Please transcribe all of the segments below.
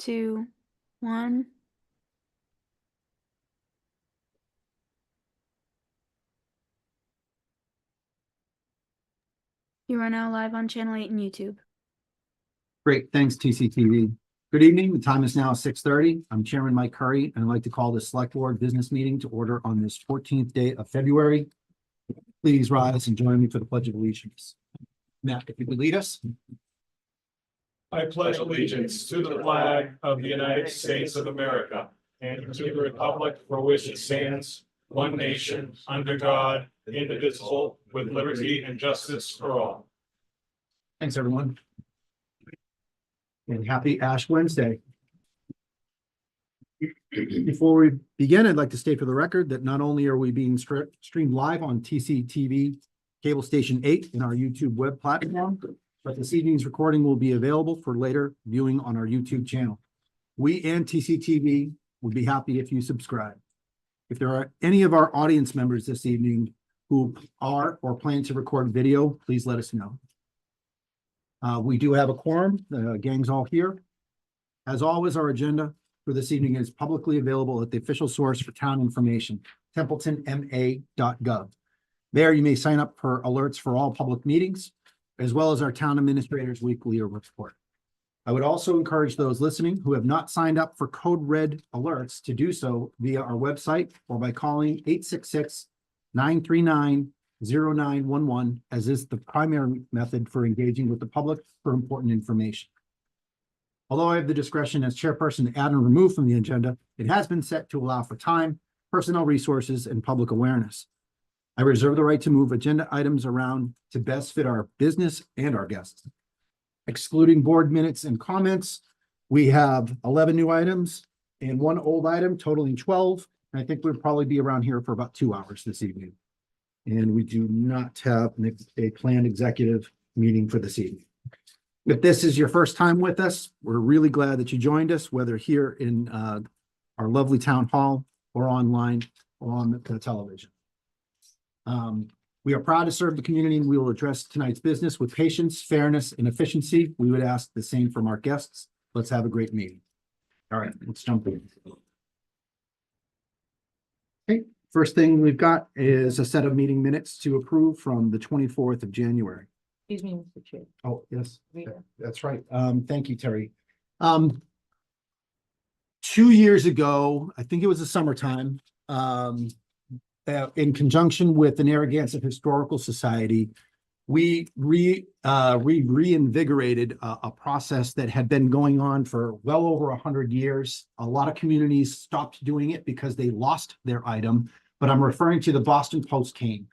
2, 1. You are now live on Channel 8 and YouTube. Great, thanks TCTV. Good evening, the time is now 6:30. I'm Chairman Mike Currie, and I'd like to call the Select Board Business Meeting to order on this 14th day of February. Please rise and join me for the Pledge of Allegiance. Matt, if you could lead us. I pledge allegiance to the flag of the United States of America and to the republic for which it stands, one nation, under God, indivisible, with liberty and justice for all. Thanks, everyone. And happy Ash Wednesday. Before we begin, I'd like to state for the record that not only are we being streamed live on TCTV Cable Station 8 in our YouTube web platform, but this evening's recording will be available for later viewing on our YouTube channel. We and TCTV would be happy if you subscribe. If there are any of our audience members this evening who are or plan to record video, please let us know. We do have a quorum. The gang's all here. As always, our agenda for this evening is publicly available at the official source for town information, templetonma.gov. There you may sign up for alerts for all public meetings, as well as our town administrator's weekly report. I would also encourage those listening who have not signed up for code red alerts to do so via our website or by calling 866-939-0911, as is the primary method for engaging with the public for important information. Although I have the discretion as chairperson to add and remove from the agenda, it has been set to allow for time, personnel resources, and public awareness. I reserve the right to move agenda items around to best fit our business and our guests. Excluding board minutes and comments, we have 11 new items and one old item totaling 12. And I think we'll probably be around here for about 2 hours this evening. And we do not have a planned executive meeting for this evening. If this is your first time with us, we're really glad that you joined us, whether here in our lovely town hall or online or on the television. We are proud to serve the community, and we will address tonight's business with patience, fairness, and efficiency. We would ask the same from our guests. Let's have a great meeting. All right, let's jump in. Okay, first thing we've got is a set of meeting minutes to approve from the 24th of January. Excuse me, Mr. Chair. Oh, yes, Rita. that's right. Thank you, Terry. 2 years ago, I think it was the summertime, in conjunction with the Narragansett Historical Society, we reinvigorated a process that had been going on for well over 100 years. A lot of communities stopped doing it because they lost their item, but I'm referring to the Boston Post cane.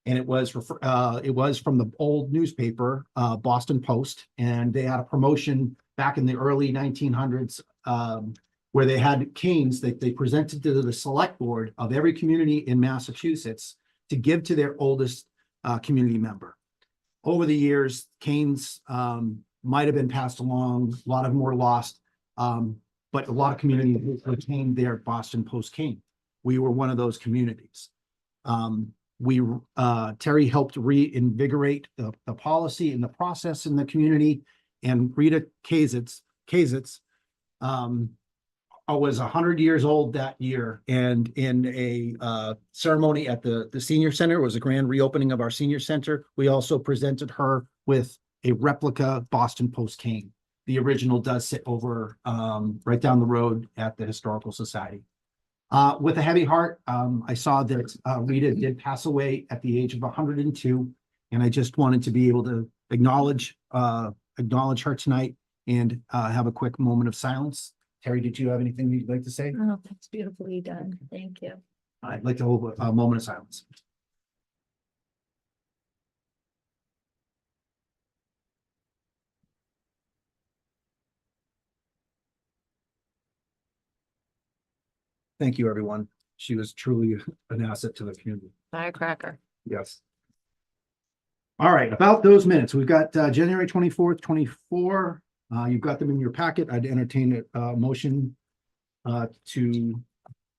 And it was from the old newspaper, Boston Post, and they had a promotion back in the early 1900s where they had canes that they presented to the select board of every community in Massachusetts to give to their oldest community member. Over the years, canes might have been passed along, a lot of them were lost, but a lot of communities retained their Boston Post cane. We were one of those communities. Terry helped reinvigorate the policy and the process in the community, and Rita Kazitz was 100 years old that year, and in a ceremony at the senior center, it was a grand reopening of our senior center. We also presented her with a replica Boston Post cane. The original does sit over right down the road at the Historical Society. With a heavy heart, I saw that Rita did pass away at the age of 102, and I just wanted to be able to acknowledge her tonight and have a quick moment of silence. Terry, did you have anything you'd like to say? Oh, that's beautifully done. Thank you. I'd like to hold a moment of silence. Thank you, everyone. She was truly an asset to the community. Firecracker. Yes. All right, about those minutes, we've got January 24th, 24. You've got them in your packet. I'd entertain a motion to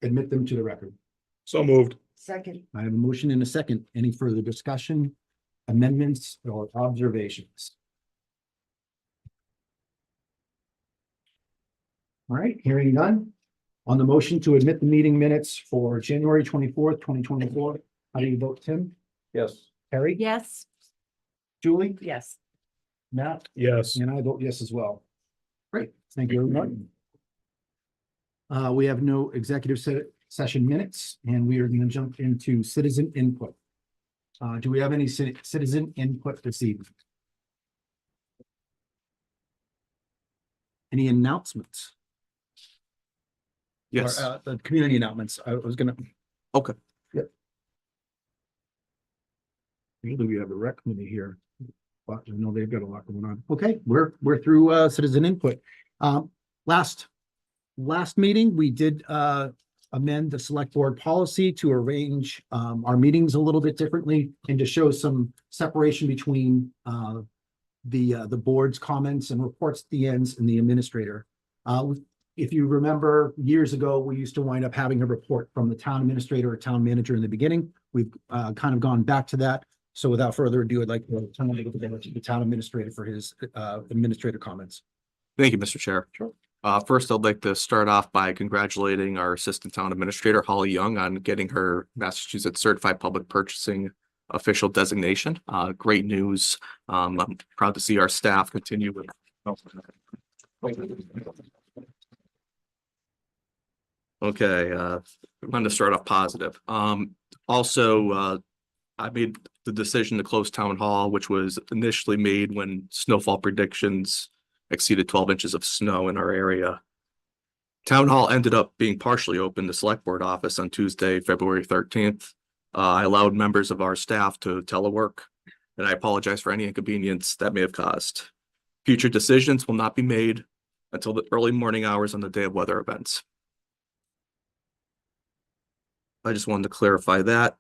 admit them to the record. So moved. Second. I have a motion and a second. Any further discussion, amendments, or observations? All right, hearing none. On the motion to admit the meeting minutes for January 24th, 2024, how do you vote, Tim? Yes. Harry? Yes. Julie? Yes. Matt? Yes. And I vote yes as well. Great, thank you, everyone. We have no executive session minutes, and we are going to jump into citizen input. Do we have any citizen input this evening? Any announcements? Yes. Or, the community announcements. I was gonna. Okay. Yep. Usually we have a rec committee here, but I know they've got a lot going on. Okay, we're through citizen input. Last meeting, we did amend the select board policy to arrange our meetings a little bit differently and to show some separation between the board's comments and reports at the ends and the administrator. If you remember, years ago, we used to wind up having a report from the town administrator or town manager in the beginning. We've kind of gone back to that. So without further ado, I'd like to turn it over to the town administrator for his administrative comments. Thank you, Mr. Chair. Sure. First, I'd like to start off by congratulating our Assistant Town Administrator, Holly Young, on getting her Massachusetts Certified Public Purchasing official designation. Great news. I'm proud to see our staff continue with. Okay, I'm going to start off positive. Also, I made the decision to close Town Hall, which was initially made when snowfall predictions exceeded 12 inches of snow in our area. Town Hall ended up being partially open to Select Board office on Tuesday, February 13th. I allowed members of our staff to telework, and I apologize for any inconvenience that may have caused. Future decisions will not be made until the early morning hours on the day of weather events. I just wanted to clarify that.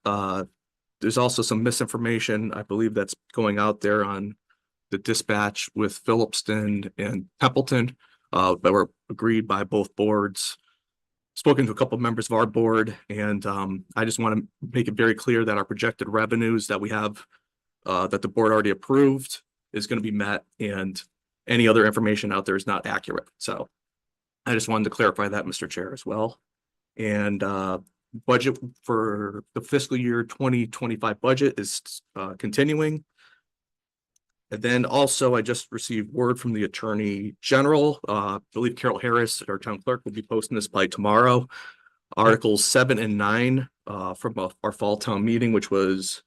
There's also some misinformation, I believe, that's going out there on the dispatch with Phillipston and Templeton that were agreed by both boards. Spoken to a couple of members of our board, and I just want to make it very clear that our projected revenues that we have that the board already approved is going to be met, and any other information out there is not accurate. So I just wanted to clarify that, Mr. Chair, as well. And budget for the fiscal year 2025 budget is continuing. And then also, I just received word from the Attorney General. I believe Carol Harris, our town clerk, will be posting this by tomorrow. Articles 7 and 9 from our fall town meeting, which was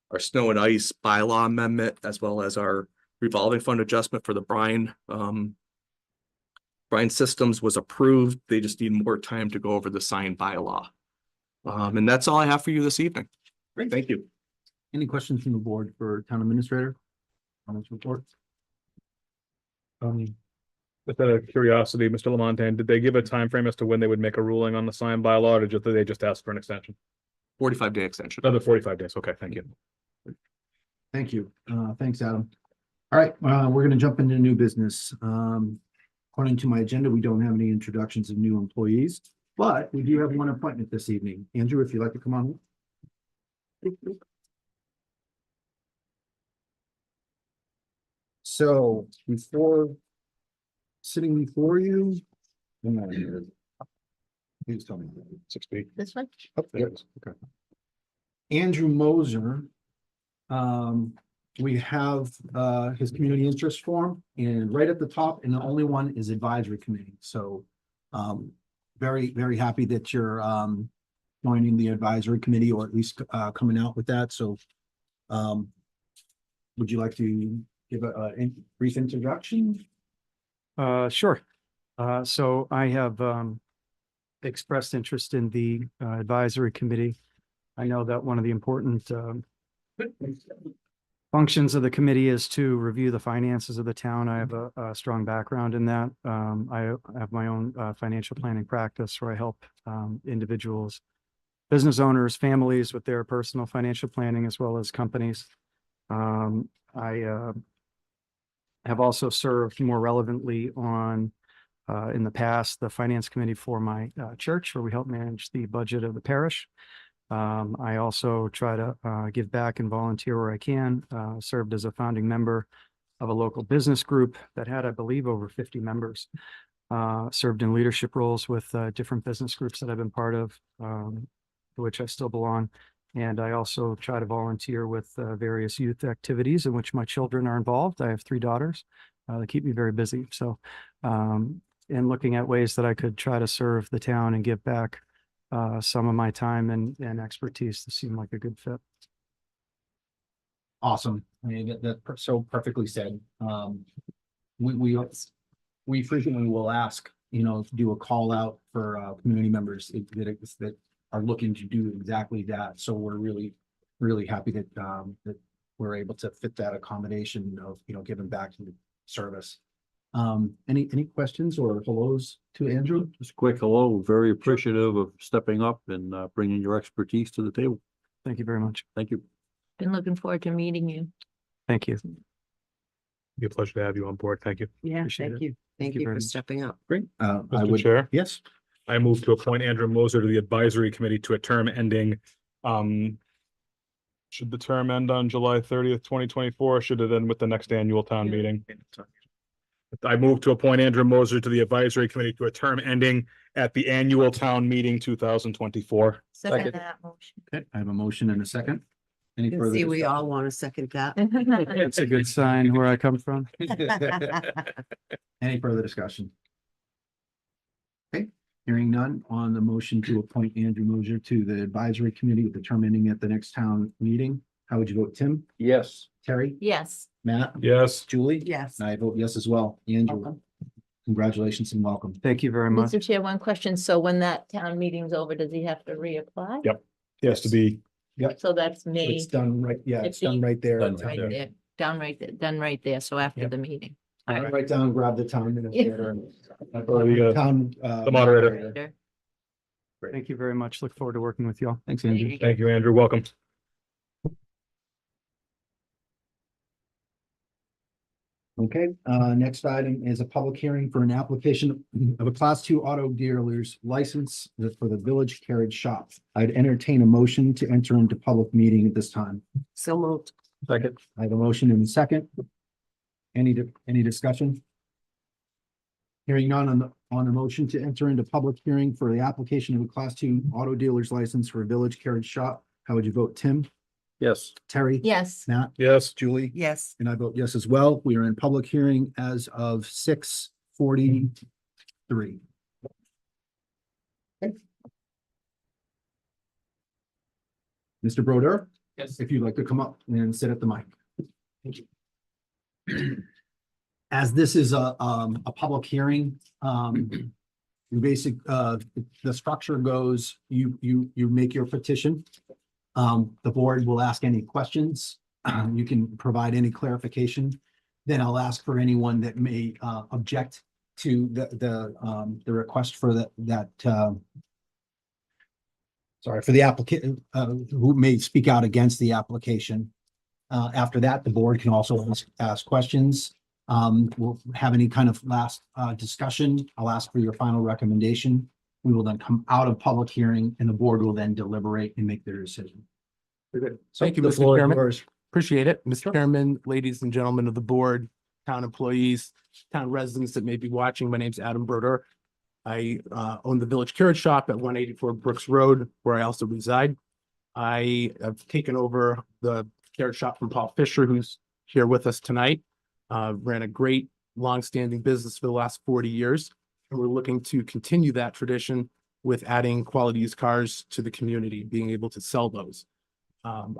our snow and ice bylaw amendment, as well as our revolving fund adjustment for the brine systems, was approved. They just need more time to go over the signed bylaw. And that's all I have for you this evening. Great. Thank you. Any questions from the board for town administrator? Comments, reports? Just out of curiosity, Mr. Lamontagne, did they give a time frame as to when they would make a ruling on the signed bylaw, or did they just ask for an extension? 45-day extension. Another 45 days. Okay, thank you. Thank you. Thanks, Adam. All right, we're going to jump into new business. According to my agenda, we don't have any introductions of new employees, but we do have one appointment this evening. Andrew, if you'd like to come on. So sitting before you. Please tell me. 6B. This one? Oh, there it is. Okay. Andrew Moser. We have his community interest form, and right at the top, and the only one is advisory committee. So very, very happy that you're joining the advisory committee, or at least coming out with that. So would you like to give a brief introduction? Sure. So I have expressed interest in the advisory committee. I know that one of the important functions of the committee is to review the finances of the town. I have a strong background in that. I have my own financial planning practice where I help individuals, business owners, families with their personal financial planning, as well as companies. I have also served more relevantly on in the past the finance committee for my church, where we help manage the budget of the parish. I also try to give back and volunteer where I can. Served as a founding member of a local business group that had, I believe, over 50 members. served in leadership roles with different business groups that I've been part of, to which I still belong. And I also try to volunteer with various youth activities in which my children are involved. I have 3 daughters. They keep me very busy. So, and looking at ways that I could try to serve the town and give back some of my time and expertise, to seem like a good fit. Awesome. I mean, that's so perfectly said. We frequently will ask, do a call out for community members that are looking to do exactly that. So we're really, really happy that that we're able to fit that accommodation of, giving back to the service. Any questions or hellos to Andrew? Just a quick hello, very appreciative of stepping up and bringing your expertise to the table. Thank you very much. Thank you. Been looking forward to meeting you. Thank you. Be a pleasure to have you on board. Thank you. Yeah, Appreciate thank it. you. Thank you you very for much. stepping up. Great. I Mr. would, Chair, yes, I move to appoint Andrew Moser to the advisory committee to a term ending, should the term end on July 30th, 2024, or should it end with the next annual town meeting? I move to appoint Andrew Moser to the advisory committee to a term ending at the annual town meeting 2024. Second that motion. okay, I have a motion and a second. Any You can further? see we discussion? all want to second that. It's a good sign where I come from. Any further discussion? Okay, hearing none on the motion to appoint Andrew Moser to the advisory committee with the term ending at the next town meeting. How would you vote, Tim? Yes. Terry? Yes, Matt? Yes. Julie? Yes. And I vote yes as well. Andrew, congratulations and welcome. Thank you very much. Mr. Chair, one question. So when that town meeting's over, does he have to reapply? Yep. He has to be, So that's May, It's done right, yeah, it's done 15th. right there. Done right there, done right there. So after Yep. the meeting. Write down, grab the town administrator. and- Or the, Town. the moderator. Later. Thank you very much. Look forward to working with you all. Thanks, There Andrew. you go. Thank you, Andrew. Welcome. Okay, next item is a public hearing for an application of a class 2 auto dealer's license for the Village Carriage Shop. I'd entertain a motion to enter into public meeting at this time. So moved. Second. I have a motion and a second. Any discussion? Hearing none on the motion to enter into public hearing for the application of a class 2 auto dealer's license for a Village Carriage Shop. How would you vote, Tim? Yes. Terry? Yes, Matt? Yes. Julie? Yes. And I vote yes as well. We are in public hearing as of 6:43. Mr. Broder? Yes. If you'd like to come up and sit at the mic. Thank you. As this is a public hearing, the structure goes, you make your petition. The board will ask any questions. You can provide any clarification. Then I'll ask for anyone that may object to the request for for the applicant, who may speak out against the application. After that, the board can also ask questions. We'll have any kind of last discussion. I'll ask for your final recommendation. We will then come out of public hearing and the board will then deliberate and make their decision. So Thank you, the Mr. floor is Chairman. yours. Appreciate it. Mr. Chairman, ladies and gentlemen of the board, town employees, town residents that may be watching. My name's Adam Broder. I own the Village Carriage Shop at 184 Brooks Road, where I also reside. I have taken over the carriage shop from Paul Fisher, who's here with us tonight. Ran a great longstanding business for the last 40 years. And we're looking to continue that tradition with adding quality used cars to the community, being able to sell those.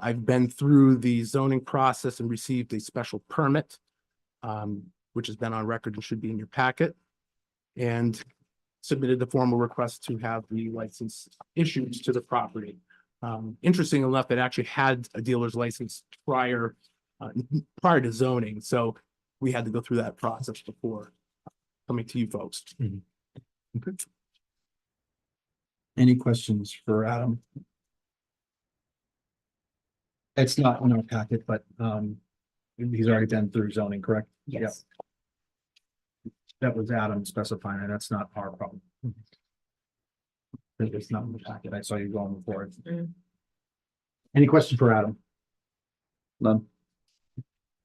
I've been through the zoning process and received a special permit, which has been on record and should be in your packet. And submitted the formal request to have the license issued to the property. Interesting enough, it actually had a dealer's license prior to zoning. So we had to go through that process before coming to you folks. Okay. Any questions for Adam? It's not in our packet, but he's already been through zoning, correct? Yes. That was Adam specifying, and that's not our problem. It's not in the packet. I saw you going before it. Mm. Any questions for Adam? None.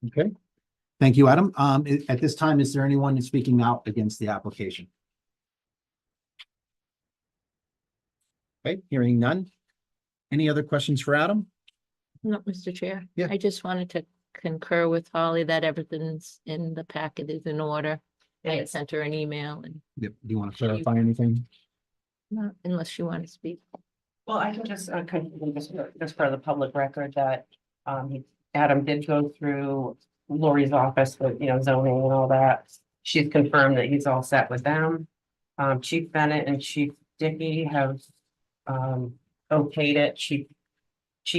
Okay. Thank you, Adam. At this time, is there anyone speaking out against the application? Okay, hearing none. Any other questions for Adam? No, Mr. Chair. Yeah. I just wanted to concur with Holly that everything's in the packet is in order. I had sent her an email and Yep. Do you want to clarify anything? not unless you want to speak. Well, I can just, just for the public record that, Adam did go through Lori's office with, zoning and all that. She's confirmed that he's all set with them. Chief Bennett and Chief Dickey have, okayed it. Chief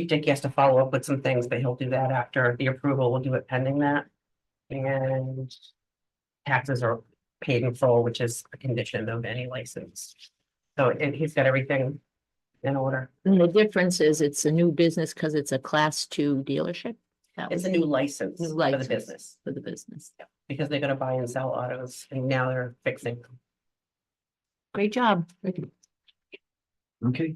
Dickey has to follow up with some things, but he'll do that after the approval. We'll do it pending that. And taxes are paid in full, which is a condition of any license. So he's got everything in order. And the difference is it's a new business because it's a class 2 dealership. That It's was a new license New for the license. business, for the business. because they're gonna buy and sell autos, and now they're fixing them. Great job. Okay.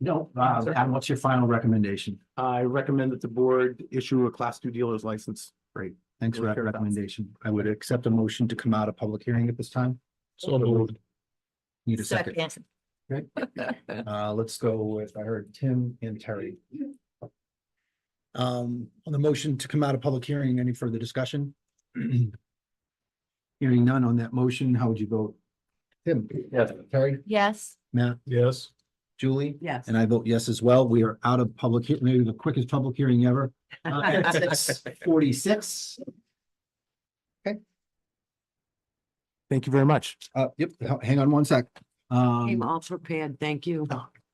No, Adam, what's your final recommendation? I recommend that the board issue a class 2 dealer's license. Great. Thanks for that Sure. recommendation. I would accept a motion to come out of public hearing at this time. So moved. Need a second. Second. Let's go with, I heard Tim and Terry. On the motion to come out of public hearing, any further discussion? Hearing none on that motion, how would you vote? Tim? Yes. Terry? Yes. Matt? Yes. Julie? Yes. And I vote yes as well. We are out of public, maybe the quickest public hearing ever. At 6:46. Thank you very much. Yep, hang on one sec. Came all prepared, thank you.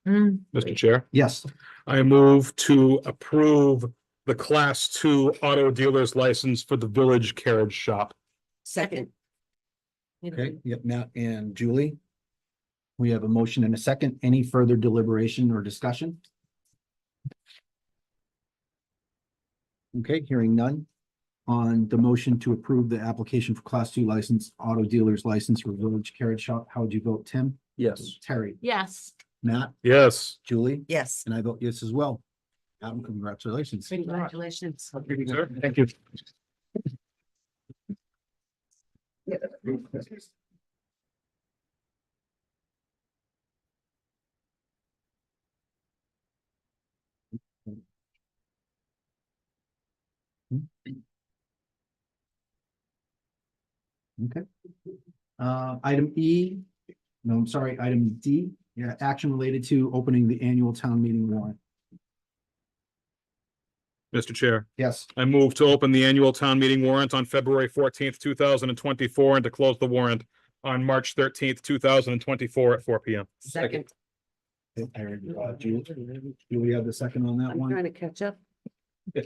Mm, Mr. Chair, Yes, I move to approve the Class 2 auto dealer's license for the Village Carriage Shop. Second. okay, yep, Matt and Julie. We have a motion and a second. Any further deliberation or discussion? Okay, hearing none. On the motion to approve the application for Class 2 license, auto dealer's license for Village Carriage Shop, how would you vote, Tim? Yes. Terry? Yes. Matt? Yes. Julie? Yes. And I vote yes as well. Adam, congratulations. Congratulations. Sir, thank you. Okay. Item E, no, I'm sorry, item D, yeah, action related to opening the annual town meeting warrant. Mr. Chair, Yes, I move to open the annual town meeting warrant on February 14th, 2024, and to close the warrant on March 13th, 2024 at 4 p.m. Second. I heard, Julie, do we have the second on that I'm one? trying to catch up. We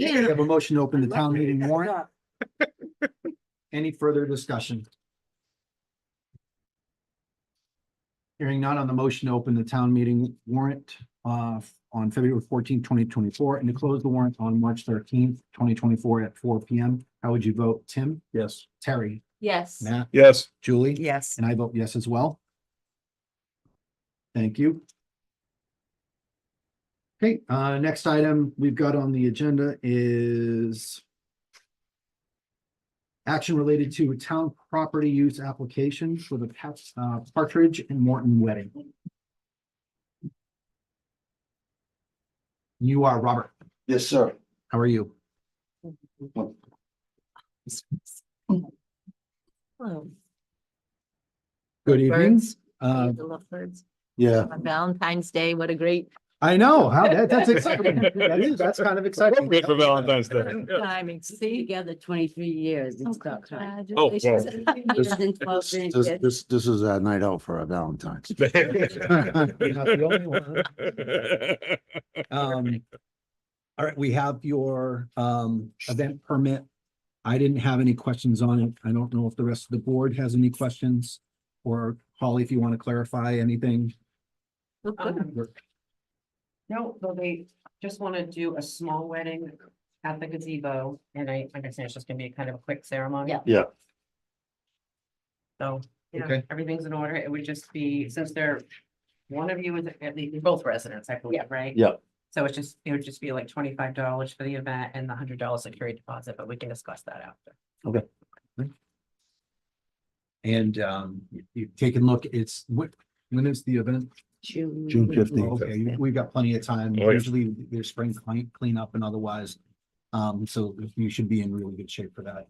have a motion to open the town meeting warrant. Any further discussion? Hearing none on the motion to open the town meeting warrant on February 14th, 2024, and to close the warrant on March 13th, 2024 at 4 p.m. How would you vote, Tim? Yes. Terry? Yes. Matt? Yes. Julie? Yes. And I vote yes as well. Thank you. Okay, next item we've got on the agenda is action related to a town property use application for the Partridge and Morton wedding. You are Robert. Yes, sir. How are you? Hello. Good evening. Birds. Uh, The lovebirds. Yeah, On Valentine's Day, what a great I know, that's exciting. That's kind of exciting. Appropriate for Valentine's Day. timing. See? Together 23 years. Oh, It's about time. congratulations. this is a night out for a Valentine's. You're not the only one. All right, we have your event permit. I didn't have any questions on it. I don't know if the rest of the board has any questions. Or Holly, if you want to clarify anything. Look good. No, well, they just want to do a small wedding at the gazebo, and I understand it's just gonna be kind of a quick ceremony. Yeah. Yeah. So, Okay. everything's in order. It would just be, since they're, one of you is, at least, you're both residents, I believe, right? Yeah. So it's just, it would just be like $25 for the event and the $100 security deposit, but we can discuss that after. And you've taken a look, it's when is the event? June. June 15th. Okay, we've got plenty of time. Oh, yeah. Usually there's spring cleanup and otherwise. So you should be in really good shape for that.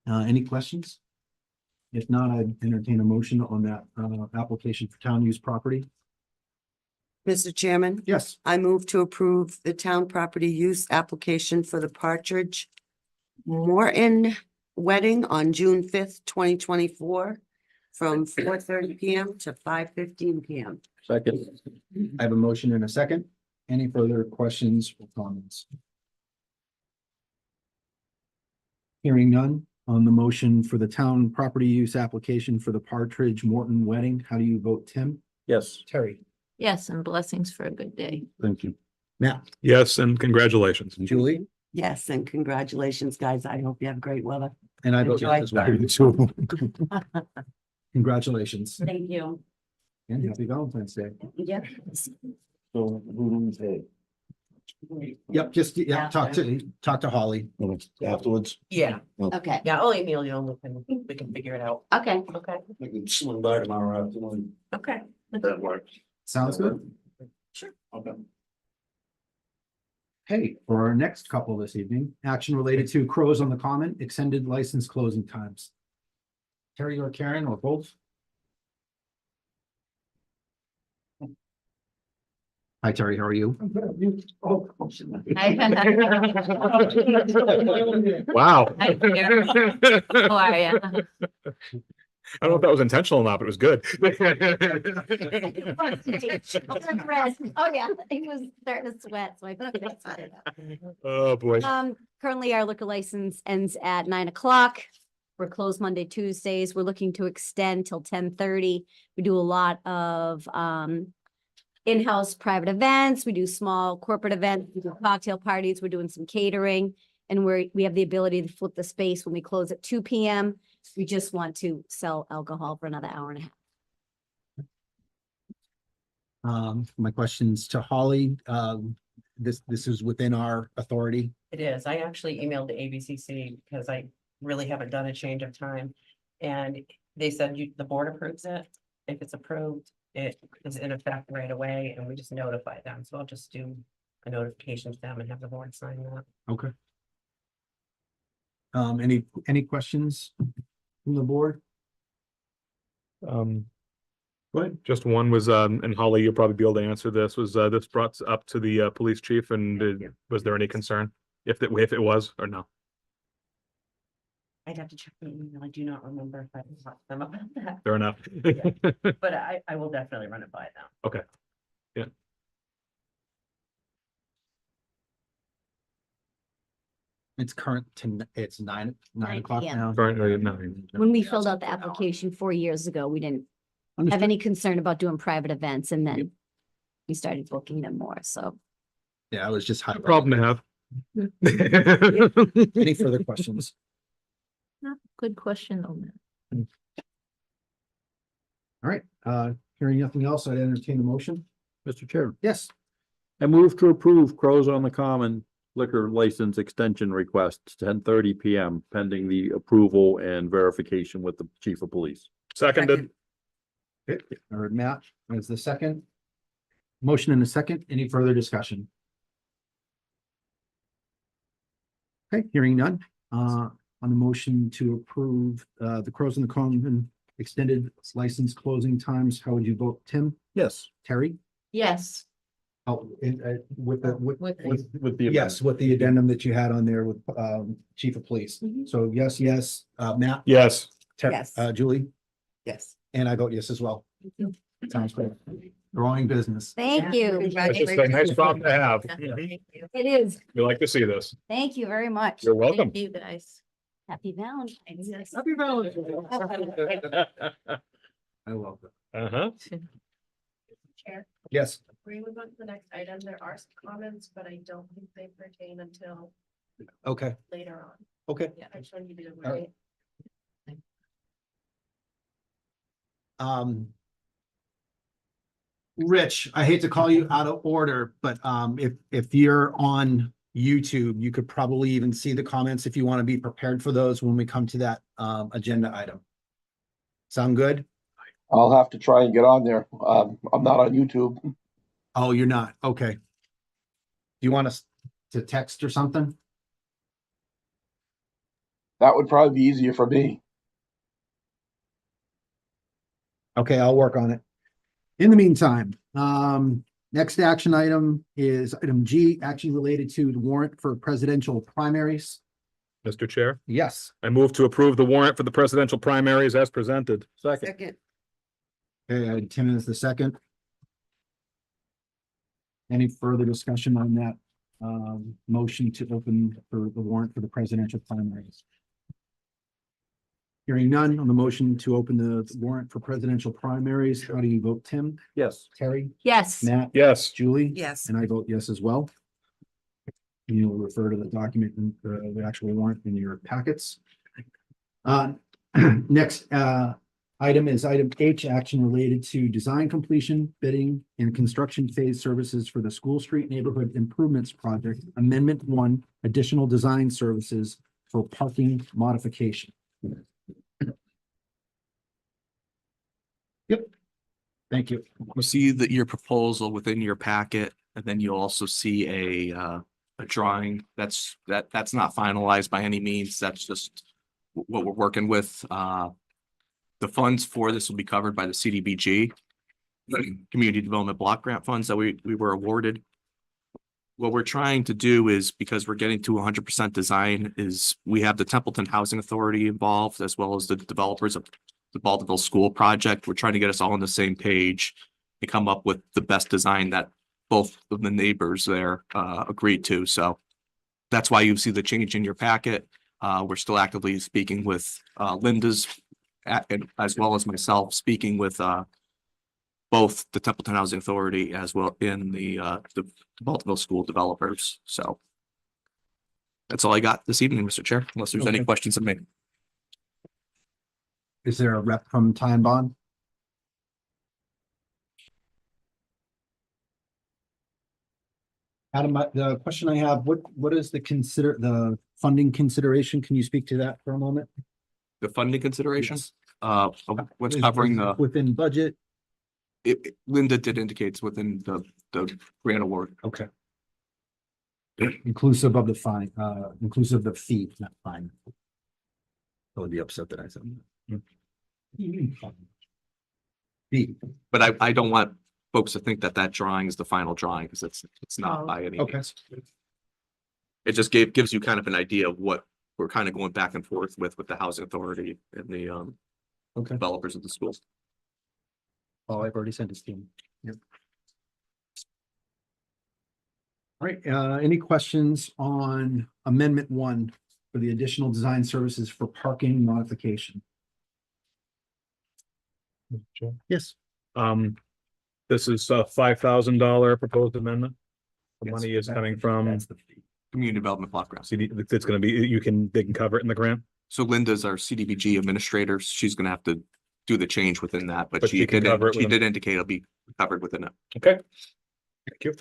Any questions? If not, I'd entertain a motion on that application for town use property. Mr. Chairman, Yes, I move to approve the town property use application for the Partridge Morton wedding on June 5th, 2024, from 4:30 PM to 5:15 PM. Second. I have a motion and a second. Any further questions or comments? Hearing none on the motion for the town property use application for the Partridge Morton wedding. How do you vote, Tim? Yes, Terry? Yes, and blessings for a good day. thank you. Matt? Yes, and congratulations. Julie? Yes, and congratulations, guys. I hope you have great weather. And I vote yes as well. Congratulations Thank you. and happy Valentine's Day. Yeah. So who do we Yep, just, yeah, talk to Holly. pay afterwards? Yeah, Okay, yeah, I'll email you and we can figure it out. okay. Okay, I can swing by tomorrow afternoon. okay. If that works. Sounds good. Sure. Okay. Hey, for our next couple this evening, action related to Crows on the Common, extended license closing times. Terry or Karen or both? Hi, Terry, how are you? Wow. Hi, Karen. How are ya? I don't know if that was intentional or not, but it was good. Oh, yeah, he was starting to sweat, so I put it outside. Oh, boy. Currently our liquor license ends at 9 o'clock. We're closed Monday, Tuesdays. We're looking to extend till 10:30. We do a lot of in-house private events. We do small corporate events, we do cocktail parties. We're doing some catering. And we have the ability to flip the space when we close at 2 PM. We just want to sell alcohol for another hour and a half. My questions to Holly, this is within our authority. It is. I actually emailed the ABCC because I really haven't done a change of time. And they said the board approves it. If it's approved, it is in effect right away and we just notify them. So I'll just do a notification to them and have the board sign that. Okay. Any questions from the board? Just one was, and Holly, you'll probably be able to answer this, was, this brought up to the, police chief and was there any concern? If it was or no? I'd have to check the email. I do not remember if I talked to them about that, Fair enough. but I will definitely run it by them. Okay. Yeah. It's it's 9 9 o'clock PM. now. Currently, no. When we filled out the application 4 years ago, we didn't have Understood. any concern about doing private events and then we started booking them more, so. Yeah, I was just. No problem to have. Any further questions? Good question on that. All right, hearing nothing else, I'd entertain the motion. Mr. Chair, Yes, I move to approve Crows on the Common liquor license extension request, 10:30 PM, pending the approval and verification with the chief of police. Seconded. I heard Matt as the second. Motion in a second. Any further discussion? Okay, hearing none. On the motion to approve the Crows on the Common extended license closing times, how would you vote, Tim? Yes. Terry? Yes. Oh, with the. yes, with the addendum that you had on there with chief of police. Mhm. So yes, Matt? Yes. Yes. Julie? Yes. And I vote yes as well. Sounds great. Growing business. Thank you. That's just a nice problem to have. It is. We like to see this. Thank you very much. You're welcome. Thank you, guys. Happy Valentine's. Happy Valentine's. I love that. Uh-huh. Chair, Yes, we move on to the next item. There are some comments, but I don't think they pertain until okay, later on. okay. Yeah, I just want you to All right. wait. Rich, I hate to call you out of order, but if you're on YouTube, you could probably even see the comments if you want to be prepared for those when we come to that agenda item. Sound good? I'll have to try and get on there. I'm not on YouTube. Oh, you're not? Okay. Do you want us to text or something? That would probably be easier for me. Okay, I'll work on it. In the meantime, next action item is item G, action related to the warrant for presidential primaries. Mr. Chair, Yes. I move to approve the warrant for the presidential primaries as presented. Second. Second, Okay, Tim is the second. Any further discussion on that motion to open for the warrant for the presidential primaries? Hearing none on the motion to open the warrant for presidential primaries, how do you vote, Tim? Yes. Terry? Yes. Matt? Yes. Julie? yes. And I vote yes as well. You'll refer to the document and the actual warrant in your packets. Next item is item H, action related to design completion, bidding, and construction phase services for the School Street Neighborhood Improvements Project, Amendment 1, additional design services for parking modification. Yep. Thank you. You'll see that your proposal within your packet, and then you'll also see a drawing that's not finalized by any means. That's just what we're working with. The funds for this will be covered by the CDBG, Community Development Block Grant funds that we were awarded. What we're trying to do is, because we're getting to 100% design, is we have the Templeton Housing Authority involved, as well as the developers of the Baltimore School project. We're trying to get us all on the same page and come up with the best design that both of the neighbors there agreed to. So that's why you see the change in your packet. We're still actively speaking with Linda's, as well as myself, speaking with both the Templeton Housing Authority as well in the Baltimore School developers. So that's all I got this evening, Mr. Chair, unless there's any Okay. questions of me. Is there a rep from Time Bond? Adam, the question I have, what is the funding consideration? Can you speak to that for a moment? The funding considerations, Yes. what's Is- covering is the, within budget? Linda did indicate it's within the grant award. Okay. Inclusive of the fine, inclusive of the fee, not fine. I would be upset that I said. Fee, But I don't want folks to think that drawing is the final drawing, because it's not Oh. by any Okay. means. It just gives you kind of an idea of what we're kind of going back and forth with the housing authority and the okay. developers of the schools. Oh, I've already sent it to him. Yep. All right, any questions on Amendment 1 for the additional design services for parking modification? Yes. This is a $5,000 proposed amendment. The Yes, money is that- coming from that's the fee. Community Development Block Grant. CD, it's gonna be, they can cover it in the grant, So Linda's our CDBG administrator. She's gonna have to do the change within that, but But she she can did, cover it she with did indicate it'll be covered within it. okay? Thank you.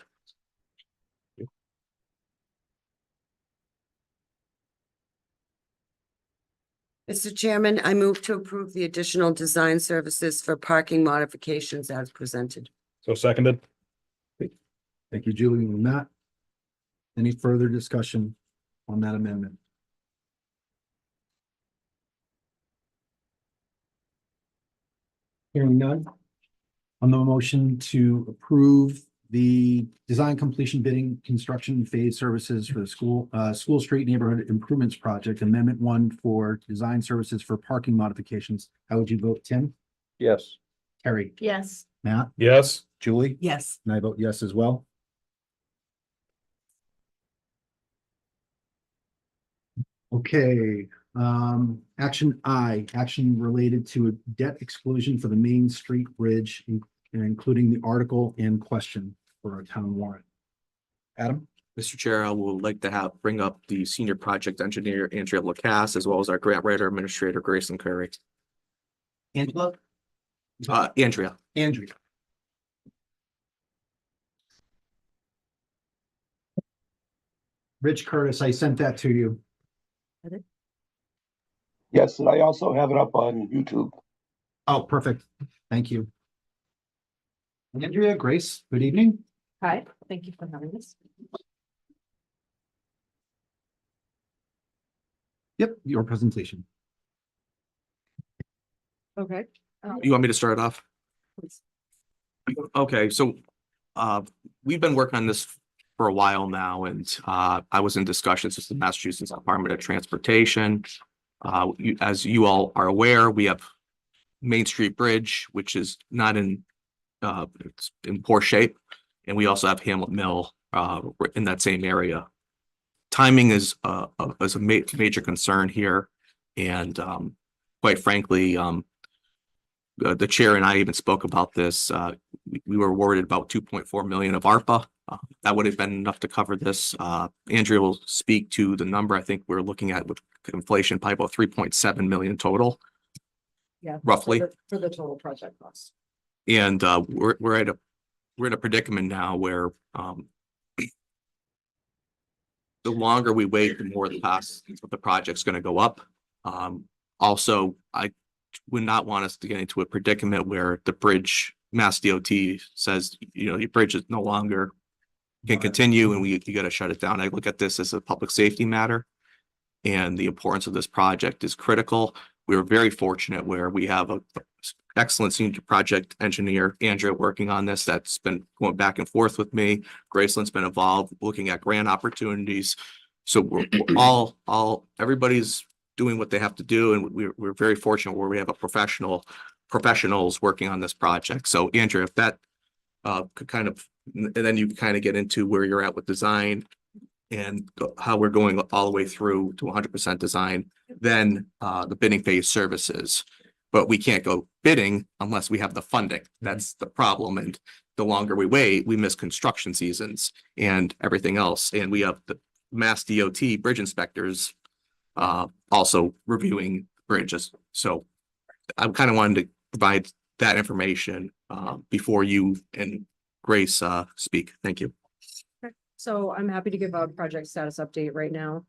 Mr. Chairman, I move to approve the additional design services for parking modifications as presented. So seconded, Thank you, Julie and Matt. Any further discussion on that amendment? Hearing none. On the motion to approve the design completion bidding construction phase services for the School Street Neighborhood Improvements Project, Amendment 1 for design services for parking modifications, how would you vote, Tim? Yes. Terry? Yes. Matt? yes, Julie? Yes. And I vote yes as well. Okay, action I, action related to a debt exclusion for the Main Street Bridge, including the article in question for our town warrant. Adam? Mr. Chair, I would like to bring up the senior project engineer, Andrea Lacasse, as well as our grant writer administrator, Grayson Currie. Angela? Andrea. Andrea. Rich Curtis, I sent that to you. Yes, and I also have it up on YouTube. Oh, perfect. Thank you. Andrea, Grace, good evening. Hi, thank you for having us. Yep, your presentation. Okay. You want me to start off? Okay, so we've been working on this for a while now, and I was in discussions with the Massachusetts Department of Transportation. As you all are aware, we have Main Street Bridge, which is not it's in poor shape, and we also have Hamlet Mill in that same area. Timing is a major concern here, and quite frankly, the chair and I even spoke about this. We were awarded about 2.4 million of ARPA. That would have been enough to cover this. Andrea will speak to the number. I think we're looking at with inflation, probably about 3.7 million total. Yeah. Roughly. For the total project cost. And we're in a predicament now where the longer we wait, the more the cost of the project's going to go up. Also, I would not want us to get into a predicament where the bridge, Mass DOT says, your bridge is no longer can continue and you got to shut it down. I look at this as a public safety matter, and the importance of this project is critical. We were very fortunate where we have a excellent senior project engineer, Andrea, working on this. That's been going back and forth with me. Graceland's been involved looking at grant opportunities. So we're everybody's doing what they have to do, and we're very fortunate where we have professionals working on this project. So Andrea, if that could kind of, and then you kind of get into where you're at with design and how we're going all the way through to 100% design, then the bidding phase services. But we can't go bidding unless we have the funding. That's the problem. And the longer we wait, we miss construction seasons and everything else. And we have the Mass DOT bridge inspectors also reviewing bridges. So I kind of wanted to provide that information before you and Grace speak. Thank you. So I'm happy to give a project status update right now.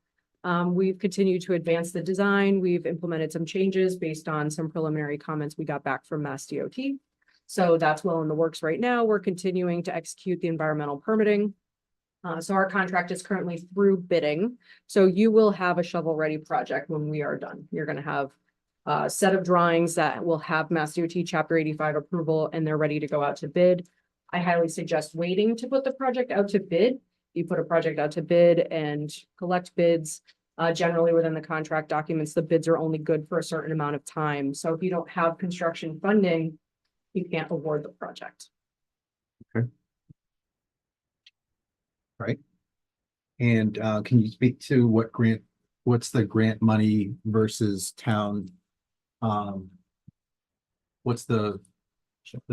We've continued to advance the design. We've implemented some changes based on some preliminary comments we got back from Mass DOT. So that's well in the works right now. We're continuing to execute the environmental permitting. So our contract is currently through bidding. So you will have a shovel-ready project when we are done. You're going to have a set of drawings that will have Mass DOT Chapter 85 approval, and they're ready to go out to bid. I highly suggest waiting to put the project out to bid. You put a project out to bid and collect bids. Generally within the contract documents, the bids are only good for a certain amount of time. So if you don't have construction funding, you can't award the project. Okay. Right. And can you speak to what's the grant money versus town? What's the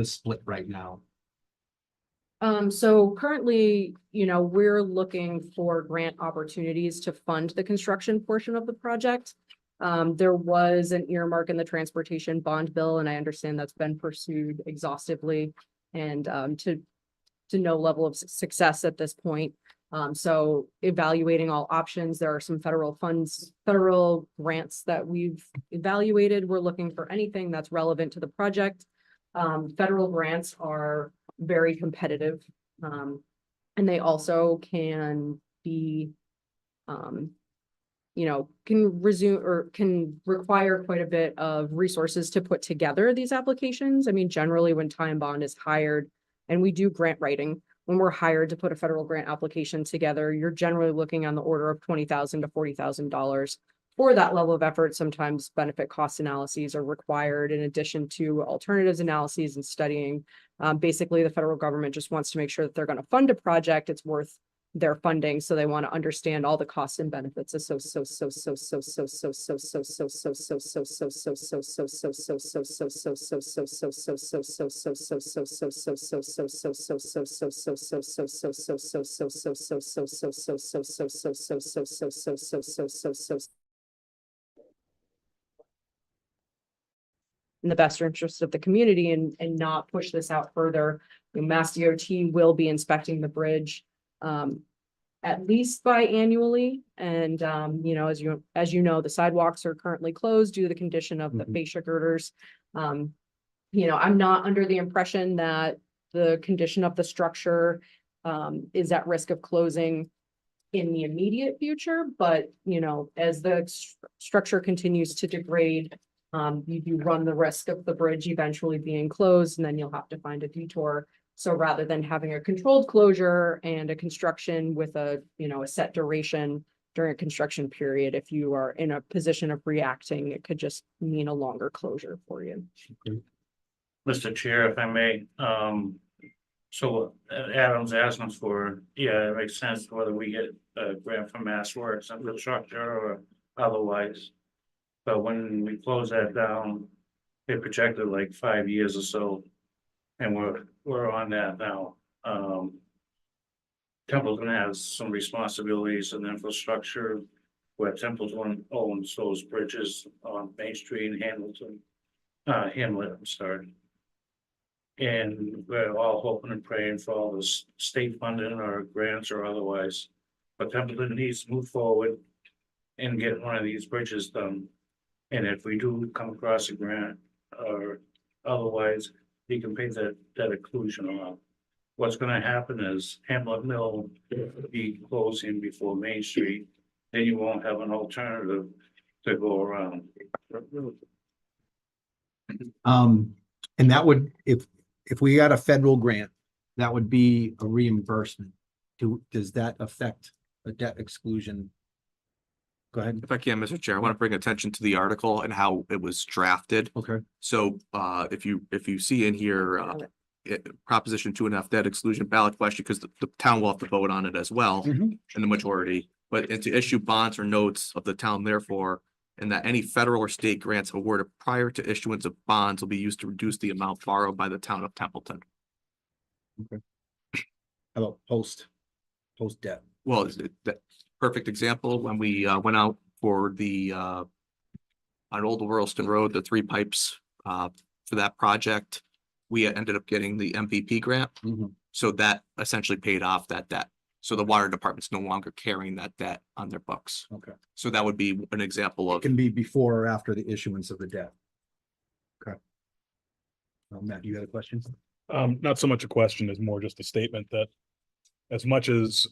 split right now? So currently, we're looking for grant opportunities to fund the construction portion of the project. There was an earmark in the transportation bond bill, and I understand that's been pursued exhaustively and to no level of success at this point. So evaluating all options, there are some federal grants that we've evaluated. We're looking for anything that's relevant to the project. Federal grants are very competitive, and they also can be, can require quite a bit of resources to put together these applications. I mean, generally when Time Bond is hired, and we do grant writing, when we're hired to put a federal grant application together, you're generally looking on the order of $20,000 to $40,000. For that level of effort, sometimes benefit cost analyses are required in addition to alternatives analyses and studying. Basically, the federal government just wants to make sure that they're going to fund a project, it's worth their funding, so they want to understand all the costs and benefits in the best interest of the community and not push this out further. Mass DOT will be inspecting the bridge at least biannually. And as you know, the sidewalks are currently closed due to the condition of the fascia girders. I'm not under the impression that the condition of the structure is at risk of closing in the immediate future, but as the structure continues to degrade, you do run the risk of the bridge eventually being closed, and then you'll have to find a detour. So rather than having a controlled closure and a construction with a set duration during a construction period, if you are in a position of reacting, it could just mean a longer closure for you. Mr. Chair, if I may, so Adam's asking for, yeah, it makes sense whether we get a grant from Mass Works infrastructure or otherwise. But when we close that down, it projected like 5 years or so, and we're on that now. Templeton has some responsibilities and infrastructure where Templeton owns those bridges on Main Street and Hamlet, I'm sorry. And we're all hoping and praying for all this state funding or grants or otherwise. But Templeton needs to move forward and get one of these bridges done. And if we do come across a grant or otherwise, you can pay that exclusion off. What's gonna happen is Hamlet Mill will be closing before Main Street, then you won't have an alternative to go around. And that would, if we got a federal grant, that would be a reimbursement. Does that affect a debt exclusion? Go ahead. If I can, Mr. Chair, I want to bring attention to the article and how it was drafted. Okay. So if you see in here, Proposition 2.5 debt exclusion ballot question, because the town will have to vote on it as well in the majority, but and to issue bonds or notes of the town therefore, and that any federal or state grants awarded prior to issuance of bonds will be used to reduce the amount borrowed by the town of Templeton. Okay. How about post debt? Well, that perfect example, when we went out for the on Old Williston Road, the 3 pipes for that project, we ended up getting the MVP grant. So that essentially paid off that debt. So the water department's no longer carrying that debt on their books. Okay. So that would be an example It of, can be before or after the issuance of the debt. Okay. Matt, you got a question? Not so much a question as more just a statement that as much as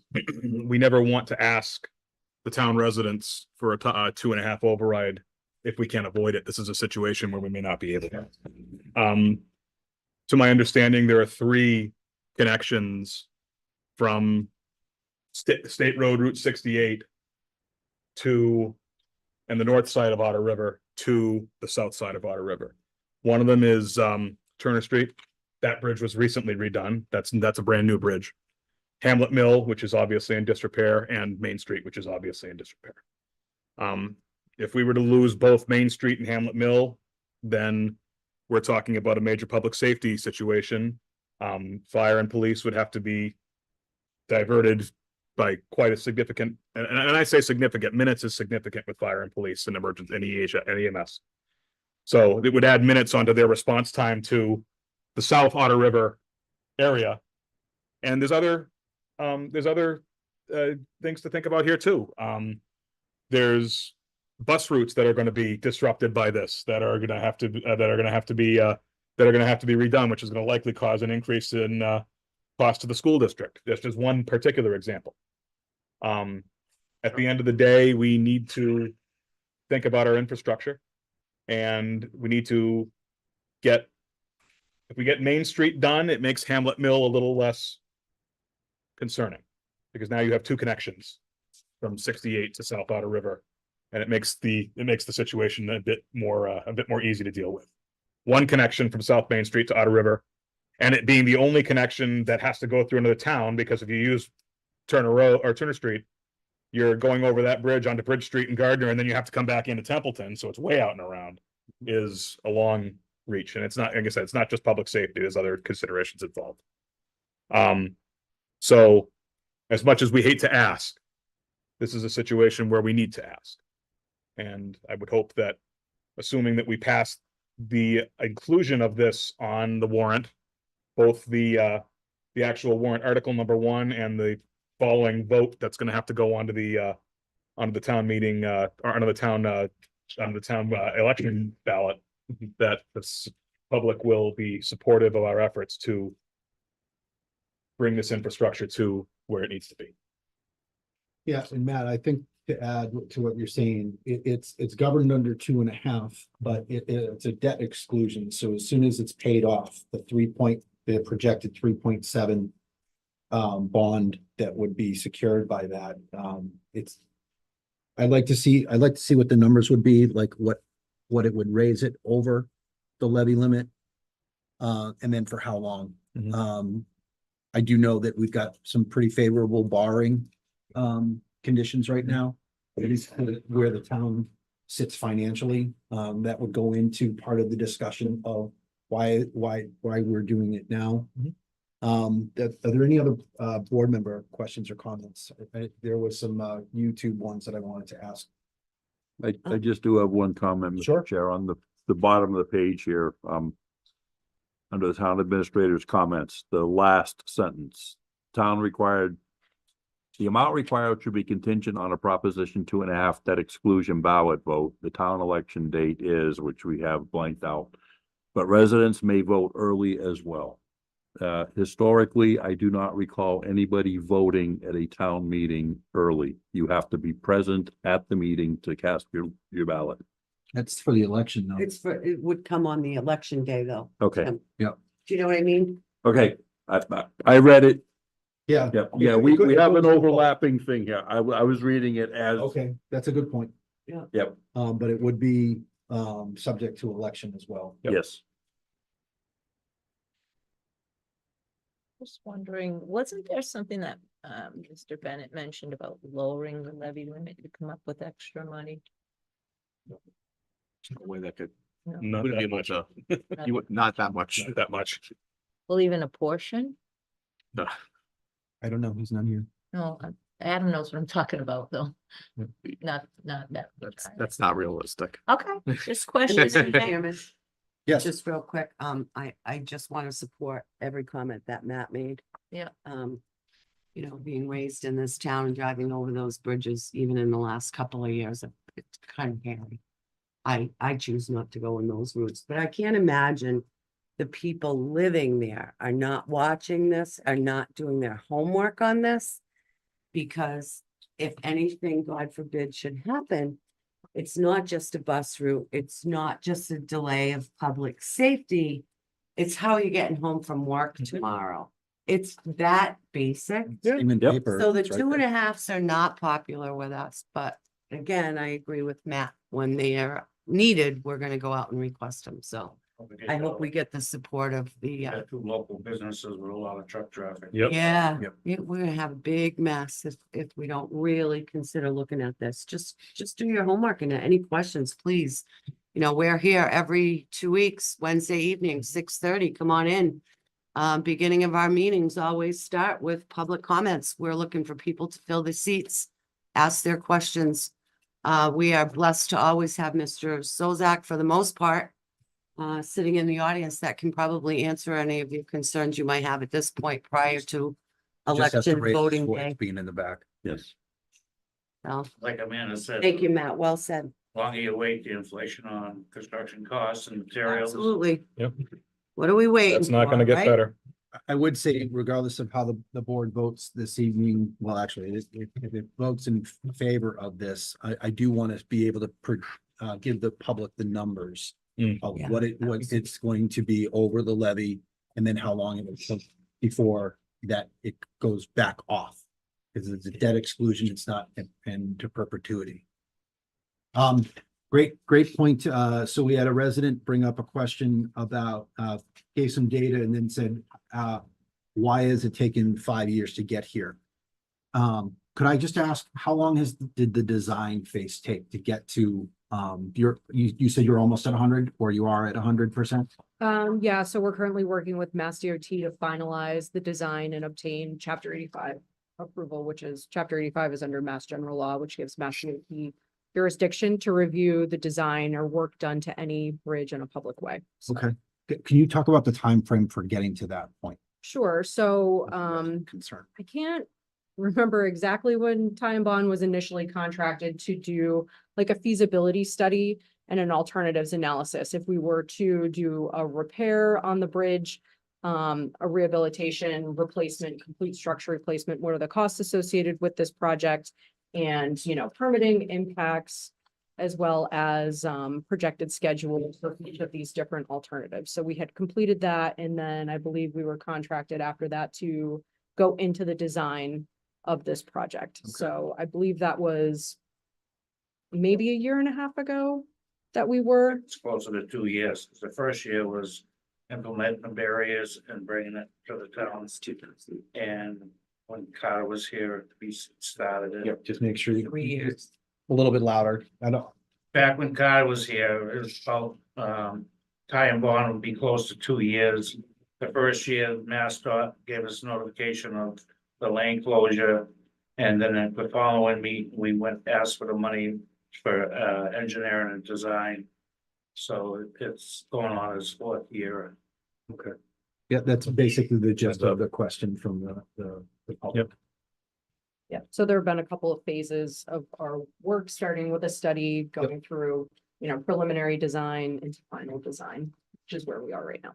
we never want to ask the town residents for a 2.5 override, if we can't avoid it, this is a situation where we may not be able to. To my understanding, there are 3 connections from State Road Route 68 to, and the north side of Otter River to the south side of Otter River. One of them is Turner Street. That bridge was recently redone. That's a brand new bridge. Hamlet Mill, which is obviously in disrepair, and Main Street, which is obviously in disrepair. If we were to lose both Main Street and Hamlet Mill, then we're talking about a major public safety situation. Fire and police would have to be diverted by quite a significant, and I say significant, minutes is significant with fire and police and emergency and EMS. So it would add minutes onto their response time to the South Otter River area. And there's other things to think about here too. There's bus routes that are going to be disrupted by this, that are going to have to be redone, which is going to likely cause an increase in cost to the school district. That's just one particular example. At the end of the day, we need to think about our infrastructure, and we need to if we get Main Street done, it makes Hamlet Mill a little less concerning, because now you have 2 connections from 68 to South Otter River, and it makes the situation a bit more easy to deal with. One connection from South Main Street to Otter River, and it being the only connection that has to go through another town, because if you use Turner Street, you're going over that bridge onto Bridge Street and Gardner, and then you have to come back into Templeton, so it's way out and around, is a long reach. And it's not, like I said, it's not just public safety, there's other considerations involved. So as much as we hate to ask, this is a situation where we need to ask. And I would hope that, assuming that we pass the inclusion of this on the warrant, both the actual warrant article number 1 and the following vote that's going to have to go onto the town meeting or onto the town election ballot, that public will be supportive of our efforts to bring this infrastructure to where it needs to be. Yeah, and Matt, I think to add to what you're saying, it's governed under 2.5, but it's a debt exclusion. So as soon as it's paid off, the projected 3.7 bond that would be secured by that, I'd like to see what the numbers would be, like what it would raise it over the levy limit. And then for how long. I do know that we've got some pretty favorable borrowing conditions right now. At least where the town sits financially. That would go into part of the discussion of why we're doing it now. Are there any other board member questions or comments? There was some YouTube ones that I wanted to ask. I just do have one comment, Sure. Mr. Chair, on the bottom of the page here, under the town administrator's comments, the last sentence, the amount required should be contingent on a proposition 2.5 debt exclusion ballot vote. The town election date is, which we have blanked out, but residents may vote early as well. Historically, I do not recall anybody voting at a town meeting early. You have to be present at the meeting to cast your ballot. That's for the election though. It would come on the election day, though. Okay, Yeah. Do you know what I mean? okay. I read it. Yeah. Yeah, we have an overlapping thing here. I was reading it as. Okay, that's a good point. Yep, But it would be subject to election as well. yes. Just wondering, wasn't there something that Mr. Bennett mentioned about lowering the levy limit to come up with extra money? No way that could, Not wouldn't be that much, much. not that much. Not that much. Well, even a portion? I don't know, he's not here. No, Adam knows what I'm talking about, though. Yeah. Not that. That's not realistic. Okay, just And questions. Mr. Chairman, Yes. just real quick, I just want to support every comment that Matt made. Yeah. You know, being raised in this town and driving over those bridges, even in the last couple of years, it's kind of hairy. I choose not to go in those routes, but I can't imagine the people living there are not watching this, are not doing their homework on this. Because if anything, God forbid, should happen, it's not just a bus route, it's not just a delay of public safety. It's how you're getting home from work tomorrow. It's that basic. Even Yep. paper, So the it's right 2.5s are not popular with us, but again, I agree with Matt. When they are needed, we're gonna go out and request them, so I hope we get the support of the, Two local businesses with a lot of truck traffic. Yep. yeah, Yep. we're gonna have a big mess if we don't really consider looking at this. Just do your homework and any questions, please. You know, we're here every 2 weeks, Wednesday evening, 6:30, come on in. Beginning of our meetings always start with public comments. We're looking for people to fill the seats, ask their questions. We are blessed to always have Mr. Szocik for the most part, sitting in the audience that can probably answer any of your concerns you might have at this point prior to Just has to election raise his voting voice day. Being in the back. Yes. So, Like Amanda said. thank you, Matt. Well said. Longer you wait, the inflation on construction costs and materials. Absolutely. Yep. What are we waiting That's not for, gonna get right? better. I would say regardless of how the board votes this evening, well, actually, if it votes in favor of this, I do want to be able to give the public the numbers of Yeah. what it's going to be over the levy and then how long it will take before that it goes back off. Because it's a debt exclusion, it's not into perpetuity. Great point. So we had a resident bring up a question about, gave some data and then said, why has it taken 5 years to get here? Could I just ask, how long did the design phase take to get to, you said you're almost at 100 or you are at 100%? Yeah, so we're currently working with Mass DOT to finalize the design and obtain Chapter 85 approval, which is Chapter 85 is under Mass General Law, which gives Mass DOT jurisdiction to review the design or work done to any bridge in a public way. So, Okay. Can you talk about the time frame for getting to that point? sure. So, Concern. I can't remember exactly when Time Bond was initially contracted to do like a feasibility study and an alternatives analysis. If we were to do a repair on the bridge, a rehabilitation, replacement, complete structure replacement, what are the costs associated with this project? And, you know, permitting impacts, as well as projected schedule for each of these different alternatives. So we had completed that, and then I believe we were contracted after that to go into the design of this project. So I believe that was maybe a year and a half ago that we were. It's closer to 2 years. The first year was implementing the barriers and bringing it to the towns. And when Carter was here, we started it. Yep, just make sure you 3 years. a little bit louder. I don't. Back when Carter was here, it was about, Ty and Bond would be close to 2 years. The first year, MassDOT gave us notification of the lane closure. And then the following meet, we went, asked for the money for, engineering and design. So it's going on its 4th year. Okay. Yeah, that's basically the gist of the question from the public. Yeah, so there have been a couple of phases of our work, starting with a study, going through, you know, preliminary design into final design, which is where we are right now.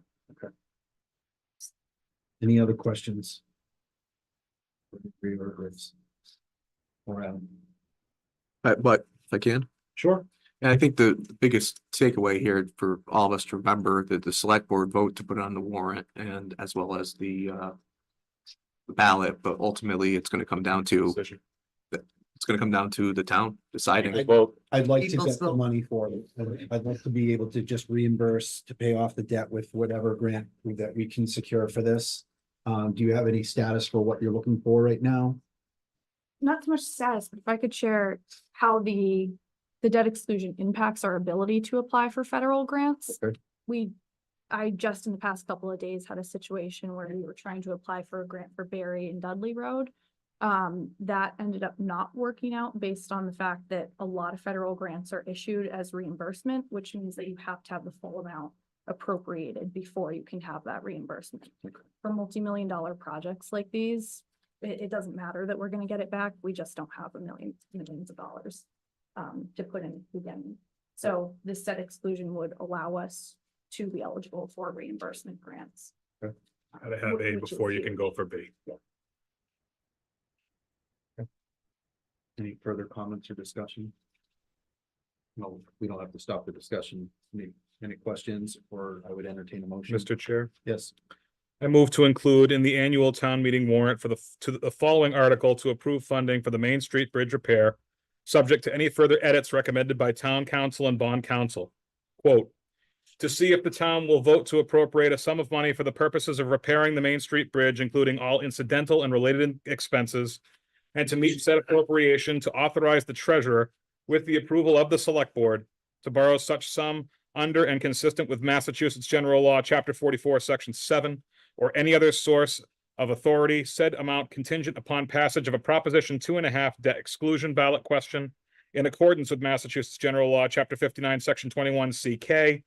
Any other questions? But if I can, Sure. and I think the biggest takeaway here for all of us to remember that the select board vote to put it on the warrant and as well as the ballot, but ultimately it's gonna come down to, it's gonna come down to the town deciding. I'd like to People's get the vote. money for it. I'd like to be able to just reimburse to pay off the debt with whatever grant that we can secure for this. Do you have any status for what you're looking for right now? Not so much status, but if I could share how the debt exclusion impacts our ability to apply for federal grants. Okay. I just in the past couple of days had a situation where we were trying to apply for a grant for Barry and Dudley Road. That ended up not working out based on the fact that a lot of federal grants are issued as reimbursement, which means that you have to have the full amount appropriated before you can have that reimbursement. For multi-million-dollar projects like these, it doesn't matter that we're gonna get it back. We just don't have millions of dollars to put in the beginning. So this debt exclusion would allow us to be eligible for reimbursement grants. Gotta have A Which is before you can huge. go for B. Any further comments or discussion? No, we don't have to stop the discussion. Any questions, or I would entertain a motion? Mr. Chair, Yes. I move to include in the annual town meeting warrant for the following article to approve funding for the Main Street Bridge repair, subject to any further edits recommended by town council and bond council. Quote, to see if the town will vote to appropriate a sum of money for the purposes of repairing the Main Street Bridge, including all incidental and related expenses, and to meet said appropriation to authorize the treasurer with the approval of the select board to borrow such sum under and consistent with Massachusetts General Law, Chapter 44, Section 7, or any other source of authority, said amount contingent upon passage of a Proposition 2.5 debt exclusion ballot question in accordance with Massachusetts General Law, Chapter 59, Section 21, CK,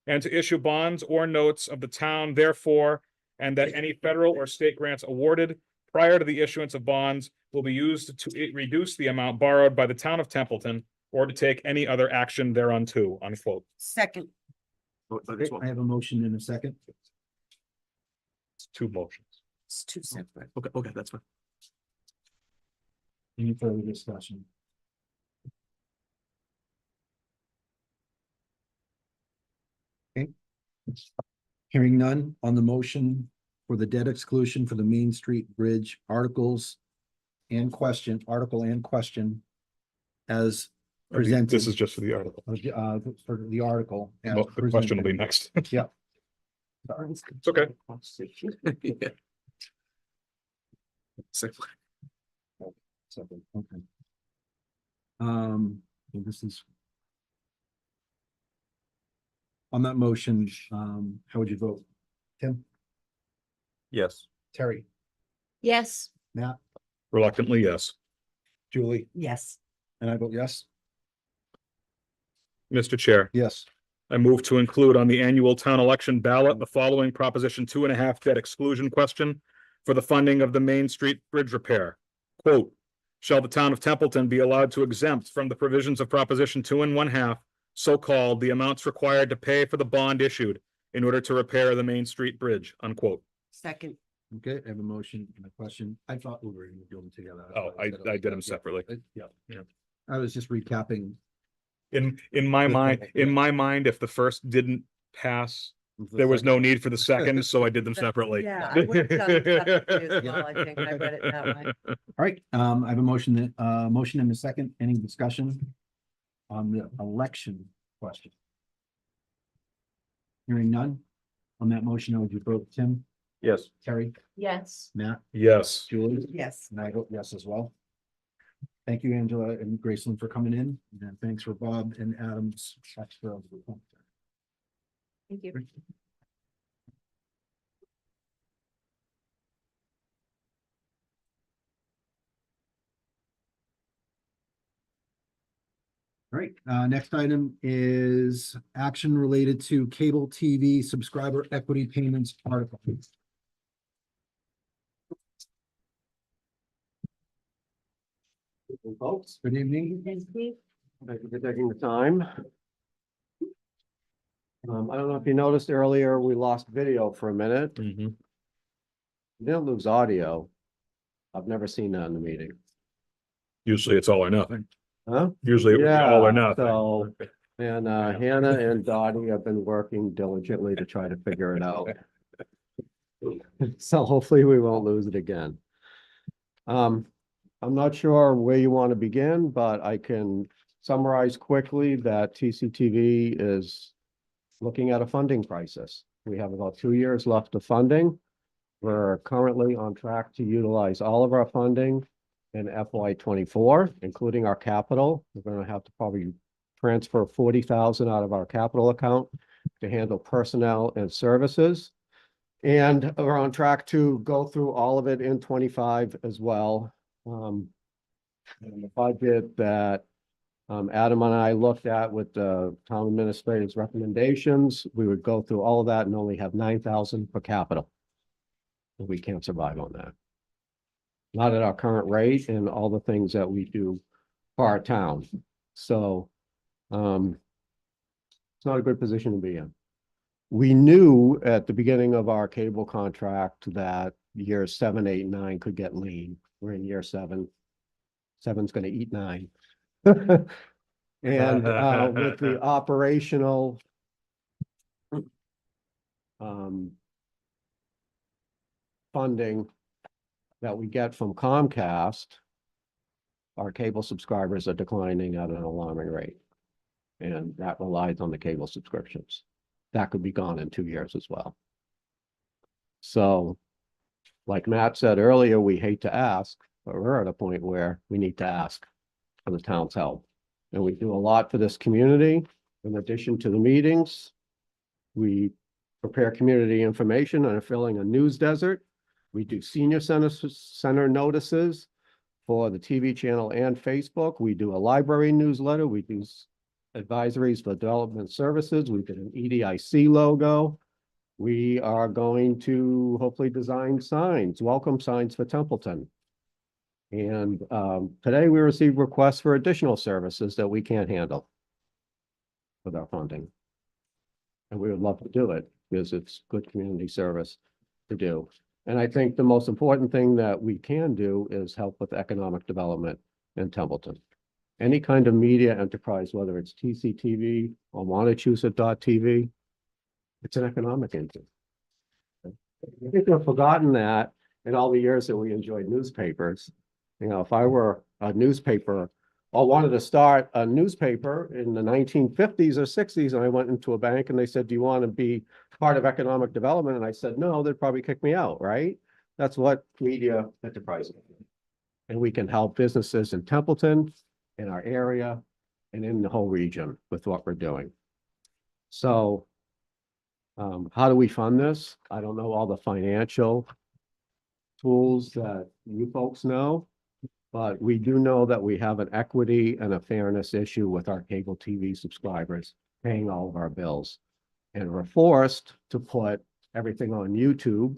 and to issue bonds or notes of the town therefore, and that any federal or state grants awarded prior to the issuance of bonds will be used to reduce the amount borrowed by the town of Templeton or to take any other action thereunto, unquote. Second, Okay, I have a motion in a second. It's 2 motions. it's two separate. Okay, that's fine. Any further discussion? Okay. Hearing none on the motion for the debt exclusion for the Main Street Bridge article and question as presented. This is just for the article. For the article. as Well, the question will be presented. next. Yeah. It's okay. Yeah. Okay. This is. On that motion, how would you vote? Tim, Yes. Terry, Yes. Matt, Reluctantly, yes. Julie, Yes. and I vote yes. Mr. Chair, Yes. I move to include on the annual town election ballot the following Proposition 2.5 debt exclusion question for the funding of the Main Street Bridge repair. Quote, shall the town of Templeton be allowed to exempt from the provisions of Proposition 2 1/2 so-called the amounts required to pay for the bond issued in order to repair the Main Street Bridge, unquote. Second. Okay, I have a motion and a question. I thought we were gonna do them together. Oh, I did them separately. Yeah. Yeah. I was just recapping. In my mind, if the first didn't pass, there was no need for the second, so I did them separately. Yeah, I would have done it separately as well. I think I read it that way. All right, I have a motion and a second. Any discussion on the election question? Hearing none. On that motion, would you vote Tim, Yes. Terry, Yes. Matt, Yes. Julie? Yes. And I vote yes as well. Thank you, Angela and Graceland, for coming in, and thanks for Bob and Adam's extra. Thank you. All right, next item is action related to cable TV subscriber equity payments article. Folks, good evening. Thank you for taking the time. I don't know if you noticed earlier, we lost video for a minute. Mhm. We didn't lose audio. I've never seen that in the meeting. Usually it's all or nothing. Huh? Usually it was all or nothing. So, and Hannah and Dottie have been working diligently to try to figure it out. So hopefully we won't lose it again. I'm not sure where you want to begin, but I can summarize quickly that TCTV is looking at a funding crisis. We have about 2 years left of funding. We're currently on track to utilize all of our funding in FY 24, including our capital. We're going to have to probably transfer 40,000 out of our capital account to handle personnel and services. And we're on track to go through all of it in 25 as well. And the budget that Adam and I looked at with the town administrator's recommendations, we would go through all of that and only have 9,000 for capital. We can't survive on that. Not at our current rate and all the things that we do for our town. So it's not a good position to be in. We knew at the beginning of our cable contract that years 7, 8, 9 could get lean. We're in year 7. 7's going to eat 9. And with the operational funding that we get from Comcast, our cable subscribers are declining at an alarming rate. And that relies on the cable subscriptions. That could be gone in 2 years as well. So, like Matt said earlier, we hate to ask, but we're at a point where we need to ask for the town's help. And we do a lot for this community. In addition to the meetings, we prepare community information and are filling a news desert. We do senior center notices for the TV channel and Facebook. We do a library newsletter. We do advisories for development services. We did an EDIC logo. We are going to hopefully design signs, welcome signs for Templeton. And today we received requests for additional services that we can't handle with our funding. And we would love to do it because it's good community service to do. And I think the most important thing that we can do is help with economic development in Templeton. Any kind of media enterprise, whether it's TCTV or Montechusett.tv, it's an economic engine. I think we've forgotten that in all the years that we enjoyed newspapers. You know, if I were a newspaper or wanted to start a newspaper in the 1950s or 60s, and I went into a bank and they said, do you want to be part of economic development? And I said, no, they'd probably kick me out, right? That's what media enterprise is. And we can help businesses in Templeton, in our area, and in the whole region with what we're doing. So how do we fund this? I don't know all the financial tools that you folks know, but we do know that we have an equity and a fairness issue with our cable TV subscribers paying all of our bills. And we're forced to put everything on YouTube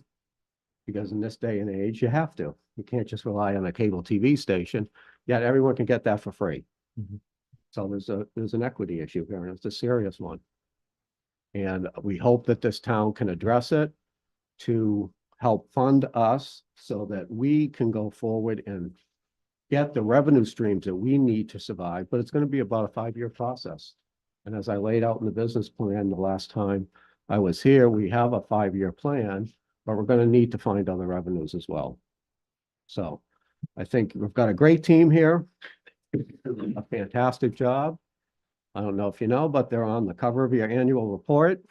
because in this day and age, you have to. You can't just rely on a cable TV station, yet everyone can get that for free. So there's an equity issue here, and it's a serious one. And we hope that this town can address it to help fund us so that we can go forward and get the revenue streams that we need to survive, but it's gonna be about a 5-year process. And as I laid out in the business plan the last time I was here, we have a 5-year plan, but we're gonna need to find other revenues as well. So I think we've got a great team here, a fantastic job. I don't know if you know, but they're on the cover of your annual report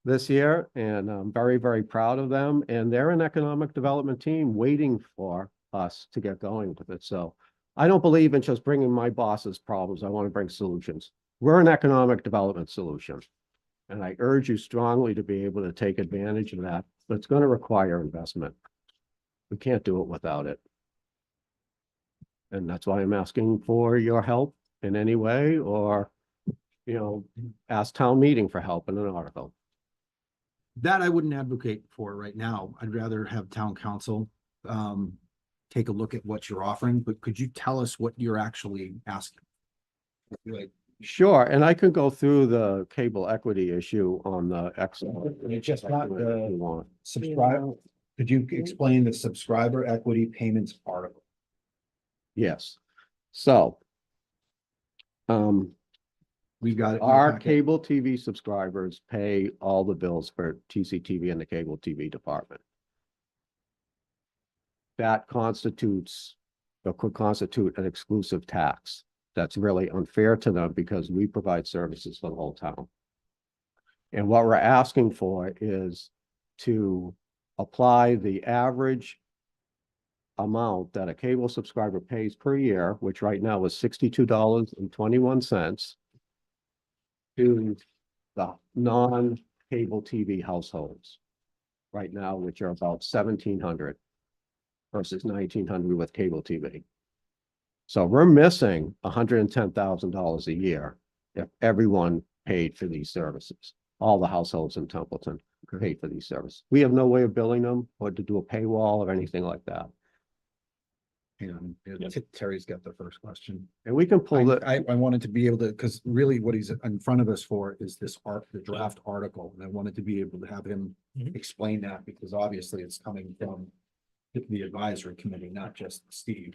this year, and I'm very, very proud of them. And they're an economic development team waiting for us to get going with it. So I don't believe in just bringing my boss's problems. I want to bring solutions. We're an economic development solution. And I urge you strongly to be able to take advantage of that, but it's going to require investment. We can't do it without it. And that's why I'm asking for your help in any way, or, you know, ask town meeting for help in an article. That I wouldn't advocate for right now. I'd rather have town council take a look at what you're offering, but could you tell us what you're actually asking? Like, Sure, and I could go through the cable equity issue on the Excel. It's just not if the you want. subscribe. Could you explain the subscriber equity payments article? Yes, so. We got it. in the Our packet. cable TV subscribers pay all the bills for TCTV and the cable TV department. That constitutes, or could constitute an exclusive tax. That's really unfair to them because we provide services for the whole town. And what we're asking for is to apply the average amount that a cable subscriber pays per year, which right now is $62.21, to the non-cable TV households right now, which are about 1,700 versus 1,900 with cable TV. So we're missing $110,000 a year if everyone paid for these services. All the households in Templeton paid for these services. We have no way of billing them or to do a paywall or anything like that. And Terry's got the first question. And we can pull it. I wanted to be able to, because really what he's in front of us for is this the draft article. And I wanted to be able to have him explain that, because obviously it's coming from the advisory committee, not just Steve.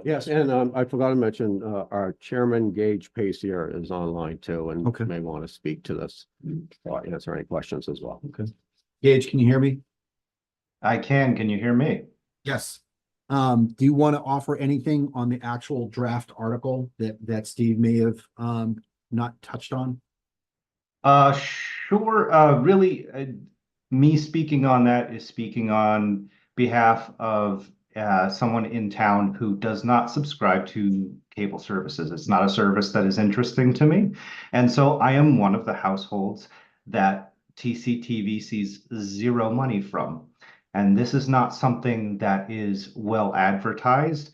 Yes, and I forgot to mention, our chairman, Gage Pacier, is online too, and Okay. may want to speak to this or answer any questions as well. Okay. Gage, can you hear me? I can. Can you hear me? Yes. Do you want to offer anything on the actual draft article that Steve may have not touched on? Sure. Really, me speaking on that is speaking on behalf of someone in town who does not subscribe to cable services. It's not a service that is interesting to me. And so I am one of the households that TCTV sees zero money from. And this is not something that is well advertised.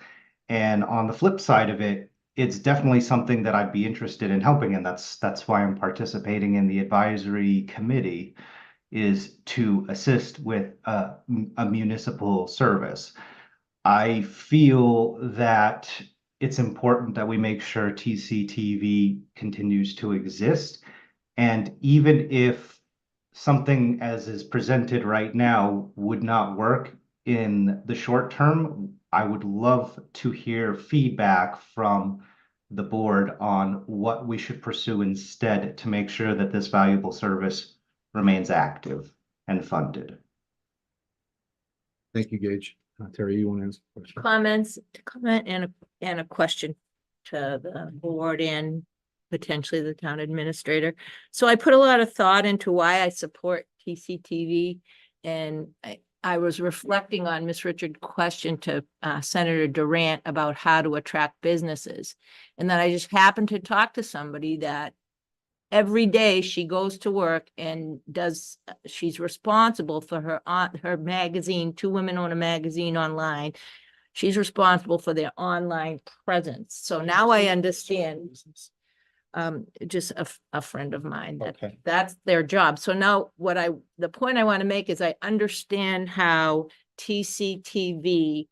And on the flip side of it, it's definitely something that I'd be interested in helping. And that's why I'm participating in the advisory committee, is to assist with a municipal service. I feel that it's important that we make sure TCTV continues to exist. And even if something as is presented right now would not work in the short term, I would love to hear feedback from the board on what we should pursue instead to make sure that this valuable service remains active and funded. Thank you, Gage. Terry, you want to answer the question? Comment and a question to the board and potentially the town administrator. So I put a lot of thought into why I support TCTV, and I was reflecting on Ms. Richard's question to Senator Durant about how to attract businesses. And then I just happened to talk to somebody that every day she goes to work and she's responsible for her magazine. 2 women own a magazine online. She's responsible for their online presence. So now I understand, just a friend of mine, that's their job. So now the point I want to make is I understand how TCTV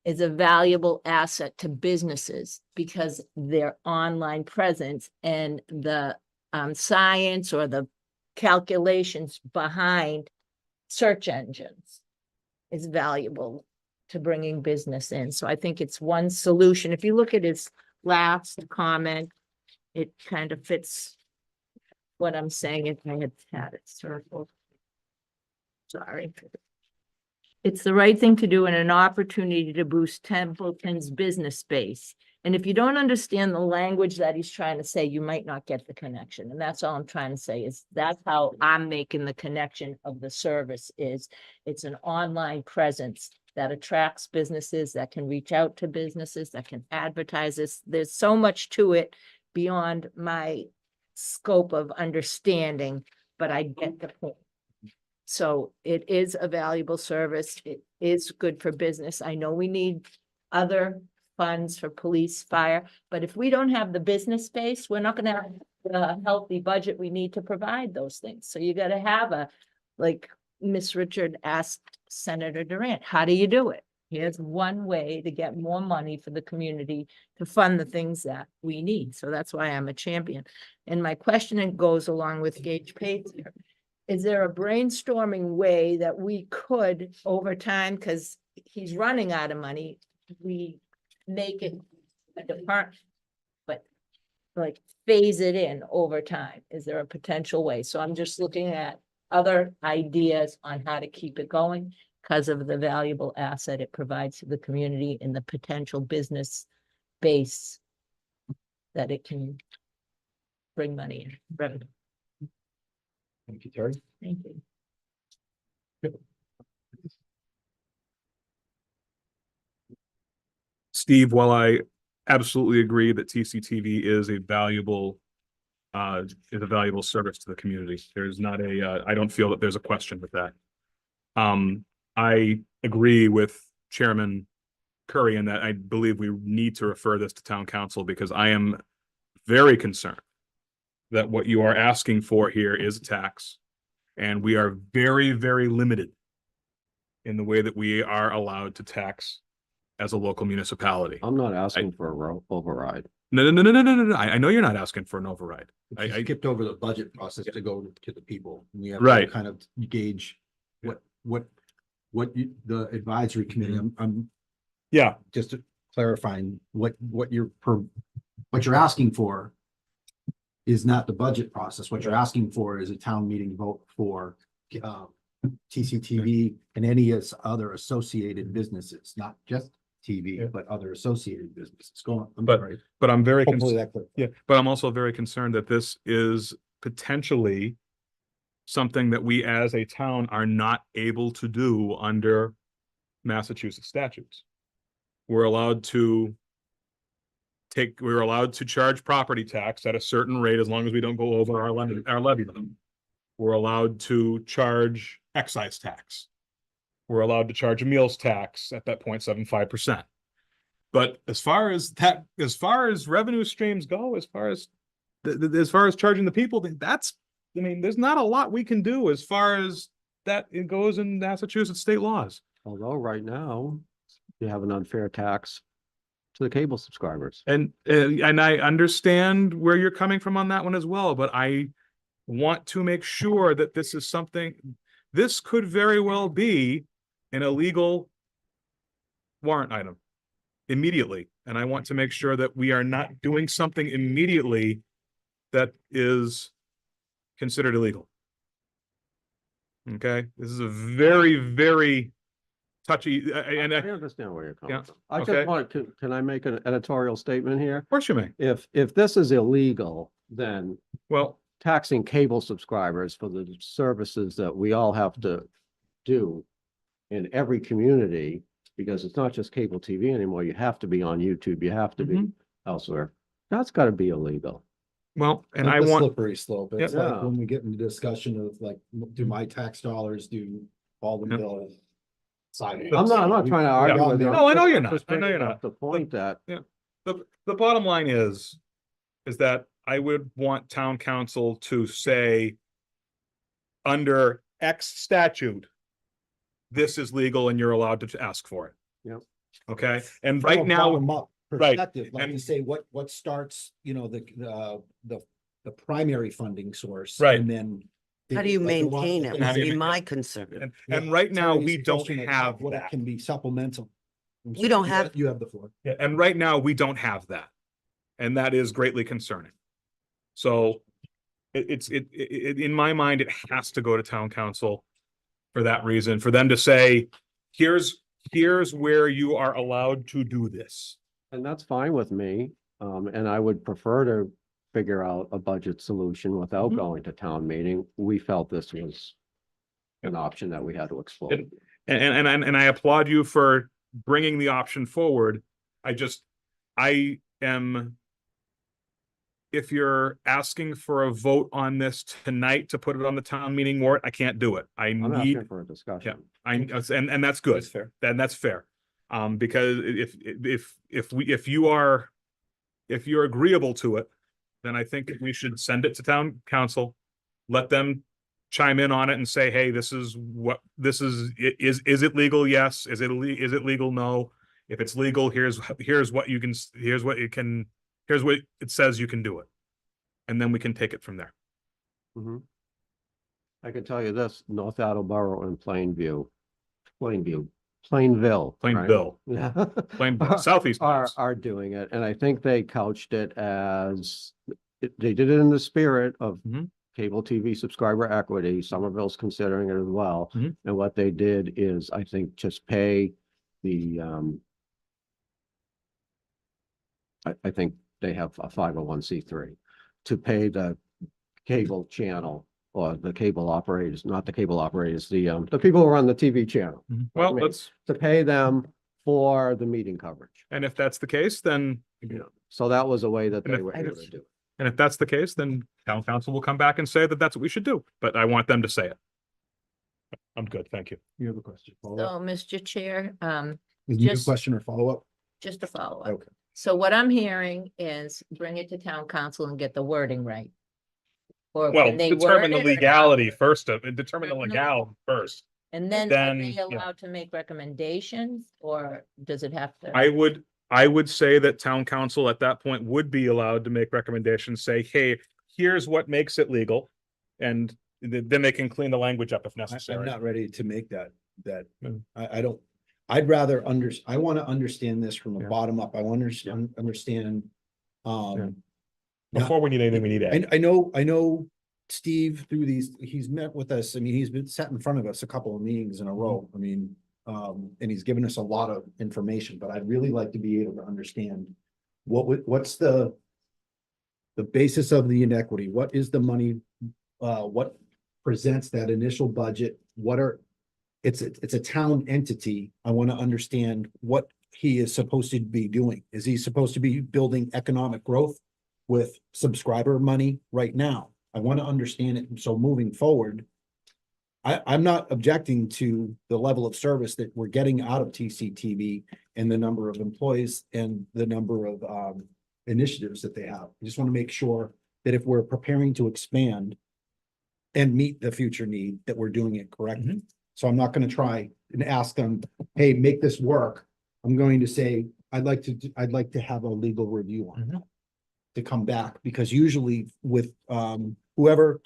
is a valuable asset to businesses because their online presence and the science or the calculations behind search engines is valuable to bringing business in. So I think it's one solution. If you look at his last comment, it kind of fits what I'm saying if I had it circled. Sorry. It's the right thing to do and an opportunity to boost Templeton's business space. And if you don't understand the language that he's trying to say, you might not get the connection. And that's all I'm trying to say is that's how I'm making the connection of the service is it's an online presence that attracts businesses, that can reach out to businesses, that can advertise this. There's so much to it beyond my scope of understanding, but I get the point. So it is a valuable service. It is good for business. I know we need other funds for police, fire, but if we don't have the business space, we're not gonna have the healthy budget we need to provide those things. So you gotta have a, like Miss Richard asked Senator Durant, how do you do it? Here's one way to get more money for the community to fund the things that we need. So that's why I'm a champion. And my question goes along with Gage Pate's here. Is there a brainstorming way that we could, over time, because he's running out of money, we make it a department, but like phase it in over time? Is there a potential way? So I'm just looking at other ideas on how to keep it going because of the valuable asset it provides to the community and the potential business base that it can bring money in, revenue. Thank you, Terry. Thank you. Steve, while I absolutely agree that TCTV is a valuable service to the community, there's not a, I don't feel that there's a question with that. I agree with Chairman Currie in that I believe we need to refer this to town council because I am very concerned that what you are asking for here is a tax. And we are very, very limited in the way that we are allowed to tax as a local municipality. I'm not asking for a override. No. I know you're not asking for an override. I skipped over the budget process to go to the people. We have Right. to kind of gauge what the advisory committee, I'm Yeah, just clarifying what you're asking for is not the budget process. What you're asking for is a town meeting vote for TCTV and any other associated businesses, not just TV, but other associated businesses. Go on. I'm sorry. but I'm very Hopefully that clarifies. Yeah, but I'm also very concerned that this is potentially something that we as a town are not able to do under Massachusetts statutes. We're allowed to charge property tax at a certain rate as long as we don't go over our levy limit. We're allowed to charge excise tax. We're allowed to charge a meals tax at that 0.75%. But as far as revenue streams go, as far as charging the people, there's not a lot we can do as far as that it goes in Massachusetts state laws. Although right now, you have an unfair tax to the cable subscribers. And I understand where you're coming from on that one as well, but I want to make sure that this is something, this could very well be an illegal warrant item immediately. And I want to make sure that we are not doing something immediately that is considered illegal. Okay, this is a very, very touchy, and I understand where you're coming Yeah, from. I okay. just want to, can I make an editorial statement here? Of course you may. If this is illegal, then Well, taxing cable subscribers for the services that we all have to do in every community, because it's not just cable TV anymore. You have to be on YouTube. You have to be elsewhere. That's got to be illegal. well, and Like I the want, slippery slope. It's Yeah. like when we get into discussion of like, do my tax dollars do all the bill side? I'm not trying to argue with you. No, I know you're not. Just I know you're bringing not. up The point that the bottom line is that I would want town council to say under X statute, this is legal and you're allowed to ask for it. Yep. Okay, and From right a now, bottom-up right, Perspective, like to and- say what starts, you know, the primary funding source. Right. And then. How do you like the one- maintain it? How Would do you be ma- my concern. and right now, Terry's we don't question of have what it that. can be supplemental. We don't have- You have the floor. Yeah, and right now, we don't have that. And that is greatly concerning. So in my mind, it has to go to town council for that reason, for them to say, here's where you are allowed to do this. And that's fine with me. And I would prefer to figure out a budget solution without Mhm. going to town meeting. We felt this was an option that we had to explore. And I applaud you for bringing the option forward. I am, if you're asking for a vote on this tonight to put it on the town meeting warrant, I can't do it. I I'm need, asking for a discussion. and that's good. That's fair. Then that's fair. Because if you're agreeable to it, then I think we should send it to town council. Let them chime in on it and say, hey, this is what, is it legal? Yes. Is it legal? No. If it's legal, here's what it says you can do it. And then we can take it from there. Mhm. I can tell you this, North Attleboro and Plainville. Plainville. Yeah. Southeast. Are doing it, and I think they couched it as, they did it in the spirit of Mhm. cable TV subscriber equity. Somerville's considering it as well. Mhm. And what they did is, I think, just pay the, I think they have a 501(c)(3) to pay the cable channel or the cable operators, not the cable operators, the people who run the TV channel. Well, let's, To pay them for the meeting coverage. and if that's the case, then, So that was a way that And they if- were able to do it. and if that's the case, then town council will come back and say that that's what we should do, but I want them to say it. I'm good, thank you. You have a question? So, Follow up? Mr. Chair, Is you have a just- question or follow up? just a follow-up. Okay. So what I'm hearing is bring it to town council and get the wording right. Or Well, can they determine word the it or not? legality first, determine the No, no. legal first. And then are then, they yeah. allowed to make recommendations or does it have to? I would say that town council at that point would be allowed to make recommendations, say, hey, here's what makes it legal. And then they can clean the language up if I'm necessary. not ready to make that, Mm. I don't, I'd rather I want to understand this from the Yeah. bottom up. I want to understand. Now, Before we need anything, we need Ed. I know Steve through these, he's met with us. I mean, he's been sat in front of us a couple of meetings in a row. I mean, and he's given us a lot of information, but I'd really like to be able to understand what's the basis of the inequity? What is the money? What presents that initial budget? It's a town entity. I want to understand what he is supposed to be doing. Is he supposed to be building economic growth with subscriber money right now? I want to understand it. So moving forward, I'm not objecting to the level of service that we're getting out of TCTV and the number of employees and the number of initiatives that they have. I just want to make sure that if we're preparing to expand and meet the future need, that we're doing it correctly. So I'm not going to try and ask them, hey, make this work. I'm going to say, I'd like to have a legal review on it to come back, because usually with whoever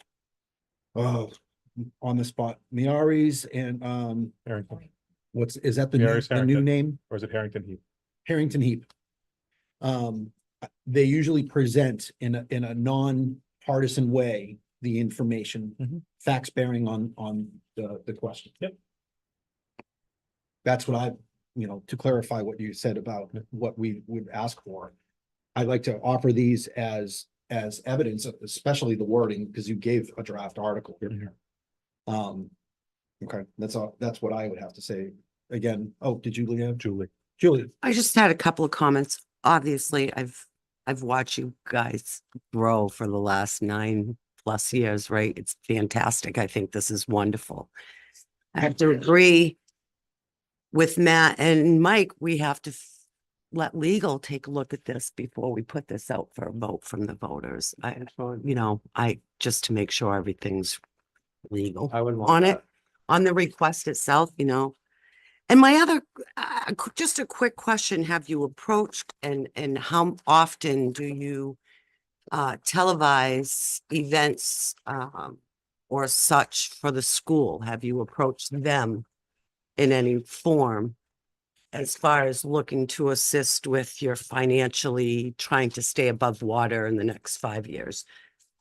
on the spot, Miaris and Harrington. is that the new Harrington. name? Or is it Harrington Heath? Harrington Heap. They usually present in a non-partisan way, the information, facts bearing on the question. Yep. That's what to clarify what you said about what we would ask for. I'd like to offer these as evidence, especially the wording, because you gave a draft article here. Okay, that's what I would have to say. Again, did you have Julie? I just had a couple of comments. Obviously, I've watched you guys grow for the last 9+ years, right? It's fantastic. I think this is wonderful. I have to agree with Matt and Mike. We have to let legal take a look at this before we put this out for a vote from the voters. Just to make sure everything's legal I would want on that. it, on the request itself, And my other, just a quick question, have you approached and how often do you televise events or such for the school? Have you approached them in any form as far as looking to assist with your financially trying to stay above water in the next 5 years?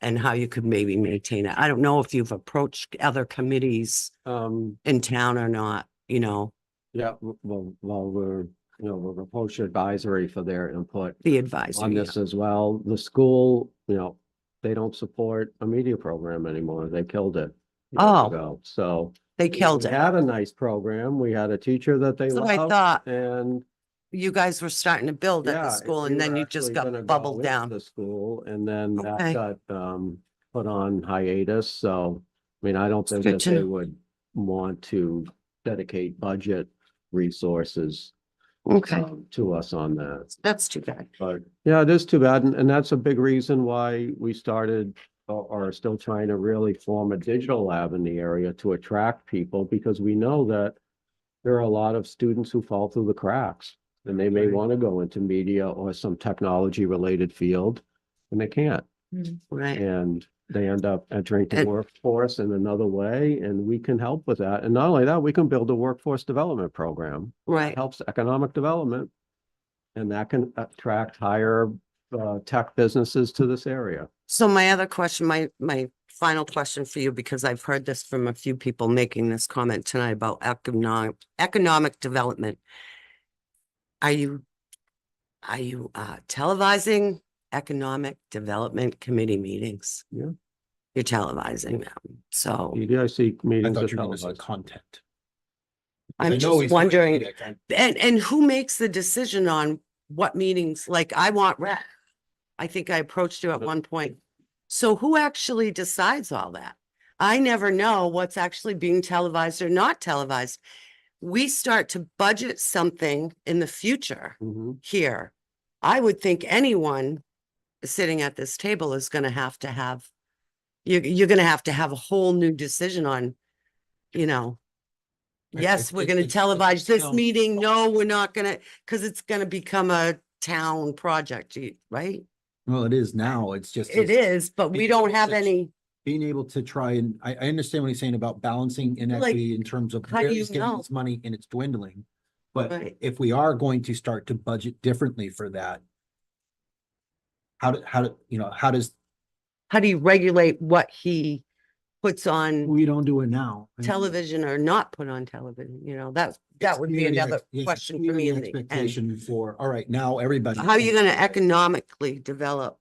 And how you could maybe maintain it? I don't know if you've approached other committees in town or not, you know, Yeah, well, we're approaching advisory for their input the on advisory. this as well. The school, they don't support a media program anymore. They killed it. years Oh. ago. So They killed we it. had a nice program. We had a teacher that they That's what I loved thought. and You guys were starting to build at the yeah, school we and then were you just actually got gonna go bubbled into down. The school and then Okay. that got put on hiatus. So, I mean, I don't think good that to they know. would want to dedicate budget resources Okay, to us on that. that's too bad. But yeah, it is too bad. And that's a big reason why we started or are still trying to really form a digital lab in the area to attract people, because we know that there are a lot of students who fall through the cracks and they may want to go into media or some technology related field and they can't. Right. And they end up entering the And- workforce in another way, and we can help with that. And not only that, we can build a workforce development program. Right. Helps economic development. And that can attract higher tech businesses to this area. So my other question, my final question for you, because I've heard this from a few people making this comment tonight about economic development. Are you televising economic development committee meetings? Yeah. You're televising them, so EDIC I meetings. thought are you were gonna say televised. content. I'm I know just he's- wondering, and who makes the decision on what meetings, like I want rec. I think I approached you at one point. So who actually decides all that? I never know what's actually being televised or not televised. We start to budget something in the future Mhm. here. I would think anyone sitting at this table is gonna have to have, you're gonna have to have a whole new decision on, you know. Yes, we're gonna televise this meeting. No, we're not gonna, because it's gonna become a town project, right? Well, it is now. It's just. It is, but we don't have any, Being able to try and, I understand what he's saying about balancing inequity in terms of how do where you he's getting know? his money and it's dwindling. But Right. if we are going to start to budget differently for that. How does, how do you regulate what he puts on we don't do it now. I mean, television or not put on television? You know, that would be community another ex- yes, question for me community in the end. Expectation for, all right, now everybody. How are you gonna economically develop?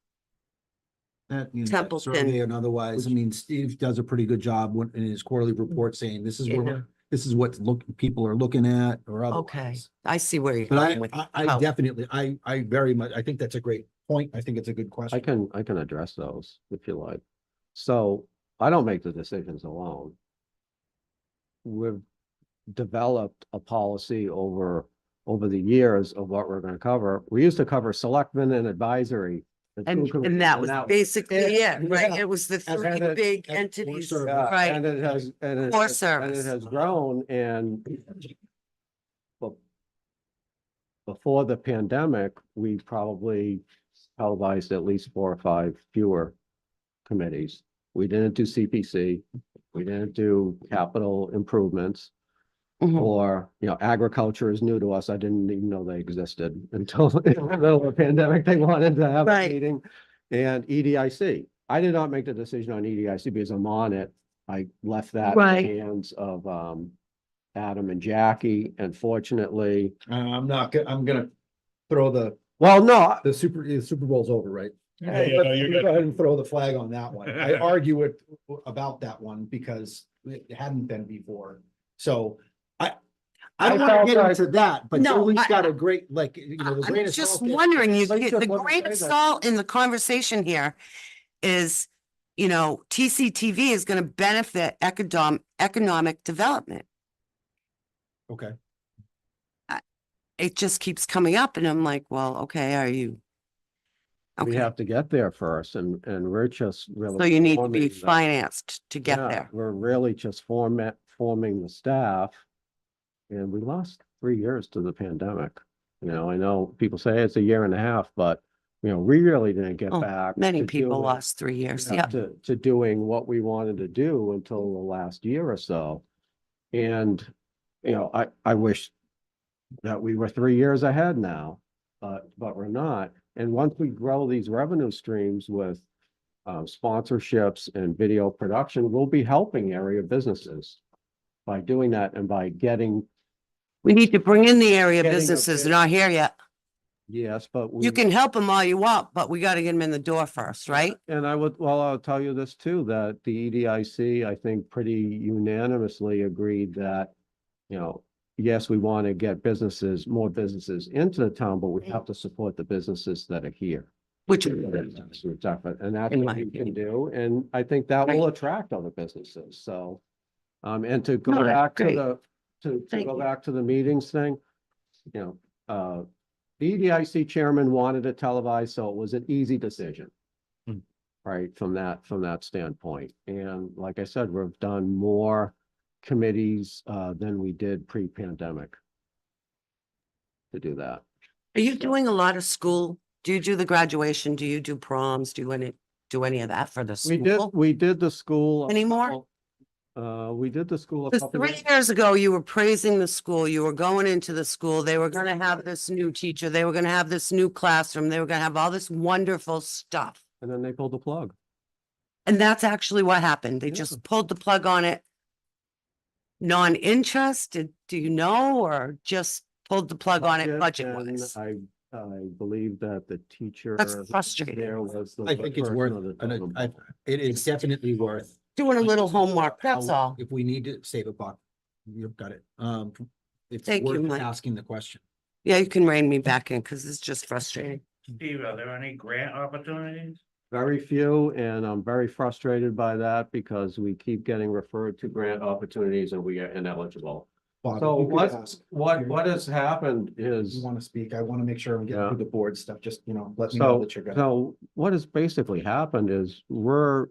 That, that Templeton. survey and otherwise, I mean, Steve does a pretty good job in his quarterly report saying this is Yeah. where, this is what people are looking at or Okay, otherwise. I see where you're But going with. I how- definitely, I very much, I think that's a great point. I think it's a good question. I can address those if you like. So I don't make the decisions alone. We've developed a policy over the years of what we're gonna cover. We used to cover selectmen and advisory. the two And committees, that was basically it, right? yeah. It was the And three it- big and entities, service. Yeah, right? and it has, and Core it service. has grown and before the pandemic, we probably televised at least 4 or 5 fewer committees. We didn't do CPC, we didn't do capital improvements. Mhm. Or, agriculture is new to us. I didn't even know they existed until in the middle of the pandemic, they wanted to have a Right. meeting. And EDIC, I did not make the decision on EDIC because I'm on it. I left that in Right. the hands of Adam and Jackie, and fortunately, I'm gonna throw well, no, the Super Bowl's over, right? Yeah, you know, you're Go good. ahead and throw the flag on that one. I argue it about that one because it hadn't been before. So I don't want felt to get like- into that, but No, Julie's I- got a great, the grain I'm of just salt. wondering, I just the wanna grain say of that- salt in the conversation here is, TCTV is gonna benefit economic development. Okay. It just keeps coming up and I'm like, well, okay, are you? we Okay, have to get there first, and we're just really. so you need to forming be the- financed to get Yeah, there. We're really just forming the staff. And we lost 3 years to the pandemic. You know, I know people say it's a year and a half, but you know, we really didn't get Oh, back. many to people doing- lost 3 years, yeah. To doing what we wanted to do until the last year or so. And, you know, I wish that we were 3 years ahead now, but we're not. And once we grow these revenue streams with sponsorships and video production, we'll be helping area businesses by doing that and by getting, We need to bring in the area Getting a businesses. bit- They're not here yet. yes, but You can help them all you want, but we got to get them in the door first, right? And I'll tell you this too, that the EDIC, I think pretty unanimously agreed that, you know, yes, we want to get more businesses into the town, but we have to support the businesses that are here. Which. And that's In what my we can do, and I think that will attract other businesses, so. And to go No, that's back to great. to Thank go you. back to the meetings thing, you know, the EDIC chairman wanted it televised, so it was an easy decision. Right, from that standpoint, and like I said, we've done more committees than we did pre-pandemic. To do that. Are you doing a lot of school? Do you do the graduation? Do you do proms? Do you do any of that for the school? We did the school. Anymore? We did the school. Because 3 years ago, you were praising the school, you were going into the school, they were gonna have this new teacher, they were gonna have this new classroom, they were gonna have all this wonderful stuff. And then they pulled the plug. And that's actually what happened. They just pulled the plug on it. Non-interested, do you know, or just pulled the plug on it budget And wise? I believe that the teacher. That's frustrating. There was. I think it's worth, it is definitely worth. Doing a little homework, that's all. If we need to save a buck, you've got it. It's Thank you, worth Mike. asking the question. Yeah, you can rein me back in because it's just frustrating. Steve, are there any grant opportunities? Very few, and I'm very frustrated by that because we keep getting referred to grant opportunities and we are ineligible. Bob, So if you could ask- what has happened is. You want to speak? I want to make sure I'm getting Yeah. through the board stuff. Just, you know, let me know So, that you're good. so what has basically happened is we're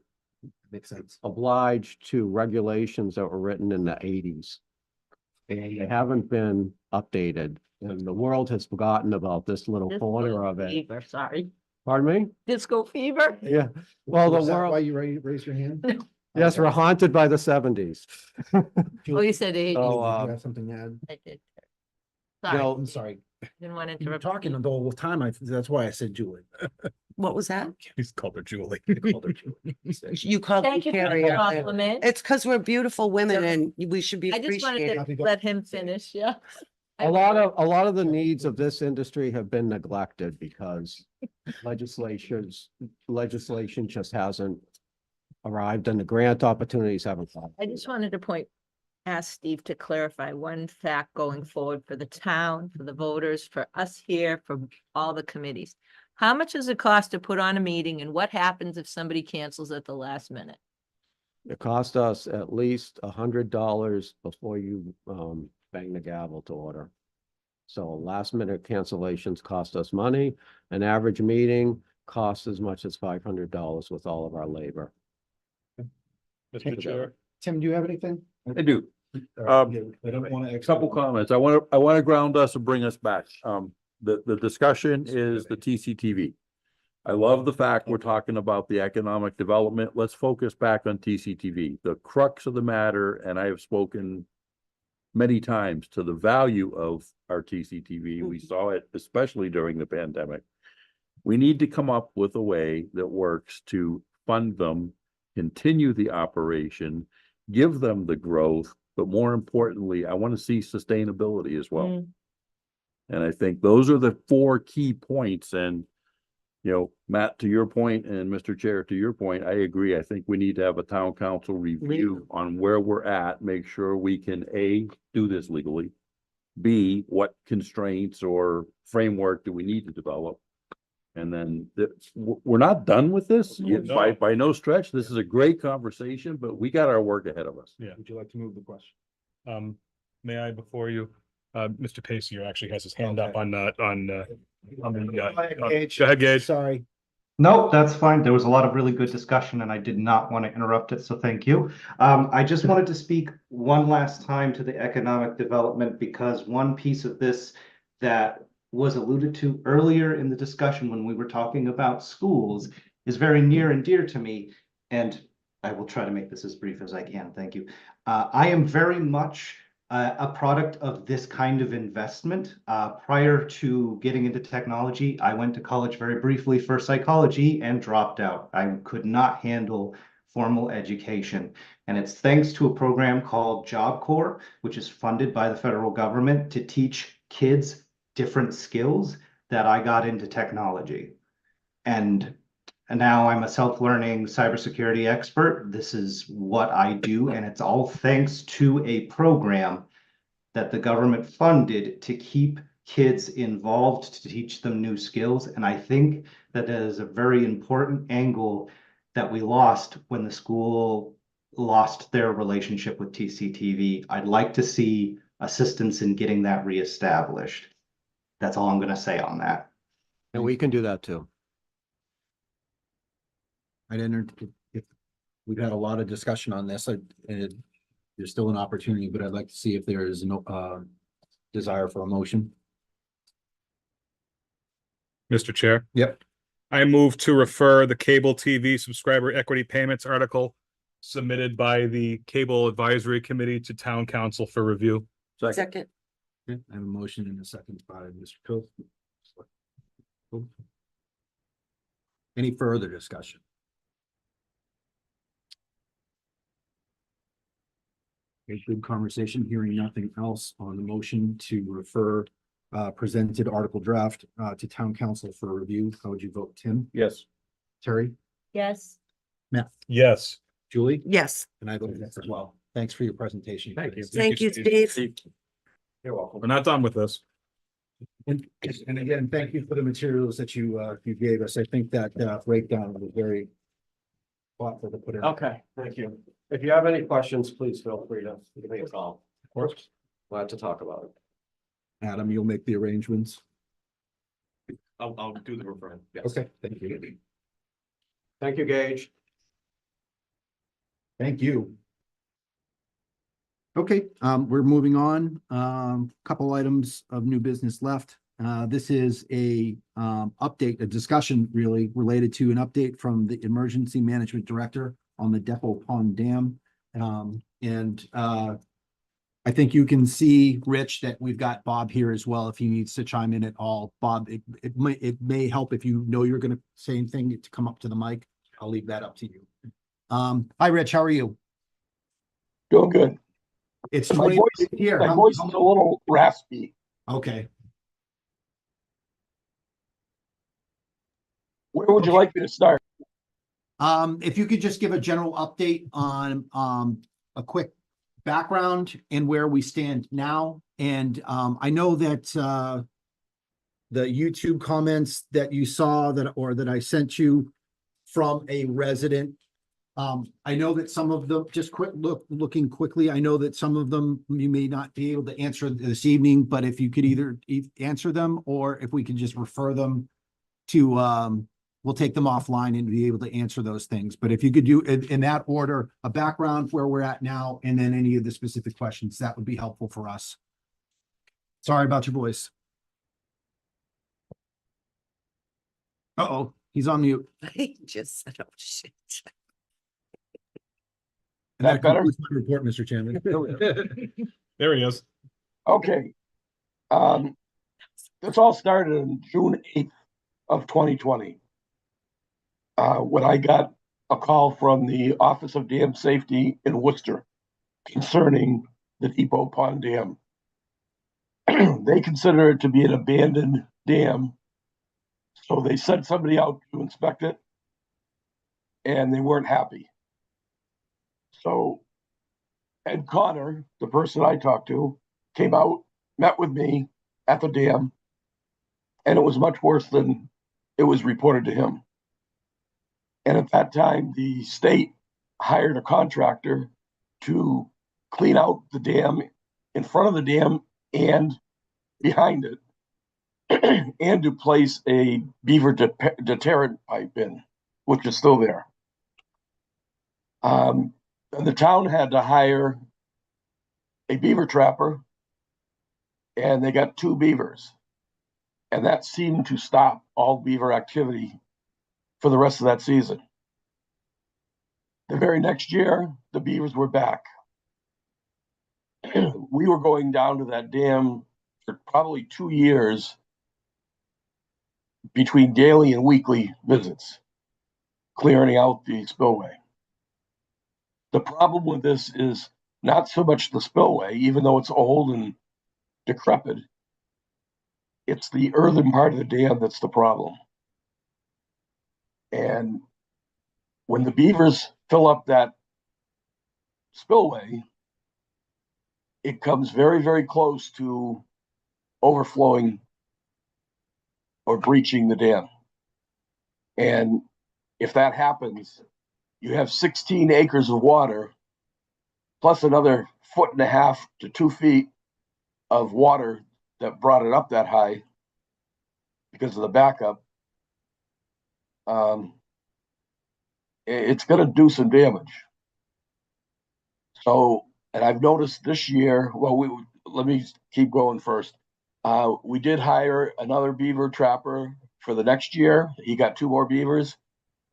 Makes sense. obliged to regulations that were written in the 80s. And they haven't been updated, and the world has forgotten about this little corner of it. Fever, sorry. Pardon me? Disco fever? Yeah, well, Was the that why world, you raised your hand? yes, we're haunted by the 70s. Oh, you said Julie, eight. Oh, did you have something to add? I did. You Sorry, know, I'm sorry. didn't want to You're interrupt. talking the whole time. That's why I said Julie. What was that? He's called her Julie. Called her Julie. You called me Thank you for Carrie. the compliment. It's because we're beautiful women and we should be I just wanted appreciated. to let him finish, yeah. A lot of the needs of this industry have been neglected because legislation just hasn't arrived and the grant opportunities haven't come. I just wanted to ask Steve to clarify one fact going forward for the town, for the voters, for us here, for all the committees. How much does it cost to put on a meeting and what happens if somebody cancels at the last minute? It cost us at least $100 before you bang the gavel to order. So last minute cancellations cost us money. An average meeting costs as much as $500 with all of our labor. Mr. Chair. Tim, do you have anything? I do. All right, I don't want to. Couple comments. I want to ground us and bring us back. The discussion is the TCTV. I love the fact we're talking about the economic development. Let's focus back on TCTV. The crux of the matter, and I have spoken many times to the value of our TCTV. We saw it especially during the pandemic. We need to come up with a way that works to fund them, continue the operation, give them the growth, but more importantly, I want to see sustainability as well. And I think those are the 4 key points. And, you know, Matt, to your point, and Mr. Chair, to your point, I agree. I think we need to have a town council review on where we're at, make sure we can A, do this legally, B, what constraints or framework do we need to develop? And then we're not done with this No. by no stretch. This is a great conversation, but we got our work ahead of us. Yeah. Would you like to move the question? May I before you, Mr. Pacier actually has his hand up on the, Go ahead, Go ahead, Gage. Sorry. No, that's fine. There was a lot of really good discussion and I did not want to interrupt it, so thank you. I just wanted to speak one last time to the economic development because one piece of this that was alluded to earlier in the discussion when we were talking about schools is very near and dear to me. And I will try to make this as brief as I can. Thank you. I am very much a product of this kind of investment. Prior to getting into technology, I went to college very briefly for psychology and dropped out. I could not handle formal education. And it's thanks to a program called Job Corps, which is funded by the federal government to teach kids different skills that I got into technology. And now I'm a self-learning cybersecurity expert. This is what I do, and it's all thanks to a program that the government funded to keep kids involved, to teach them new skills. And I think that is a very important angle that we lost when the school lost their relationship with TCTV. I'd like to see assistance in getting that reestablished. That's all I'm going to say on that. And we can do that too. I didn't, if we've had a lot of discussion on this, there's still an opportunity, but I'd like to see if there is no desire for a motion. Mr. Chair, Yep. I move to refer the cable TV subscriber equity payments article submitted by the Cable Advisory Committee to Town Council for review. Second. Okay, I have a motion and a second by Mr. Coe. Any further discussion? A good conversation, hearing nothing else on the motion to refer presented article draft to town council for review. How would you vote, Tim? Yes. Terry? Yes. Matt? Yes. Julie? Yes. And I vote yes as well. Thanks for your presentation. Thank you. Thank you, Steve. You're welcome. We're not done with this. And again, thank you for the materials that you gave us. I think that breakdown was very thoughtful to put in. Okay, thank you. If you have any questions, please feel free to give me a call. Of course. Glad to talk about it. Adam, you'll make the arrangements. I'll do the referral. Yes. Okay, thank you. Thank you, Gage. Thank you. Okay, we're moving on. Couple items of new business left. This is a update, a discussion really related to an update from the Emergency Management Director on the Depot Pond Dam. I think you can see, Rich, that we've got Bob here as well if he needs to chime in at all. Bob, it may help if you know you're going to say anything to come up to the mic. I'll leave that up to you. Hi, Rich, how are you? Doing good. It's My 20 voice, here. my voice is a little raspy. Okay. Where would you like me to start? If you could just give a general update on a quick background and where we stand now. And I know that the YouTube comments that you saw that I sent you from a resident. I know that some of them, just looking quickly, I know that some of them you may not be able to answer this evening, but if you could either answer them or if we could just refer them to, we'll take them offline and be able to answer those things. But if you could do in that order, a background where we're at now, and then any of the specific questions, that would be helpful for us. Sorry about your voice. Uh-oh, he's on mute. I just said, oh, shit. And That better? concludes my report, Mr. Chairman. There he is. Okay. This all started on June 8th of 2020. When I got a call from the Office of Dam Safety in Worcester concerning the Depot Pond Dam. They consider it to be an abandoned dam. So they sent somebody out to inspect it and they weren't happy. So Ed Connor, the person I talked to, came out, met with me at the dam, and it was much worse than it was reported to him. And at that time, the state hired a contractor to clean out the dam in front of the dam and behind it. and to place a beaver deterrent pipe in, which is still there. The town had to hire a beaver trapper, and they got 2 beavers. And that seemed to stop all beaver activity for the rest of that season. The very next year, the beavers were back. We were going down to that dam for probably 2 years between daily and weekly visits, clearing out the spillway. The problem with this is not so much the spillway, even though it's old and decrepit. It's the earthen part of the dam that's the problem. And when the beavers fill up that spillway, it comes very, very close to overflowing or breaching the dam. And if that happens, you have 16 acres of water, plus another 1.5 to 2 feet of water that brought it up that high because of the backup. It's going to do some damage. So, and I've noticed this year, well, let me keep going first. We did hire another beaver trapper for the next year. He got 2 more beavers.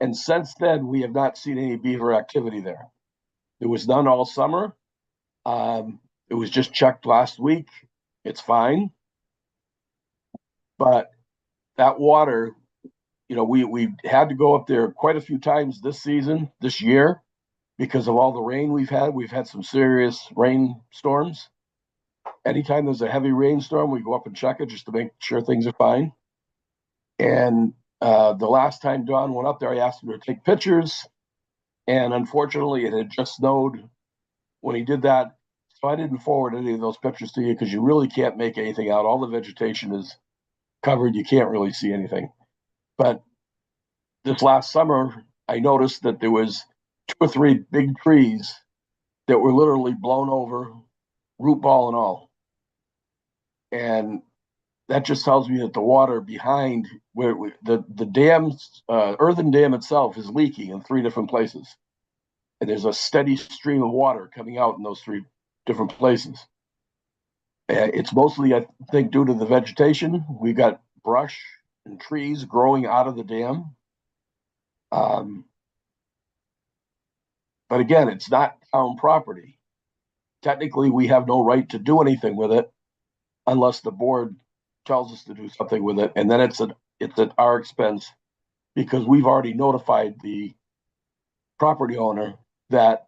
And since then, we have not seen any beaver activity there. There was none all summer. It was just checked last week. It's fine. But that water, you know, we had to go up there quite a few times this season, this year, because of all the rain we've had. We've had some serious rainstorms. Anytime there's a heavy rainstorm, we go up and check it just to make sure things are fine. And the last time Don went up there, I asked him to take pictures. And unfortunately, it had just snowed when he did that. So I didn't forward any of those pictures to you because you really can't make anything out. All the vegetation is covered. You can't really see anything. But this last summer, I noticed that there was 2 or 3 big trees that were literally blown over, root ball and all. And that just tells me that the water behind where the dam's earthen dam itself is leaking in 3 different places. And there's a steady stream of water coming out in those 3 different places. It's mostly, I think, due to the vegetation. We got brush and trees growing out of the dam. But again, it's not town property. Technically, we have no right to do anything with it unless the board tells us to do something with it. And then it's at our expense because we've already notified the property owner that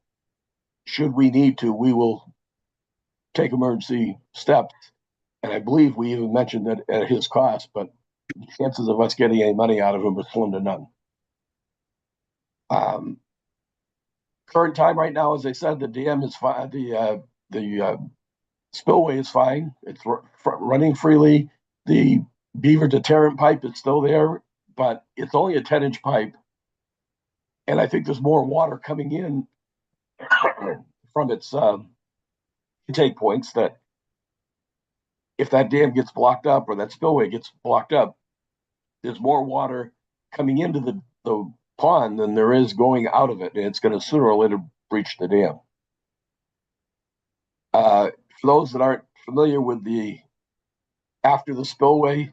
should we need to, we will take emergency steps. And I believe we even mentioned that at his cost, but the chances of us getting any money out of him are slim to none. Current time right now, as I said, the dam is fine. The spillway is fine. It's running freely. The beaver deterrent pipe is still there, but it's only a 10-inch pipe. And I think there's more water coming in from its intake points that if that dam gets blocked up or that spillway gets blocked up, there's more water coming into the pond than there is going out of it. And it's going to sooner or later breach the dam. For those that aren't familiar with after the spillway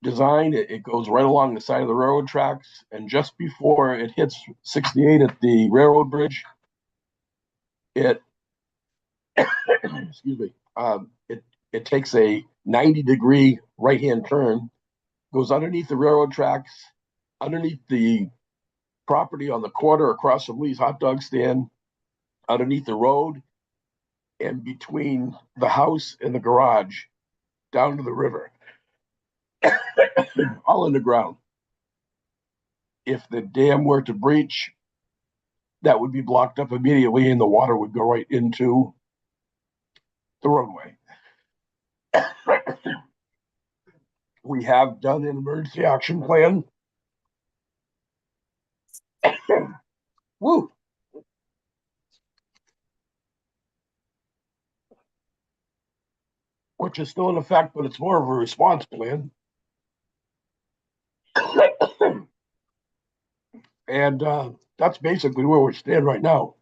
design, it goes right along the side of the railroad tracks. And just before it hits 68 at the railroad bridge, excuse me, it takes a 90-degree right-hand turn, goes underneath the railroad tracks, underneath the property on the corner across from Lee's hot dog stand, underneath the road, and between the house and the garage down to the river, all underground. If the dam were to breach, that would be blocked up immediately and the water would go right into the roadway. We have done an emergency action plan. Woo. which is still in effect, but it's more of a response plan. And that's basically where we stand right now.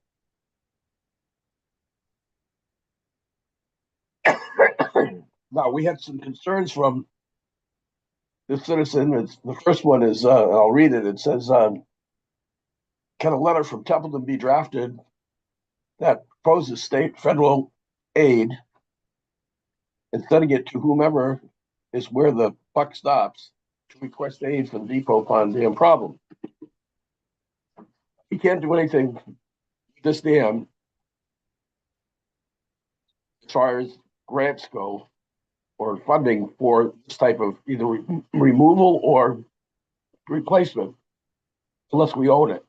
Now, we had some concerns from this citizen. The first one is, I'll read it. It says, can a letter from Templeton be drafted that proposes state, federal aid and sending it to whomever is where the buck stops to request aid for the Depot Pond Dam problem? He can't do anything with this dam as far as grants go or funding for this type of either removal or replacement unless we own it.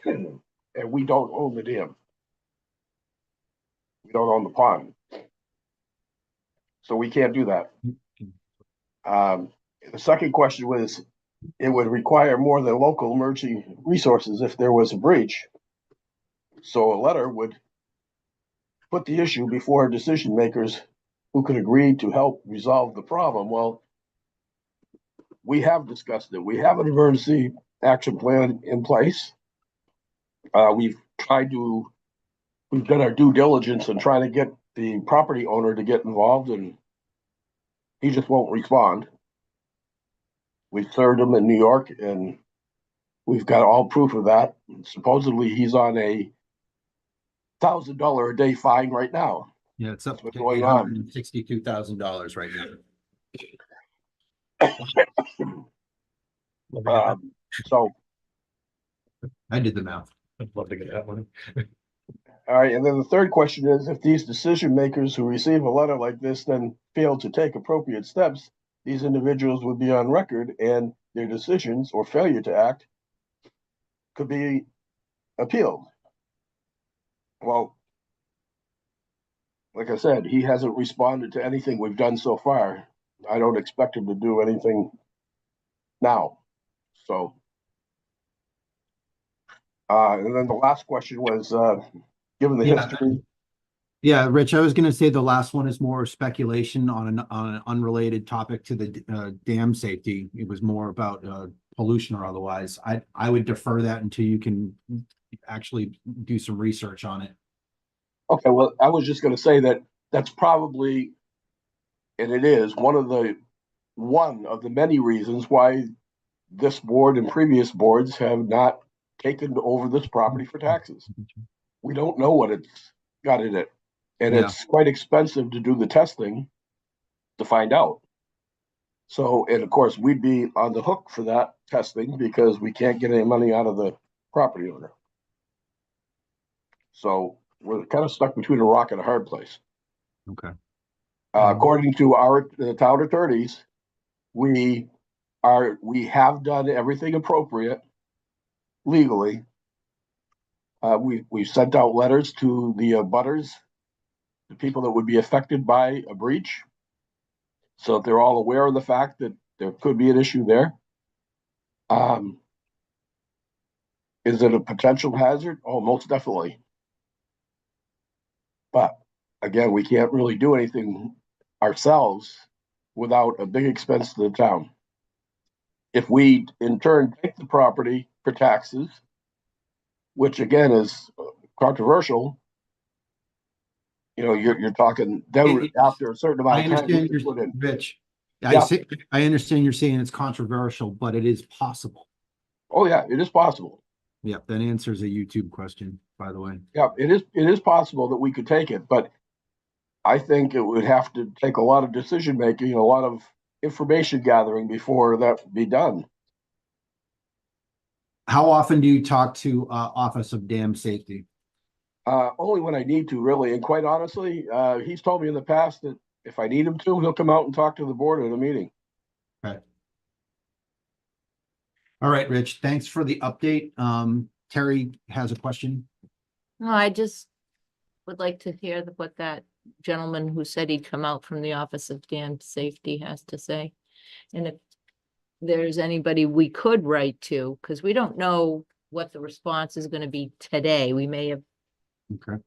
And we don't own the dam. We don't own the pond. So we can't do that. The second question was, it would require more than local emergency resources if there was a breach. So a letter would put the issue before decision makers who could agree to help resolve the problem. Well, we have discussed it. We have an emergency action plan in place. We've done our due diligence in trying to get the property owner to get involved, and he just won't respond. We've served him in New York, and we've got all proof of that. Supposedly, he's on a $1,000 a day fine right now. Yeah, it's up That's what's to going on. $862,000 right now. So I did the math. I'd love to get that money. all right, and then the third question is, if these decision makers who receive a letter like this then fail to take appropriate steps, these individuals would be on record and their decisions or failure to act could be appealed. Well, like I said, he hasn't responded to anything we've done so far. I don't expect him to do anything now. So, and then the last question was, given the history. Yeah, Rich, I was gonna say the last one is more speculation on an unrelated topic to the dam safety. It was more about pollution or otherwise. I would defer that until you can actually do some research on it. Okay, well, I was just gonna say that that's probably, and it is, one of the many reasons why this board and previous boards have not taken over this property for taxes. We don't know what it's got in it. And Yeah. it's quite expensive to do the testing to find out. So, and of course, we'd be on the hook for that testing because we can't get any money out of the property owner. So we're kind of stuck between a rock and a hard place. Okay. According to the town attorneys, we have done everything appropriate legally. We sent out letters to the abutters, the people that would be affected by a breach, so that they're all aware of the fact that there could be an issue there. Is it a potential hazard? Oh, most definitely. But again, we can't really do anything ourselves without a big expense to the town. If we in turn take the property for taxes, which again is controversial, you know, you're talking then after a certain I amount of time. understand you can put you're in. Rich. Yeah. I understand you're saying it's controversial, but it is possible. Oh yeah, it is possible. Yeah, that answers a YouTube question, by the way. Yeah, it is possible that we could take it, but I think it would have to take a lot of decision making, a lot of information gathering before that would be done. How often do you talk to Office of Dam Safety? Only when I need to, really. And quite honestly, he's told me in the past that if I need him to, he'll come out and talk to the board at a meeting. Okay. All right, Rich, thanks for the update. Terry has a question. No, I just would like to hear what that gentleman who said he'd come out from the Office of Dam Safety has to say. And if there's anybody we could write to, because we don't know what the response is going to be today. We may have Okay.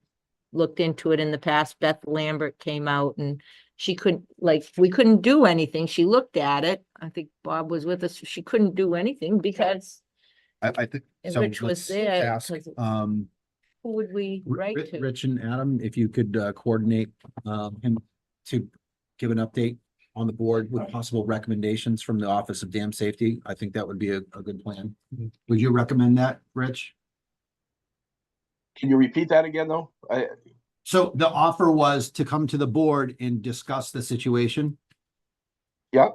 looked into it in the past. Beth Lambert came out and she couldn't, like, we couldn't do anything. She looked at it. I think Bob was with us. She couldn't do anything because I think. And so Rich was let's there, ask, 'cause who would we write to? Rich and Adam, if you could coordinate him to give an update on the board with possible recommendations from the Office of Dam Safety. I think that would be a good plan. Would you recommend that, Rich? Can you repeat that again, though? So the offer was to come to the board and discuss the situation. Yeah,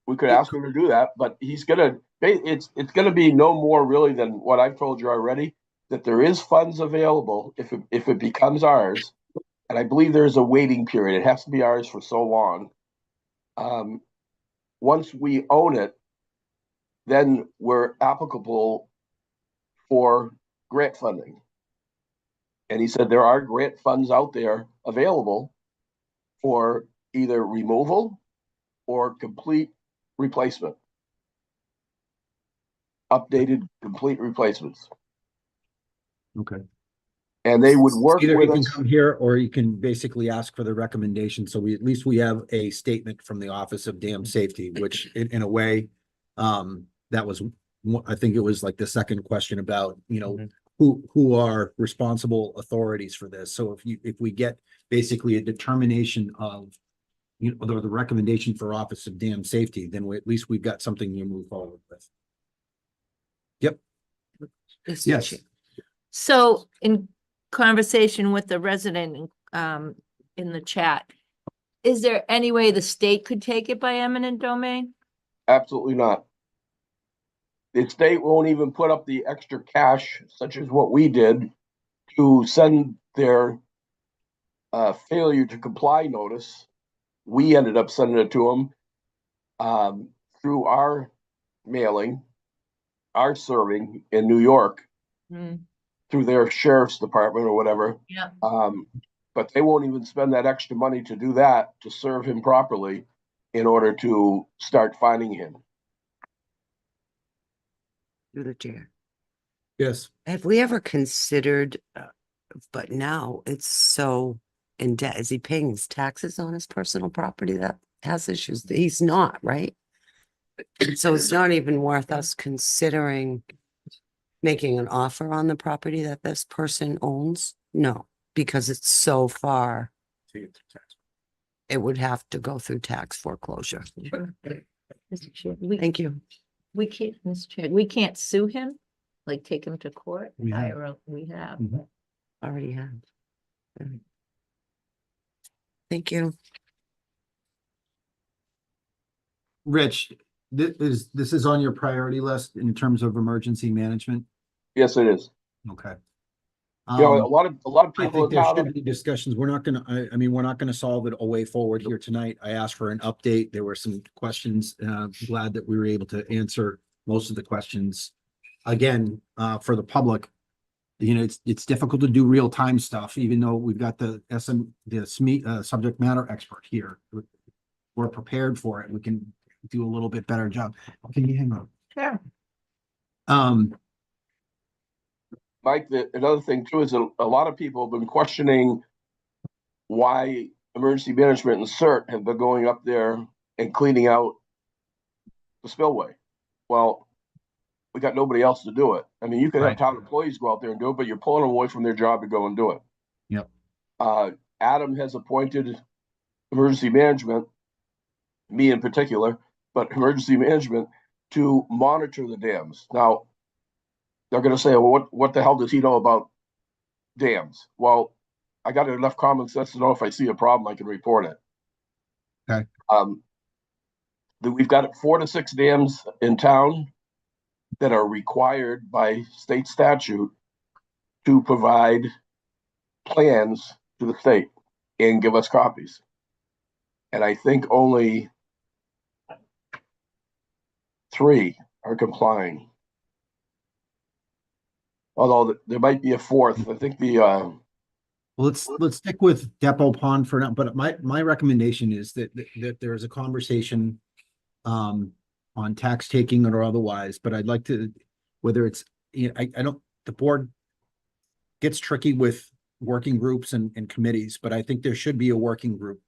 we could ask him to do that, but it's gonna be no more really than what I've told you already, that there is funds available if it becomes ours. And I believe there's a waiting period. It has to be ours for so long. Once we own it, then we're applicable for grant funding. And he said there are grant funds out there available for either removal or complete replacement. Updated complete replacements. Okay. And they would work Either with you can us. come here or you can basically ask for the recommendation. So at least we have a statement from the Office of Dam Safety, which in a way, that was, I think it was like the second question about, who are responsible authorities for this. So if we get basically a determination of, the recommendation for Office of Dam Safety, then at least we've got something to move forward with. Yep. Yes. So in conversation with the resident in the chat, is there any way the state could take it by eminent domain? Absolutely not. The state won't even put up the extra cash, such as what we did, to send their failure to comply notice. We ended up sending it to them through our mailing, our serving in New York, through their sheriff's department or whatever. Yeah. But they won't even spend that extra money to do that, to serve him properly in order to start finding him. Through the chair. Yes. Have we ever considered, but now it's so in debt, is he paying his taxes on his personal property that has issues? He's not, right? So it's not even worth us considering making an offer on the property that this person owns? No, because it's so far. It would have to go through tax foreclosure. Mr. Chair, Thank you. we can't, Mr. Chair, we can't sue him, like take him to court. We have. We have. Already have. Thank you. Rich, this is on your priority list in terms of emergency management? Yes, it is. Okay. A lot of I people think in there town. should be discussions. We're not gonna, I mean, we're not gonna solve it a way forward here tonight. I asked for an update. There were some questions. Glad that we were able to answer most of the questions. Again, for the public, it's difficult to do real time stuff, even though we've got the SME, subject matter expert here. We're prepared for it. We can do a little bit better job. Can you hang on? Sure. Mike, another thing too is a lot of people have been questioning why emergency management and CERT have been going up there and cleaning out the spillway. Well, we got nobody else to do it. I mean, you could have town employees go out there and do it, but you're pulling them away from their job to go and do it. Yep. Adam has appointed emergency management, me in particular, but emergency management to monitor the dams. Now, they're going to say, well, what the hell does he know about dams? Well, I got enough common sense to know if I see a problem, I can report it. Okay. We've got 4 to 6 dams in town that are required by state statute to provide plans to the state and give us copies. And I think only 3 are complying. Although there might be a 4th. I think Well, let's stick with Depot Pond for now, but my recommendation is that there is a conversation on tax taking or otherwise, but I'd like to, whether it's, I don't, the board gets tricky with working groups and committees, but I think there should be a working group.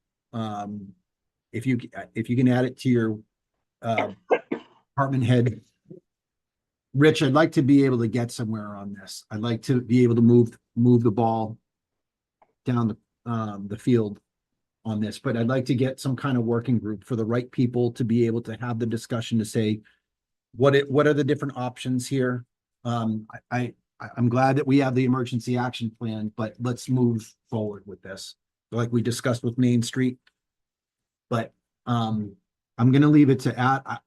If you can add it to your department head. Rich, I'd like to be able to get somewhere on this. I'd like to be able to move the ball down the field on this, but I'd like to get some kind of working group for the right people to be able to have the discussion to say, what are the different options here? I'm glad that we have the emergency action plan, but let's move forward with this, like we discussed with Main Street. But I'm gonna leave it to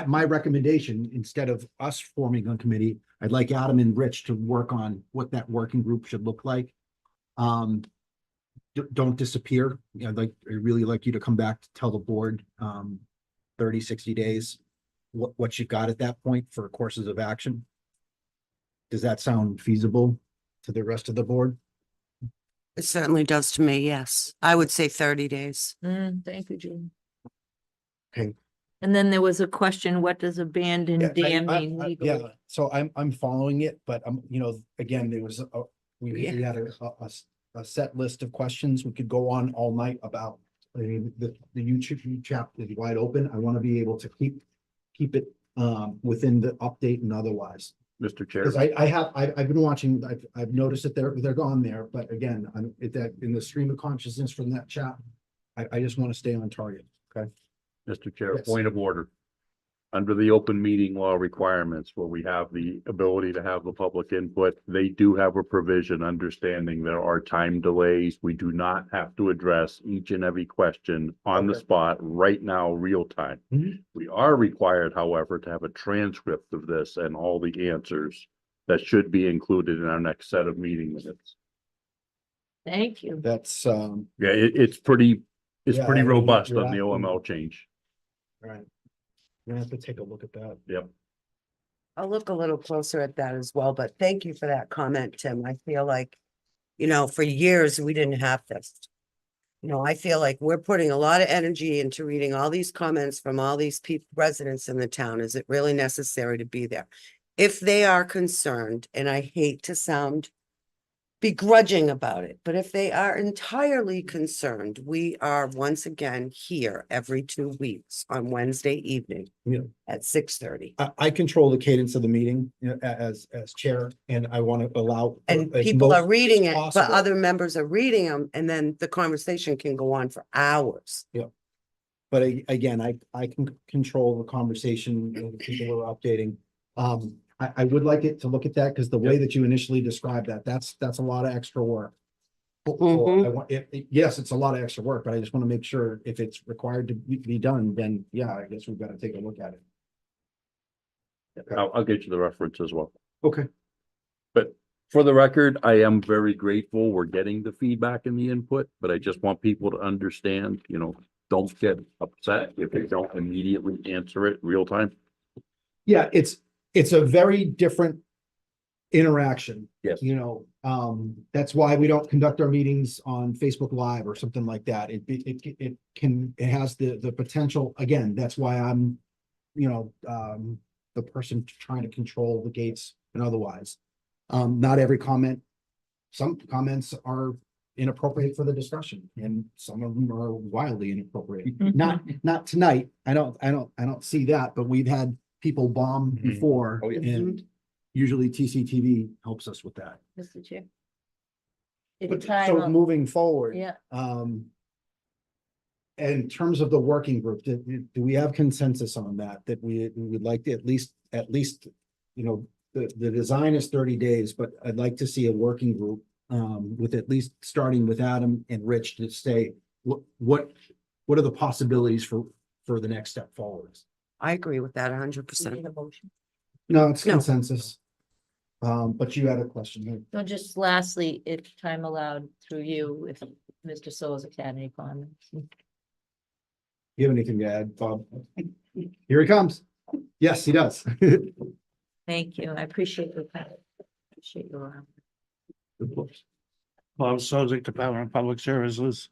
my recommendation, instead of us forming a committee, I'd like Adam and Rich to work on what that working group should look like. Don't disappear. I really like you to come back to tell the board 30, 60 days what you got at that point for courses of action. Does that sound feasible to the rest of the board? It certainly does to me, yes. I would say 30 days. Thank you, Julie. Okay. And then there was a question, what does abandoned dam mean Yeah, legally? so I'm following it, but again, there was we had a set list of questions we could go on all night about. I mean, the YouTube chapter is wide open. I want to be able to keep it within the update and otherwise. Mr. Chair. Because I've been watching, I've noticed that they're gone there, but again, in the stream of consciousness from that chat, I just want to stay on target, okay? Mr. Chair, Yes. point of order. Under the open meeting law requirements, where we have the ability to have the public input, they do have a provision understanding there are time delays. We do not have to address each and every question on the Okay. spot right now, real time. Mhm. We are required, however, to have a transcript of this and all the answers that should be included in our next set of meeting minutes. Thank you. That's Yeah, it's pretty Yeah, robust you're on the asking- OML change. right. We're gonna have to take a look at that. Yep. I'll look a little closer at that as well, but thank you for that comment, Tim. I feel like, for years, we didn't have this. I feel like we're putting a lot of energy into reading all these comments from all these residents in the town. Is it really necessary to be there? If they are concerned, and I hate to sound begrudging about it, but if they are entirely concerned, we are once again here every 2 weeks on Wednesday evening Yeah. at 6:30. I control the cadence of the meeting, as chair, and I want to allow. And as people are most reading it, but possible. other members are reading them, and then the conversation can go on for hours. But again, I can control the conversation, and people are updating. I would like it to look at that, because the way that you initially described that's a lot of extra work. Mhm. I want yes, it's a lot of extra work, but I just want to make sure if it's required to be done, then yeah, I guess we've got to take a look at it. I'll get you the reference as well. Okay. But for the record, I am very grateful. We're getting the feedback and the input, but I just want people to understand, don't get upset if they don't immediately answer it real time. Yeah, it's a very different interaction. Yes. That's why we don't conduct our meetings on Facebook Live or something like that. It has the potential, again, that's why I'm, the person trying to control the gates and otherwise. Not every comment, some comments are inappropriate for the discussion, and some of them are wildly inappropriate. Not tonight. I don't see that, but we've had people bomb before, Oh, yeah. and usually TCTV helps us with that. Mr. Chair. But so moving forward. Yeah. In terms of the working group, do we have consensus on that we would like to at least, the design is 30 days, but I'd like to see a working group with at least starting with Adam and Rich to say, what are the possibilities for the next step forward? I agree with that 100%. No, it's No. consensus. But you had a question. So just lastly, if time allowed through you, if Mr. Szocik had any comments. You have anything to add, Bob? Here he comes. Yes, he does. Thank you. I appreciate your comment. Appreciate your. Bob Szocik, Department of Public Services.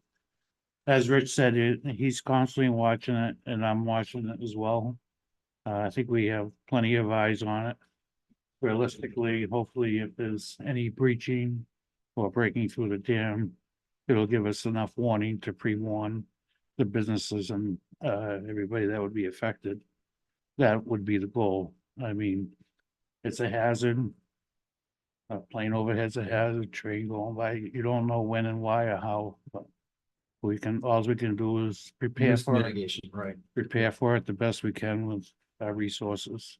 As Rich said, he's constantly watching it, and I'm watching it as well. I think we have plenty of eyes on it. Realistically, hopefully, if there's any breaching for breaking through the dam. It'll give us enough warning to pre-warn the businesses and everybody that would be affected. That would be the goal. I mean, it's a hazard. A plane overhead's a hazard, train going by, you don't know when and why or how, but all we can do is prepare Risk for it, mitigation, right? prepare for it the best we can with our resources.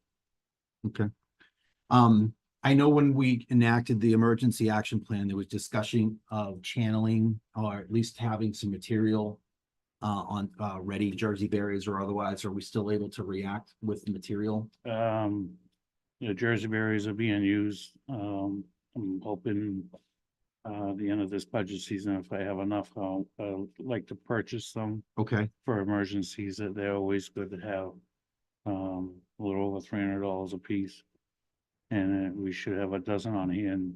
Okay. I know when we enacted the emergency action plan, there was discussion of channeling or at least having some material on ready Jersey berries or otherwise. Are we still able to react with the material? Jersey berries are being used. I'm hoping the end of this budget season, if I have enough, I'll like to purchase them Okay. for emergencies. That they're always good to have. A little over $300 a piece. And we should have a dozen on hand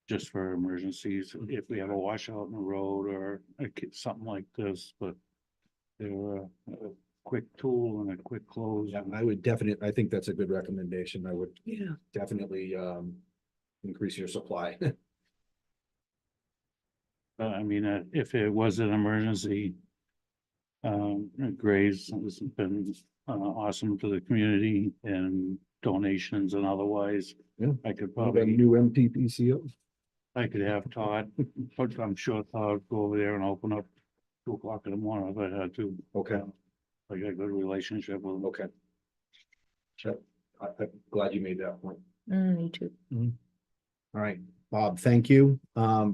just for emergencies, if we have a washout in the road or something like this, but they're a quick tool and a quick close. Yeah, I think that's a good recommendation. I would definitely increase your supply. I mean, if it was an emergency, Gray's has been awesome to the community and donations and otherwise. Yeah. I could Got a probably, new MPPCO. I could have Todd, but I'm sure Todd would go over there and open up 2 o'clock in the morning if I had to. Okay. I got a good relationship with him. Okay. Sure. I'm glad you made that point. Me too. All right, Bob, thank you.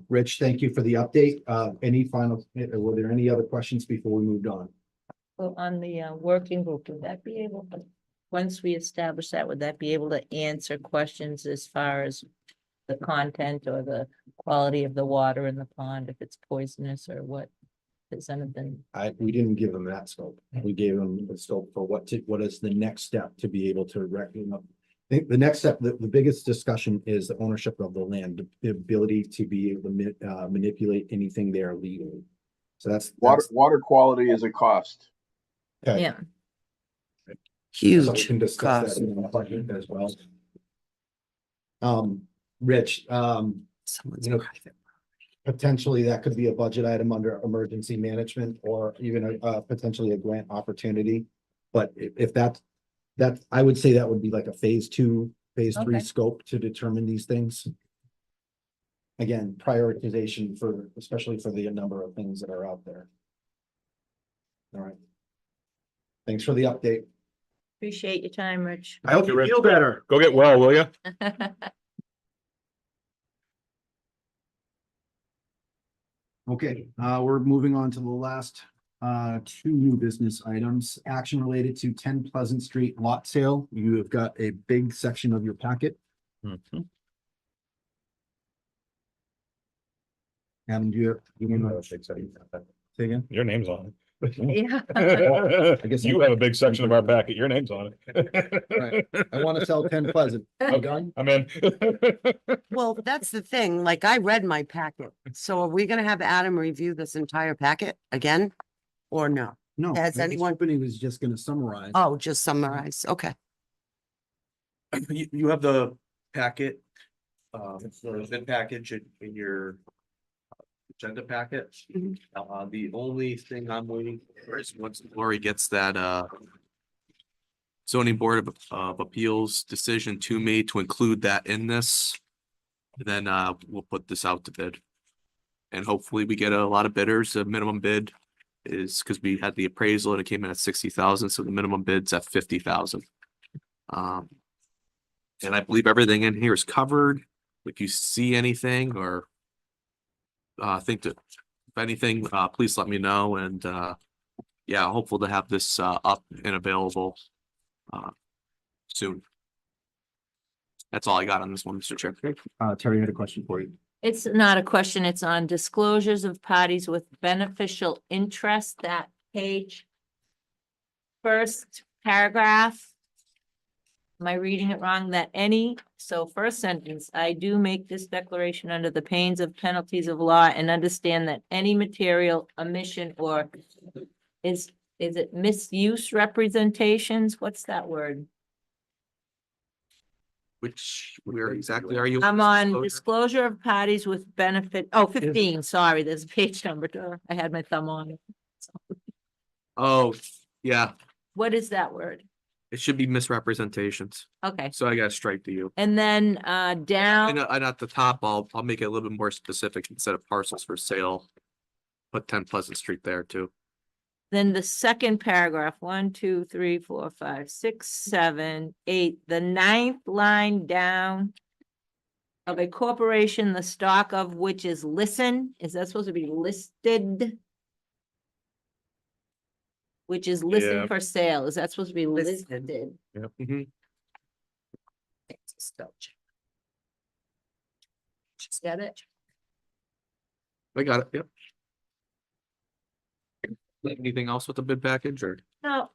Rich, thank you for the update. Were there any other questions before we moved on? Well, on the working group, would that be able to, once we establish that, would that be able to answer questions as far as the content or the quality of the water in the pond, if it's poisonous or what? Has anything? We didn't give them that scope. We gave them the scope for what is the next step to be able to recognize. I think the next step, the biggest discussion is the ownership of the land, the ability to be able to manipulate anything there legally. So that's Water quality is a cost. okay. Yeah. Huge So we can discuss cost. that in the budget as well. Rich, Someone's you know, private. potentially that could be a budget item under emergency management or even potentially a grant opportunity. But if that, I would say that would be like a phase 2, phase 3 Okay. scope to determine these things. Again, prioritization especially for the number of things that are out there. All right. Thanks for the update. Appreciate your time, Rich. I hope you feel better. Go get well, will you? Okay, we're moving on to the last 2 new business items. Action related to 10 Pleasant Street lot sale. You have got a big section of your packet. And you say again? Your name's on it. Yeah. I guess You have a big section of our packet. Your name's on it. Right. I want to sell 10 Pleasant. You done? I'm in. Well, that's the thing, like I read my packet, so are we gonna have Adam review this entire packet again? Or no? No. Has I was anyone- hoping he was just gonna summarize. Oh, just summarize, okay. You have the packet, the bid package in your agenda packet. Mhm. The only thing I'm waiting for is once Lori gets that zoning board of appeals decision to me to include that in this, then we'll put this out to bid. And hopefully we get a lot of bidders. The minimum bid is because we had the appraisal and it came in at 60,000, so the minimum bid's at 50,000. And I believe everything in here is covered. If you see anything or think that if anything, please let me know. And yeah, hopeful to have this up and available soon. That's all I got on this one, Mr. Chair. Terry had a question for you. It's not a question, it's on disclosures of parties with beneficial interest, that page. First paragraph. Am I reading it wrong? First sentence, I do make this declaration under the pains of penalties of law and understand that any material omission or is it misuse representations? What's that word? where exactly are you? I'm on Disclosure? disclosure of parties with benefit, oh, 15, sorry, there's a page number, I had my thumb on it. Oh, yeah, What is that word? it should be misrepresentations. Okay, So I gotta strike to you. and then down. And at the top, I'll make it a little bit more specific instead of parcels for sale. Put 10 Pleasant Street there too. Then the second paragraph, 1, 2, 3, 4, 5, 6, 7, 8, the ninth line down. Of a corporation, the stock of which is listen, is that supposed to be listed? Which is Yeah. listed for sale, is that supposed to be listed? Yep. Mhm. It's a spell check. Just got it? I got it, yep. Anything else with the bid package or? No,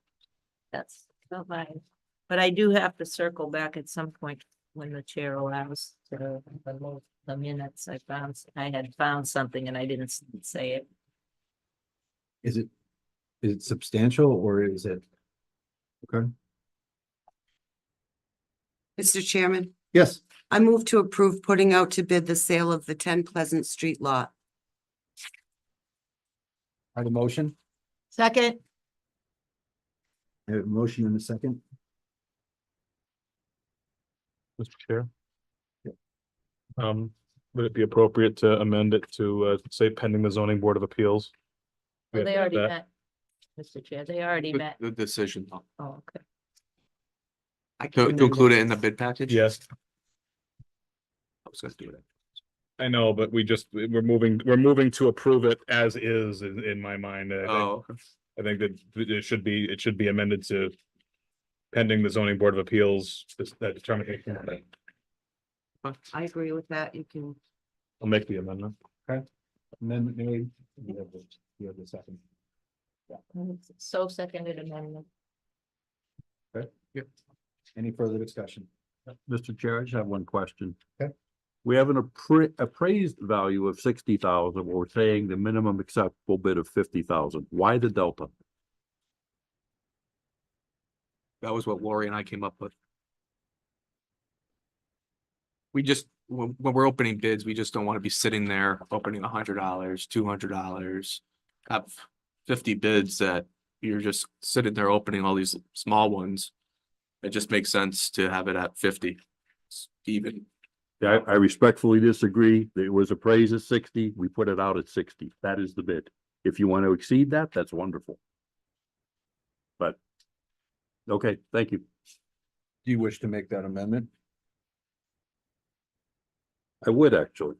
that's not mine, but I do have to circle back at some point when the chair allows to the minutes. I had found something and I didn't say it. Is it substantial or is it? Okay, Mr. Chairman, yes, I move to approve putting out to bid the sale of the 10 Pleasant Street lot. I have a motion, Second, I have a motion in a second. Mr. Chair. Would it be appropriate to amend it to say pending the zoning board of appeals? well, they already That- met. Mr. Chair, they already The met. the decision, Oh, okay. I to can amend include it in the bid package? Yes, I was gonna do that. I know, but we're moving to approve it as is in my mind. Oh, okay. I think that it should be amended to pending the zoning board of appeals, that determination. I agree with that. You can. I'll make the amendment. Amendment made. You have the second. So seconded amendment. Okay, yep. Any further discussion? Mr. Chair, I just have one question. Okay. We have an appraised value of 60,000. We're saying the minimum acceptable bid of 50,000. Why the delta? That was what Lori and I came up with. When we're opening bids, we just don't want to be sitting there opening $100, $200, have 50 bids that you're just sitting there opening all these small ones. It just makes sense to have it at 50. It's even. Yeah, I respectfully disagree. It was appraised at 60. We put it out at 60. That is the bid. If you want to exceed that, that's wonderful. But, okay, thank you. Do you wish to make that amendment? I would actually.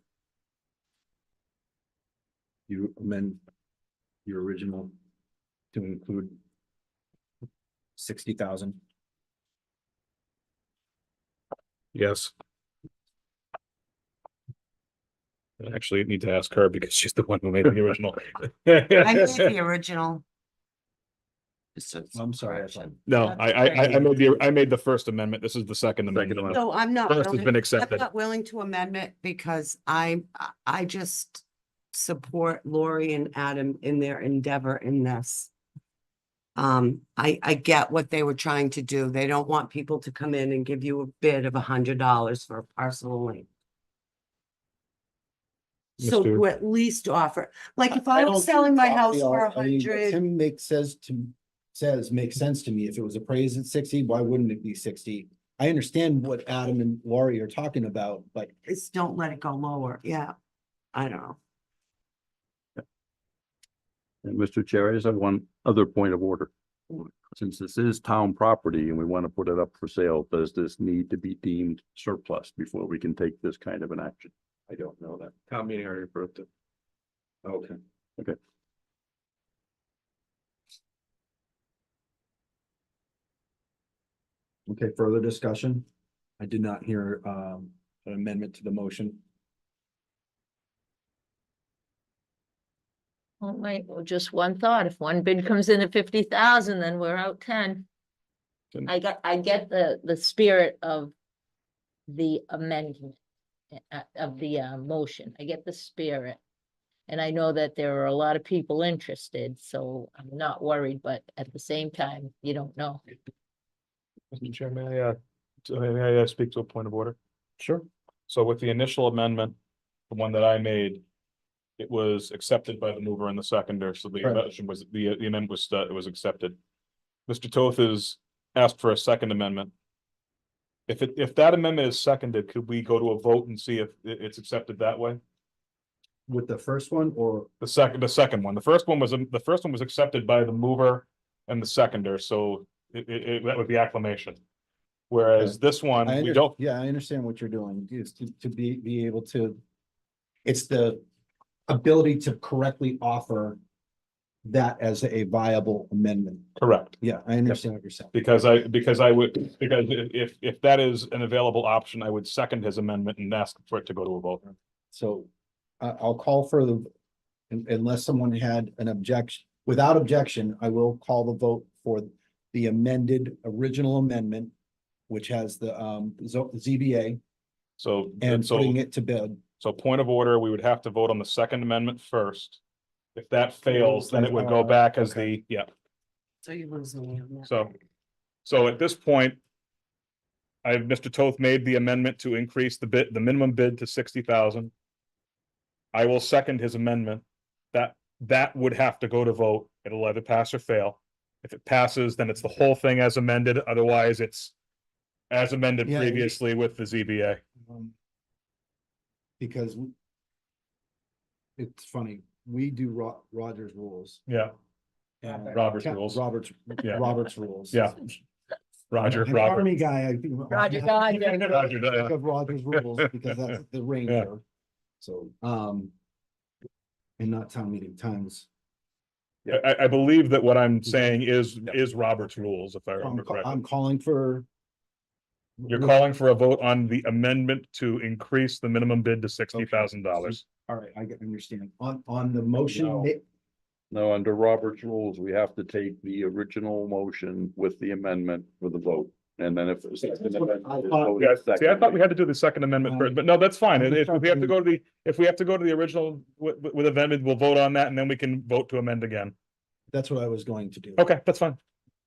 You amend your original to include 60,000. Yes. I actually need to ask her because she's the one who made the original. I made the original. I'm sorry. I thought- No, I made the first amendment. This is the second amendment. So I'm not. First has willing- been I'm accepted. not willing to amend it because I just support Lori and Adam in their endeavor in this. I get what they were trying to do. They don't want people to come in and give you a bid of $100 for a parcel of land. So Mr. to at least offer, like if I I don't was selling my think house for I mean, what 100. Tim makes sense to me. If it was appraised at 60, why wouldn't it be 60? I understand what Adam and Lori are talking about, but Just don't let it go lower. Yeah. I don't know. And Mr. Chair, I just have one other point of order. Since this is town property and we want to put it up for sale, does this need to be deemed surplus before we can take this kind of an action? I don't know that. Town meeting already approved it. Okay. Okay. Okay, further discussion? I did not hear an amendment to the motion. Oh, wait, well, just one thought. If one bid comes in at 50,000, then we're out 10. I get the spirit of the amendment of the motion. I get the spirit. And I know that there are a lot of people interested, so I'm not worried, but at the same time, you don't know. Mr. Chair, may I may I speak to a point of order? Sure. So with the initial amendment, the one that I made, it was accepted by the mover and the seconder, so the Correct. motion was, the amendment was, it was accepted. Mr. Toth has asked for a second amendment. If that amendment is seconded, could we go to a vote and see if it's accepted that way? With the first one or? The second one, the first one was accepted by the mover and the seconder, so that would be acclamation. Whereas this one, we don't, Yeah, I understand what you're doing, is to be able to. It's the ability to correctly offer that as a viable amendment. correct. Yeah, I understand what you're saying. Because if that is an available option, I would second his amendment and ask for it to go to a vote. So I'll call for the, unless someone had an objection, without objection, I will call the vote for the amended original amendment, which has the ZBA So, and so, putting it to bed. so point of order, we would have to vote on the second amendment first. If that fails, then it would go back as the, yeah. So you're losing me on that. So at this point, Mr. Toth made the amendment to increase the minimum bid to 60,000. I will second his amendment. That would have to go to vote. It'll either pass or fail. If it passes, then it's the whole thing as amended. Otherwise, it's as amended Yeah, previously with the ZBA. Because it's funny, we do Roger's rules. Yeah, and Robert's rules. Yeah. Robert's rules. Yeah. Roger, An Robert. Army guy, I think. Roger, Roger, yeah. Of Roger's rules, because that's the ranger. So, and not town meeting times. I believe that what I'm saying is Robert's rules, if I remember I'm correctly. calling for. You're calling for a vote on the amendment to increase the minimum bid to $60,000. All right, I understand. On the motion, No. No, under Robert's rules, we have to take the original motion with the amendment for the vote. And then if. the second amendment is voted Yeah, see, I second. thought we had to do the second amendment first, but no, that's fine. I'm If we have to go to the original with amendment, we'll vote on that and then we can vote to amend again. that's what I was going to do. Okay, that's fine.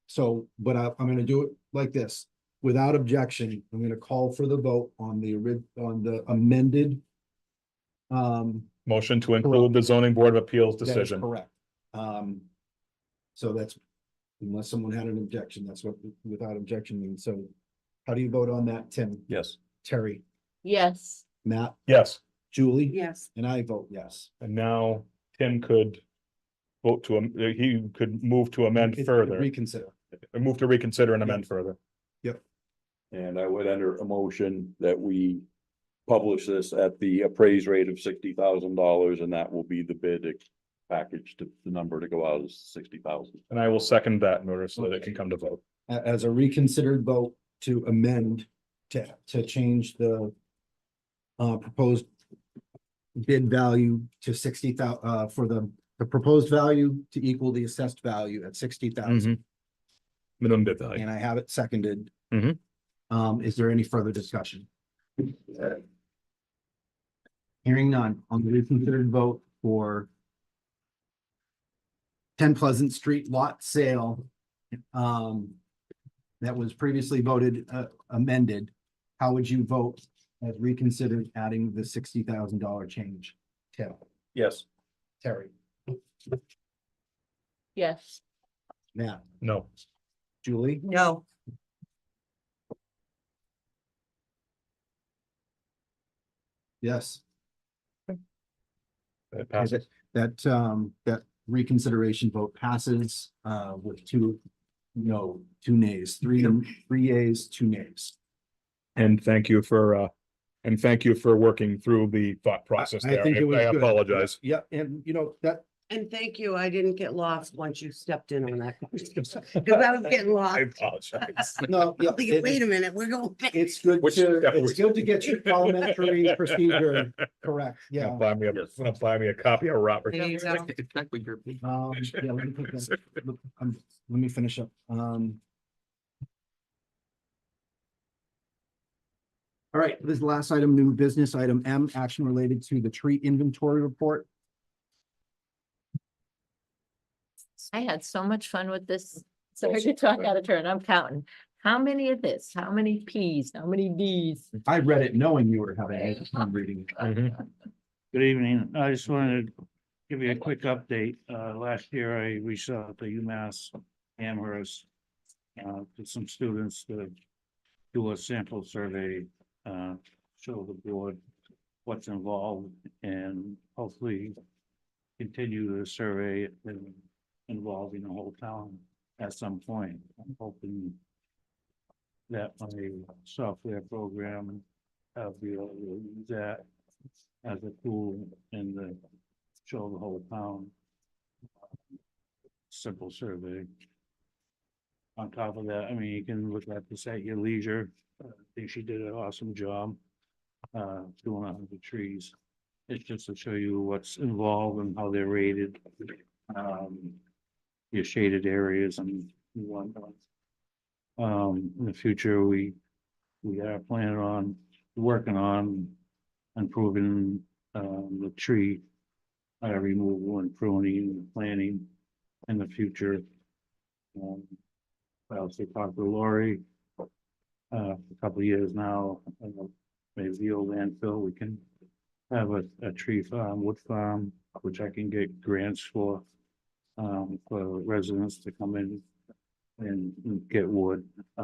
So, but I'm gonna do it like this. Without objection, I'm gonna call for the vote on the amended. Motion to include the zoning board of appeals That is decision. correct. So that's, unless someone had an objection, that's what without objection means. So how do you vote on that, Tim? Yes. Terry, Yes. Matt, Yes, Julie? Yes. And I vote yes. and now Tim could vote to, he could move to amend further, Reconsider. move to reconsider and amend further. And I would enter a motion that we publish this at the appraised rate of $60,000, and that will be the bid package to the number to go out is 60,000. And I will second that in order so that it can come to vote. As a reconsidered vote to amend to change the proposed bid value to 60,000 for the proposed value to equal the assessed value at 60,000. Minimum bid value. And I have it seconded. Mhm. Is there any further discussion? Hearing none on the reconsidered vote for 10 Pleasant Street lot sale. That was previously voted amended. How would you vote as reconsidered adding the $60,000 change? Tim, Yes. Terry, Yes. Matt, No. Julie, No. yes. It passes. That reconsideration vote passes with two nays, three yeas, 2 nays. And thank you for working through the thought process I there. think it was I good. apologize. Yeah, and that, And thank you. I didn't get lost once you stepped in on that. Because I was getting I lost. apologize. no, yeah, Wait a minute, we're going. back. it's good Which to, step are it's we- good to get your parliamentary procedure correct, yeah. Buy me a copy of Robert. There you go. Exactly your. Yeah, let me put that, let me finish up, all right, this is the last item, new business, item M, action related to the tree inventory report. I had so much fun with this. Sorry to talk out of turn. I'm counting. How many of this? How many Ps? How many Ds? I read it knowing you were having a fun reading. Good evening. I just wanted to give you a quick update. Last year I reached out to UMass Amherst to some students to do a sample survey, show the board what's involved and hopefully continue the survey involving the whole town at some point. I'm hoping that my software program, I'll be able to use that as a tool and show the whole town. Simple survey. On top of that, I mean, you can look at this at your leisure. I think she did an awesome job doing 100 trees. It's just to show you what's involved and how they're rated. Your shaded areas and whatnot. In the future, we are planning on working on improving the tree removal and pruning and planting in the future. I also talked to Lori for a couple of years now. Maybe the old landfill, we can have a tree farm, wood farm, which I can get grants for residents to come in and get wood. I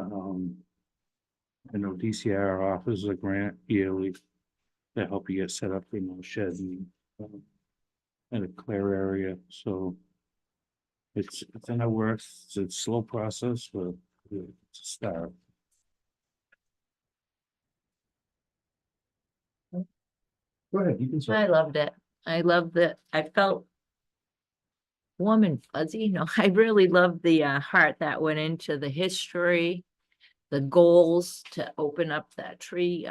know DCR offers a grant yearly to help you get set up in those sheds and in a clear area. So it's in the works. It's a slow process, but it's a start. Go ahead, you can start. I loved it. I loved it. I felt warm and fuzzy. No, I really loved the heart that went into the history, the goals to open up that tree.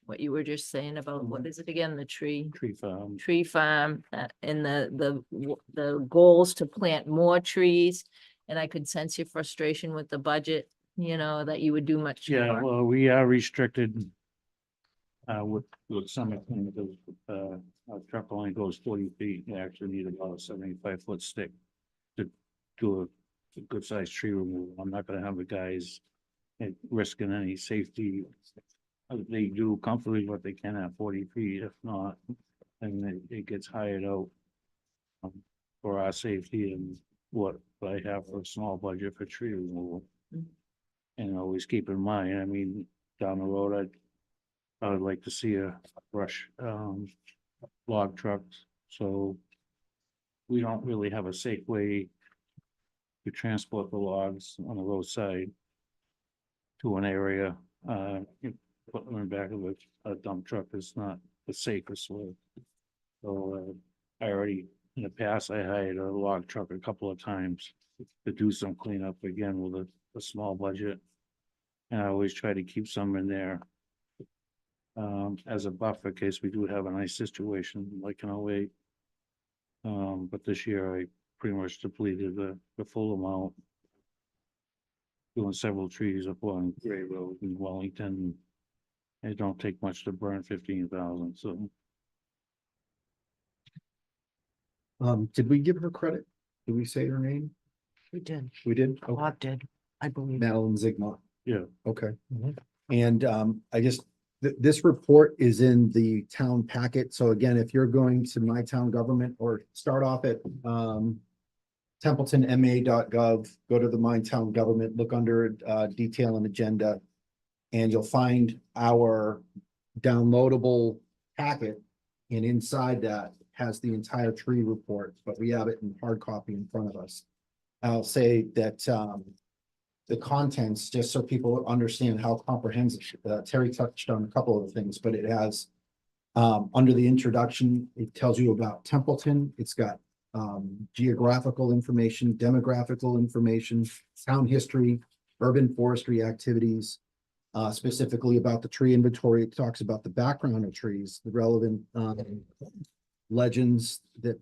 What you were just saying about, what is it again? The tree farm, and the goals to plant more trees. And I could sense your frustration with the budget, you know, that you would do much Yeah, more. well, we are restricted with some of them, because our truck only goes 40 feet. You actually need about a 75-foot stick to do a good sized tree removal. I'm not gonna have the guys risking any safety. They do comfortably what they can at 40 feet. If not, then it gets hired out for our safety and what I have for a small budget for tree removal. And always keep in mind, I mean, down the road, I would like to see a brush log trucks. So we don't really have a safe way to transport the logs on the roadside to an area. Put them in the back of a dump truck is not the safest way. So I already, in the past, I hired a log truck a couple of times to do some cleanup again with a small budget. And I always try to keep some in there as a buffer in case we do have an ice situation like in 08. But this year I pretty much depleted the full amount. Doing several trees up on Gray Road in Wellington. It don't take much to burn 15,000, so. Did we give her credit? Did we say her name? We did. We did? Okay. Bob did, I believe. Madeline Zigma. Yeah. Okay. And I guess this report is in the town packet. So again, if you're going to My Town Government or start off at templetonma.gov, go to the My Town Government, look under detail and agenda, and you'll find our downloadable packet. And inside that has the entire tree report, but we have it in hard copy in front of us. I'll say that the contents, just so people understand how comprehensive, Terry touched on a couple of things, but it has under the introduction, it tells you about Templeton. It's got geographical information, demographical information, town history, urban forestry activities, specifically about the tree inventory. It talks about the background of trees, the relevant legends that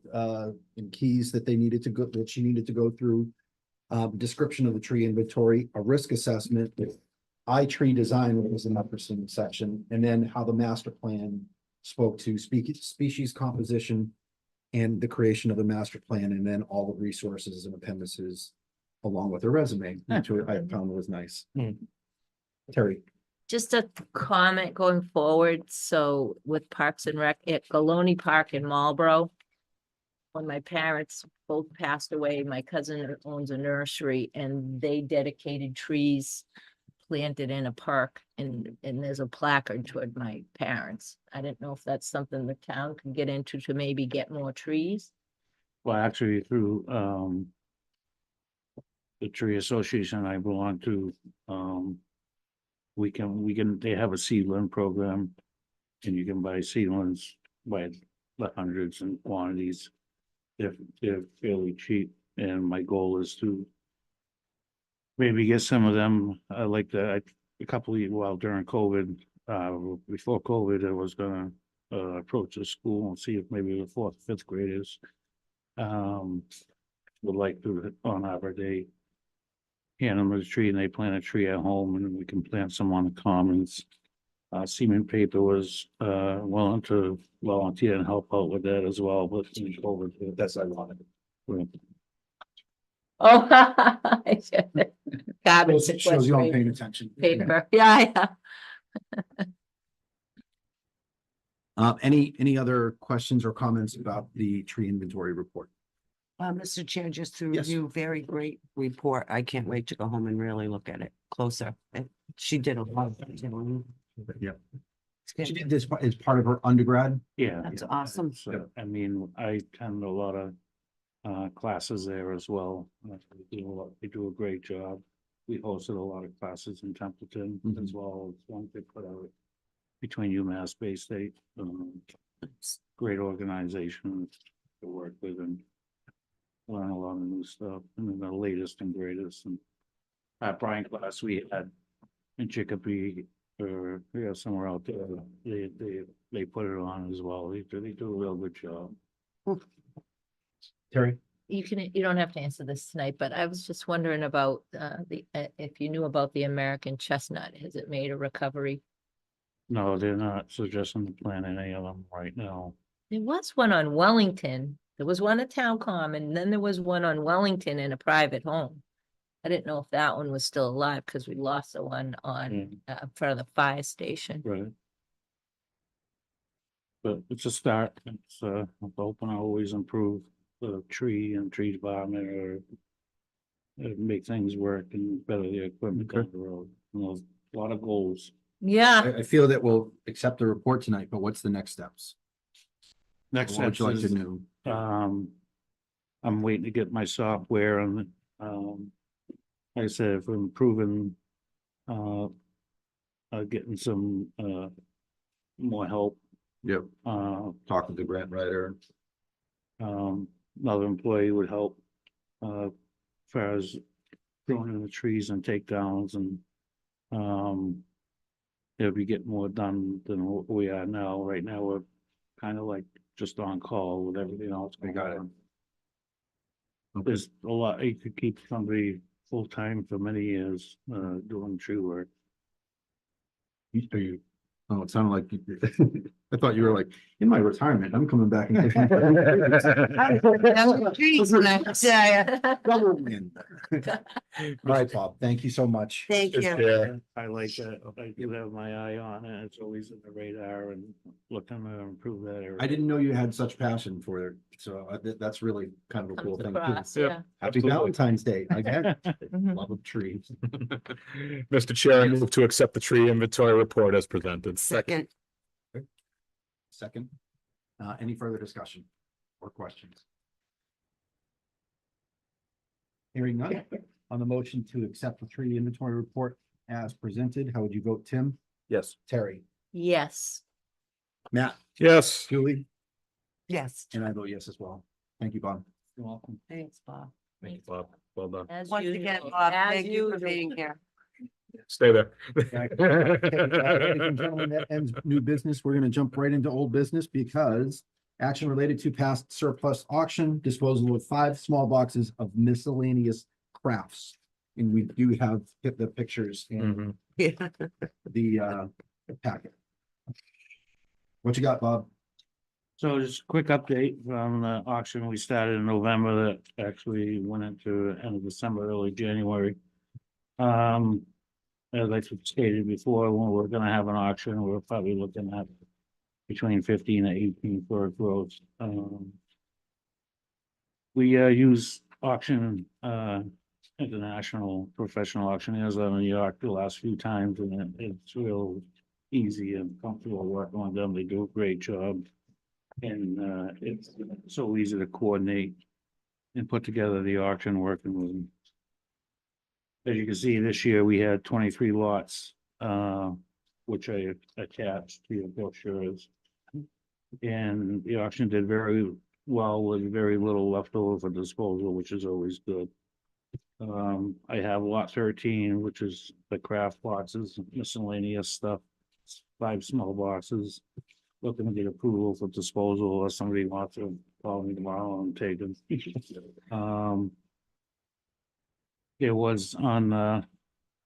and keys that they needed to go, that she needed to go through, description of the tree inventory, a risk assessment, tree design was an upper section, and then how the master plan spoke to species composition and the creation of the master plan, and then all the resources and appendices along with her resume, which I found was nice. Terry. Just a comment going forward, so with Parks and Rec at Galoni Park in Marlboro. When my parents both passed away, my cousin owns a nursery and they dedicated trees planted in a park, and there's a placard toward my parents. I didn't know if that's something the town could get into to maybe get more trees. Well, actually through, the tree association I belong to, we can, they have a seedling program. And you can buy seedlings by the hundreds and quantities. They're fairly cheap, and my goal is to maybe get some of them. I like that, a couple of, well, during COVID, before COVID, I was gonna approach the school and see if maybe the 4th, 5th graders would like to, on Arbor Day, hand them a tree, and they plant a tree at home, and we can plant some on the commons. Seaman Paper was willing to volunteer and help out with that as well, but That's ironic. Oh. Garbage Shows you aren't sequestration paying attention. paper, yeah. Any other questions or comments about the tree inventory report? Mr. Chair, just to Yes. review, very great report. I can't wait to go home and really look at it closer. She did a lot of things. Yeah. It's good. She did this as part of her undergrad. yeah. That's awesome. So, I mean, I attend a lot of classes there as well. They do a great job. We hosted a lot of classes in Templeton as well. It's one they put out between UMass Bay State. Great organization to work with and learn a lot of new stuff, and then the latest and greatest. And at Brian class we had in Chicopee, or somewhere out there, they put it on as well. They do a real good job. Terry? You don't have to answer this tonight, but I was just wondering about if you knew about the American chestnut, has it made a recovery? No, they're not suggesting to plant any of them right now. There was one on Wellington, there was one at Town Common, and then there was one on Wellington in a private home. I didn't know if that one was still alive, because we lost the one on in front of the fire station. Right. But it's a start. It's I'm hoping I always improve the tree and tree department, or make things work and better the equipment down the road. You know, a lot of goals. Yeah, I feel that we'll accept the report tonight, but what's the next steps? Next What would step you like to is, know? I'm waiting to get my software and, like I said, if we're improving, getting some, more help. Yep. Talk with the grant writer. Another employee would help, as far as growing in the trees and takedowns, and, if we get more done than what we are now. Right now, we're kind of like just on call with everything else. I got it. There's a lot, you could keep somebody full-time for many years, doing tree work. Are you? Oh, it sounded like I thought you were like, in my retirement, I'm coming back and taking. All right, Bob, thank you so much. Thank you. I like that. I do have my eye on it. It's always in the radar and looking to improve that area. I didn't know you had such passion for it, so that's really kind of a cool Comes thing. across, too. yeah. Happy Absolutely. Valentine's Day again. Mhm. Love of trees. Mr. Chair, I move to accept the tree inventory report as presented. Second, Second, any further discussion or questions? Hearing none, on the motion to accept the tree inventory report as presented, how would you vote, Tim? Yes. Terry? Yes, Matt? Yes. Julie? yes. And I vote yes as well. Thank you, Bob. You're welcome. Thanks, Bob. Thank you, Bob. Well done. as Once again, usual, Bob, as thank you for usual. being here. Stay there. Ladies and gentlemen, that ends new business. We're gonna jump right into old business because action related to past surplus auction, disposal of 5 small boxes of miscellaneous crafts. And we do have hit the pictures in Yeah. the packet. What you got, Bob? So just a quick update from the auction we started in November that actually went into end of December, early January. as I stated before, when we're gonna have an auction, we're probably looking at between 15 and 18 for a growth. We use auction, international professional auctioneers out of New York the last few times, and it's real easy and comfortable working with them. They do a great job. And it's so easy to coordinate and put together the auction working with them. As you can see, this year we had 23 lots, which I attached to your brochures. And the auction did very well with very little left over for disposal, which is always good. I have lot 13, which is the craft boxes, miscellaneous stuff, 5 small boxes. Looking to get approval for disposal, or somebody wants to call me tomorrow and take them. There was on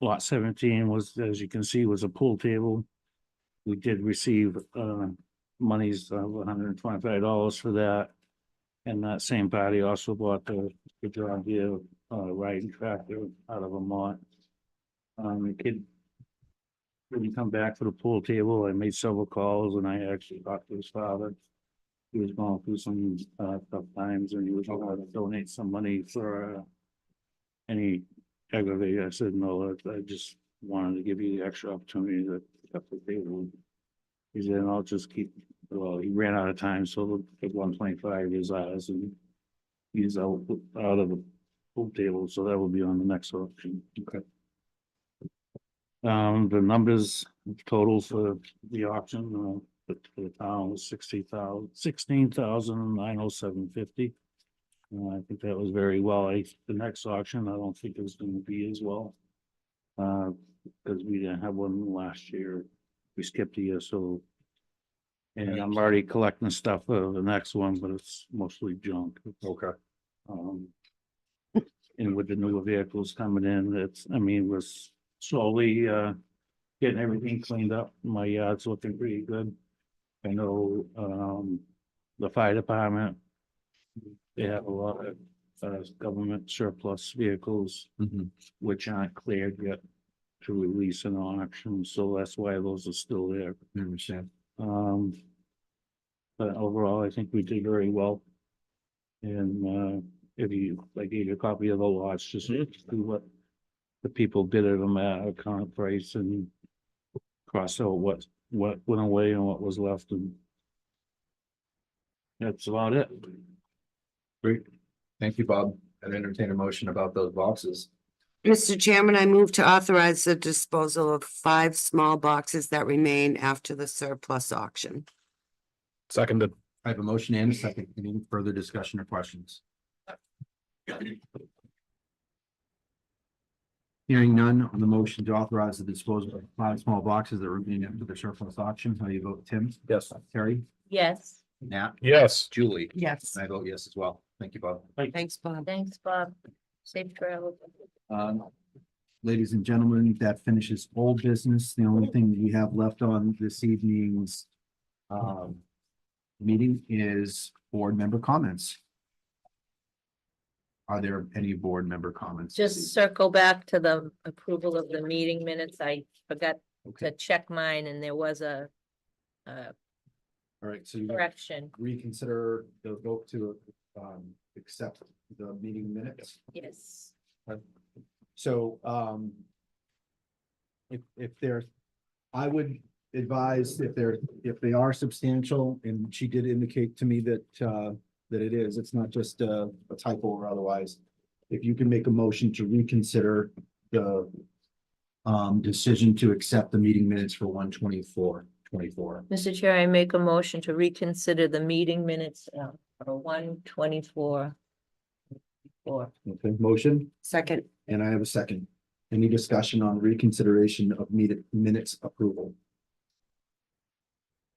lot 17 was, as you can see, was a pool table. We did receive monies of $125 for that. And that same party also bought the John Deere riding tractor out of Vermont. The kid didn't come back for the pool table. I made several calls and I actually talked to his father. He was going through some tough times and he was going to donate some money for any aggravated. I said, no, I just wanted to give you the extra opportunity to pick up the table. He said, I'll just keep, well, he ran out of time, so the 125 is ours and he's out of the pool table, so that will be on the next auction. Okay. The numbers total for the auction, for the town was 16,907.50. I think that was very well. The next auction, I don't think it was going to be as well. Because we didn't have one last year. We skipped a year, so. And I'm already collecting stuff for the next one, but it's mostly junk. Okay. And with the newer vehicles coming in, we're slowly getting everything cleaned up. My yard's looking pretty good. I know the fire department, they have a lot of government surplus vehicles, which aren't cleared yet to release in auction, so that's why those are still there. I understand. But overall, I think we did very well. And if I gave you a copy of the lots, just see what the people bid at them at a current price and cross out what went away and what was left, and that's about it. Great. Thank you, Bob. I'd entertain a motion about those boxes. Mr. Chairman, I move to authorize the disposal of 5 small boxes that remain after the surplus auction. Seconded. I have a motion and a second. Any further discussion or questions? Hearing none on the motion to authorize the disposal of 5 small boxes that remain after the surplus auction. How do you vote, Tim? Yes. Terry? Yes. Nat? Yes. Julie? Yes. I vote yes as well. Thank you, Bob. Thanks, Bob. Thanks, Bob. Safe travel. Ladies and gentlemen, that finishes old business. The only thing we have left on this evening's meeting is board member comments. Are there any board member comments? Just circle back to the approval of the meeting minutes. I forgot Okay. to check mine and there was a All right, so you correction. reconsider the vote to accept the meeting minutes. Yes. So if they're, I would advise if they are substantial, and she did indicate to me that that it is, it's not just a typo or otherwise. If you can make a motion to reconsider the decision to accept the meeting minutes for 1/24/24. Mr. Chair, I make a motion to reconsider the meeting minutes for 1/24. Okay, motion, Second. and I have a second. Any discussion on reconsideration of minutes approval?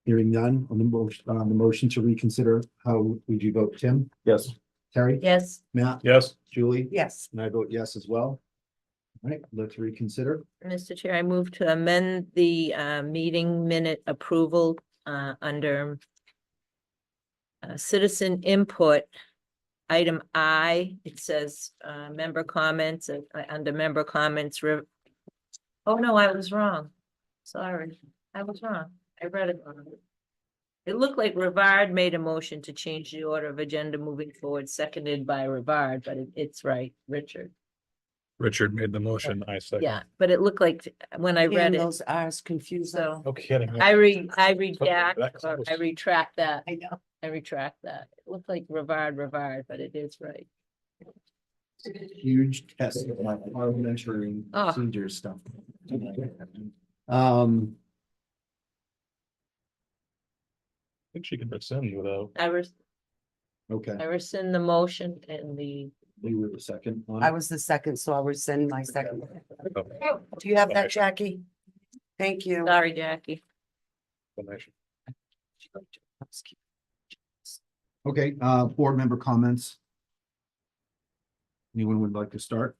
Hearing none on the motion to reconsider, how would you vote, Tim? Yes. Terry? Yes. Matt? Yes. Julie? Yes. And I vote yes as well. All right, let's reconsider. Mr. Chair, I move to amend the meeting minute approval under citizen input. Item I, it says member comments, under member comments, Oh, no, I was wrong. Sorry, I was wrong. I read it wrong. It looked like Rivard made a motion to change the order of agenda moving forward, seconded by Rivard, but it's right, Richard. Richard made the motion, I second. Yeah, but it looked like when I read And it, those R's confused. so No kidding. I redact, That's or I close. retract that. I know. I retract that. It looked like Rivard, but it is right. Huge test of my parliamentary Oh. procedure stuff. I think she can rescind without. I Okay, rescind the motion and the, you were the second one. I was the second, so I'll rescind my second. Oh, Do you have that, Jackie? Thank you. sorry, Jackie. explanation. Okay, board member comments. Anyone would like to start?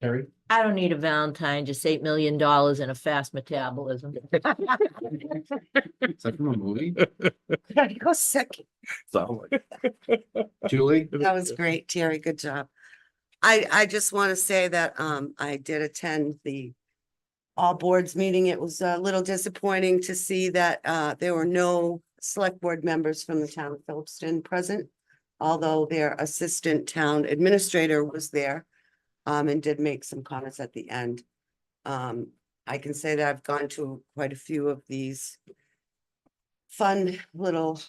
Terry? I don't need a Valentine, just $8 million and a fast metabolism. Is that from a movie? Gotta go second. Julie? That was great, Terry. Good job. I just want to say that I did attend the all boards meeting. It was a little disappointing to see that there were no select board members from the town of Phillipston present, although their assistant town administrator was there and did make some comments at the end. I can say that I've gone to quite a few of these fun little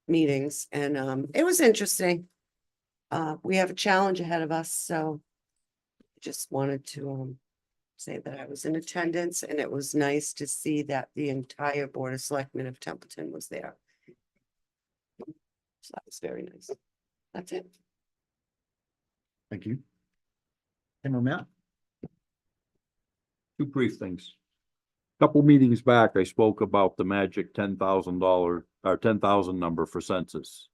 meetings, and it was interesting. We have a challenge ahead of us, so I just wanted to say that I was in attendance, and it was nice to see that the entire Board of Selectmen of Templeton was there. So that was very nice. That's it. Thank you. Tim or Matt? Two brief things. Couple meetings back, I spoke about the magic $10,000 or 10,000 number for census.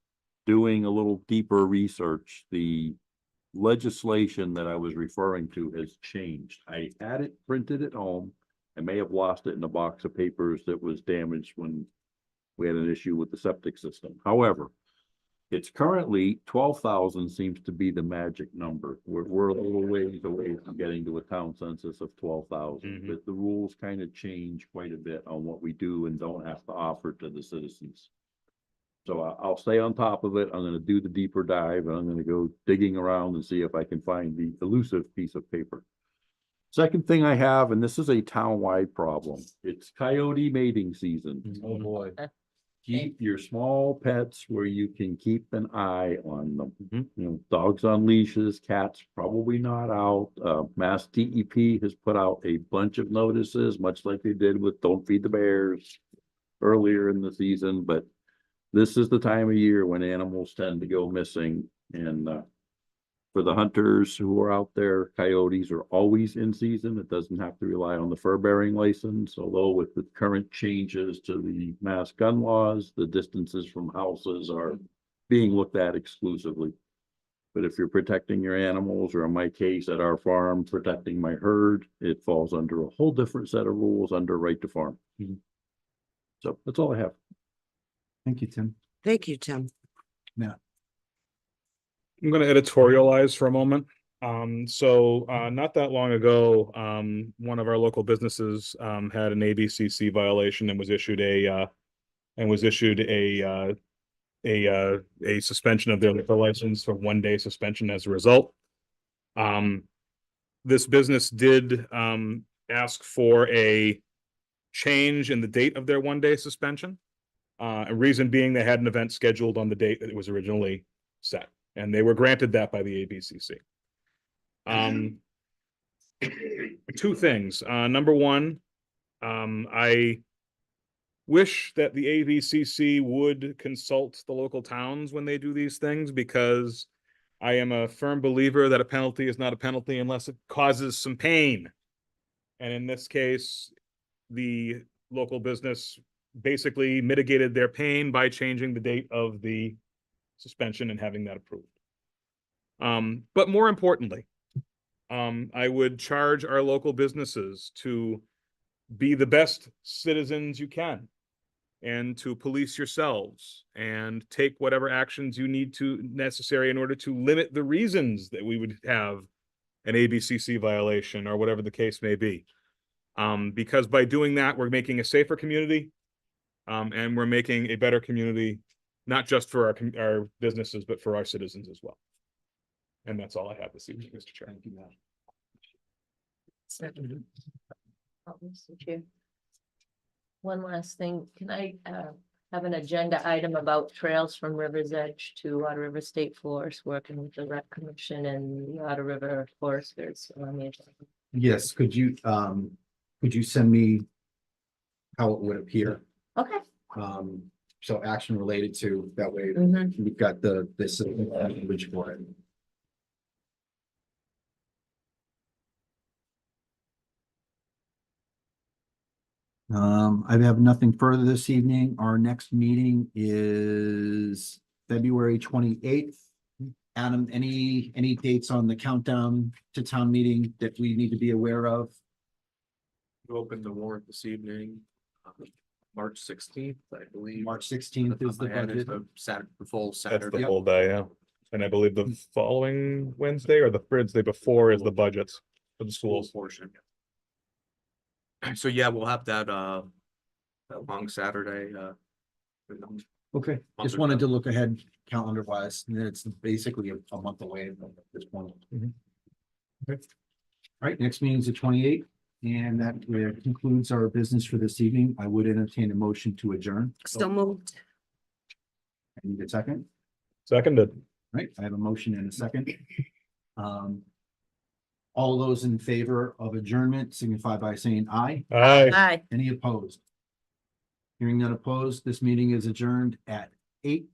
Doing a little deeper research, the legislation that I was referring to has changed. I had it printed at home. I may have lost it in a box of papers that was damaged when we had an issue with the septic system. However, it's currently 12,000 seems to be the magic number. We're a little ways away from getting to a town census of 12,000, but the rules kind of change quite a bit on what we do and don't have to offer to the citizens. So I'll stay on top of it. I'm going to do the deeper dive, and I'm going to go digging around and see if I can find the elusive piece of paper. Second thing I have, and this is a town-wide problem, it's coyote mating season. Oh, boy. Keep your small pets where you can keep an eye on them. You know, dogs on leashes, cats probably not out. Mass DEP has put out a bunch of notices, much like they did with Don't Feed the Bears earlier in the season, but this is the time of year when animals tend to go missing. And for the hunters who are out there, coyotes are always in season. It doesn't have to rely on the fur bearing license, although with the current changes to the mass gun laws, the distances from houses are being looked at exclusively. But if you're protecting your animals, or in my case at our farm, protecting my herd, it falls under a whole different set of rules under right to farm. So that's all I have. Thank you, Tim. Thank you, Tim. Matt? I'm gonna editorialize for a moment. Not that long ago, one of our local businesses had an ABCC violation and was issued a suspension of their liquor license for 1-day suspension as a result. This business did ask for a change in the date of their 1-day suspension. A reason being they had an event scheduled on the date that it was originally set, and they were granted that by the ABCC. Two things. Number one, I wish that the ABCC would consult the local towns when they do these things, because I am a firm believer that a penalty is not a penalty unless it causes some pain. And in this case, the local business basically mitigated their pain by changing the date of the suspension and having that approved. But more importantly, I would charge our local businesses to be the best citizens you can, and to police yourselves and take whatever actions you need to necessary in order to limit the reasons that we would have an ABCC violation or whatever the case may be. Because by doing that, we're making a safer community. And we're making a better community, not just for our businesses, but for our citizens as well. And that's all I have this evening, Mr. Chair. Thank you, Matt. Mr. Chair. One last thing, can I have an agenda item about trails from River's Edge to Otter River State Forest, working with the Rec Commission and the Otter River Foresters on the agenda? Yes, could you send me how it would appear? Okay. So action related to, that way Mhm. we've got this language for it. I have nothing further this evening. Our next meeting is February 28th. Adam, any dates on the countdown to town meeting that we need to be aware of? You opened the warrant this evening, March 16th, I believe. March 16th is the budget. Saturday, the full That's Saturday. the full day, yeah. And I believe the following Wednesday or the Thursday before is the budgets for the schools. Portion. So yeah, we'll have that long Saturday, Okay, just wanted to look ahead calendar wise. It's basically a month away at this point. Okay. All right, next meeting is the 28th, and that concludes our business for this evening. I would entertain a motion to adjourn. So moved. I need a second. Seconded. Right, I have a motion and a second. All those in favor of adjournment signify by saying aye. Aye. Aye. Any opposed? Hearing none opposed, this meeting is adjourned at 8:00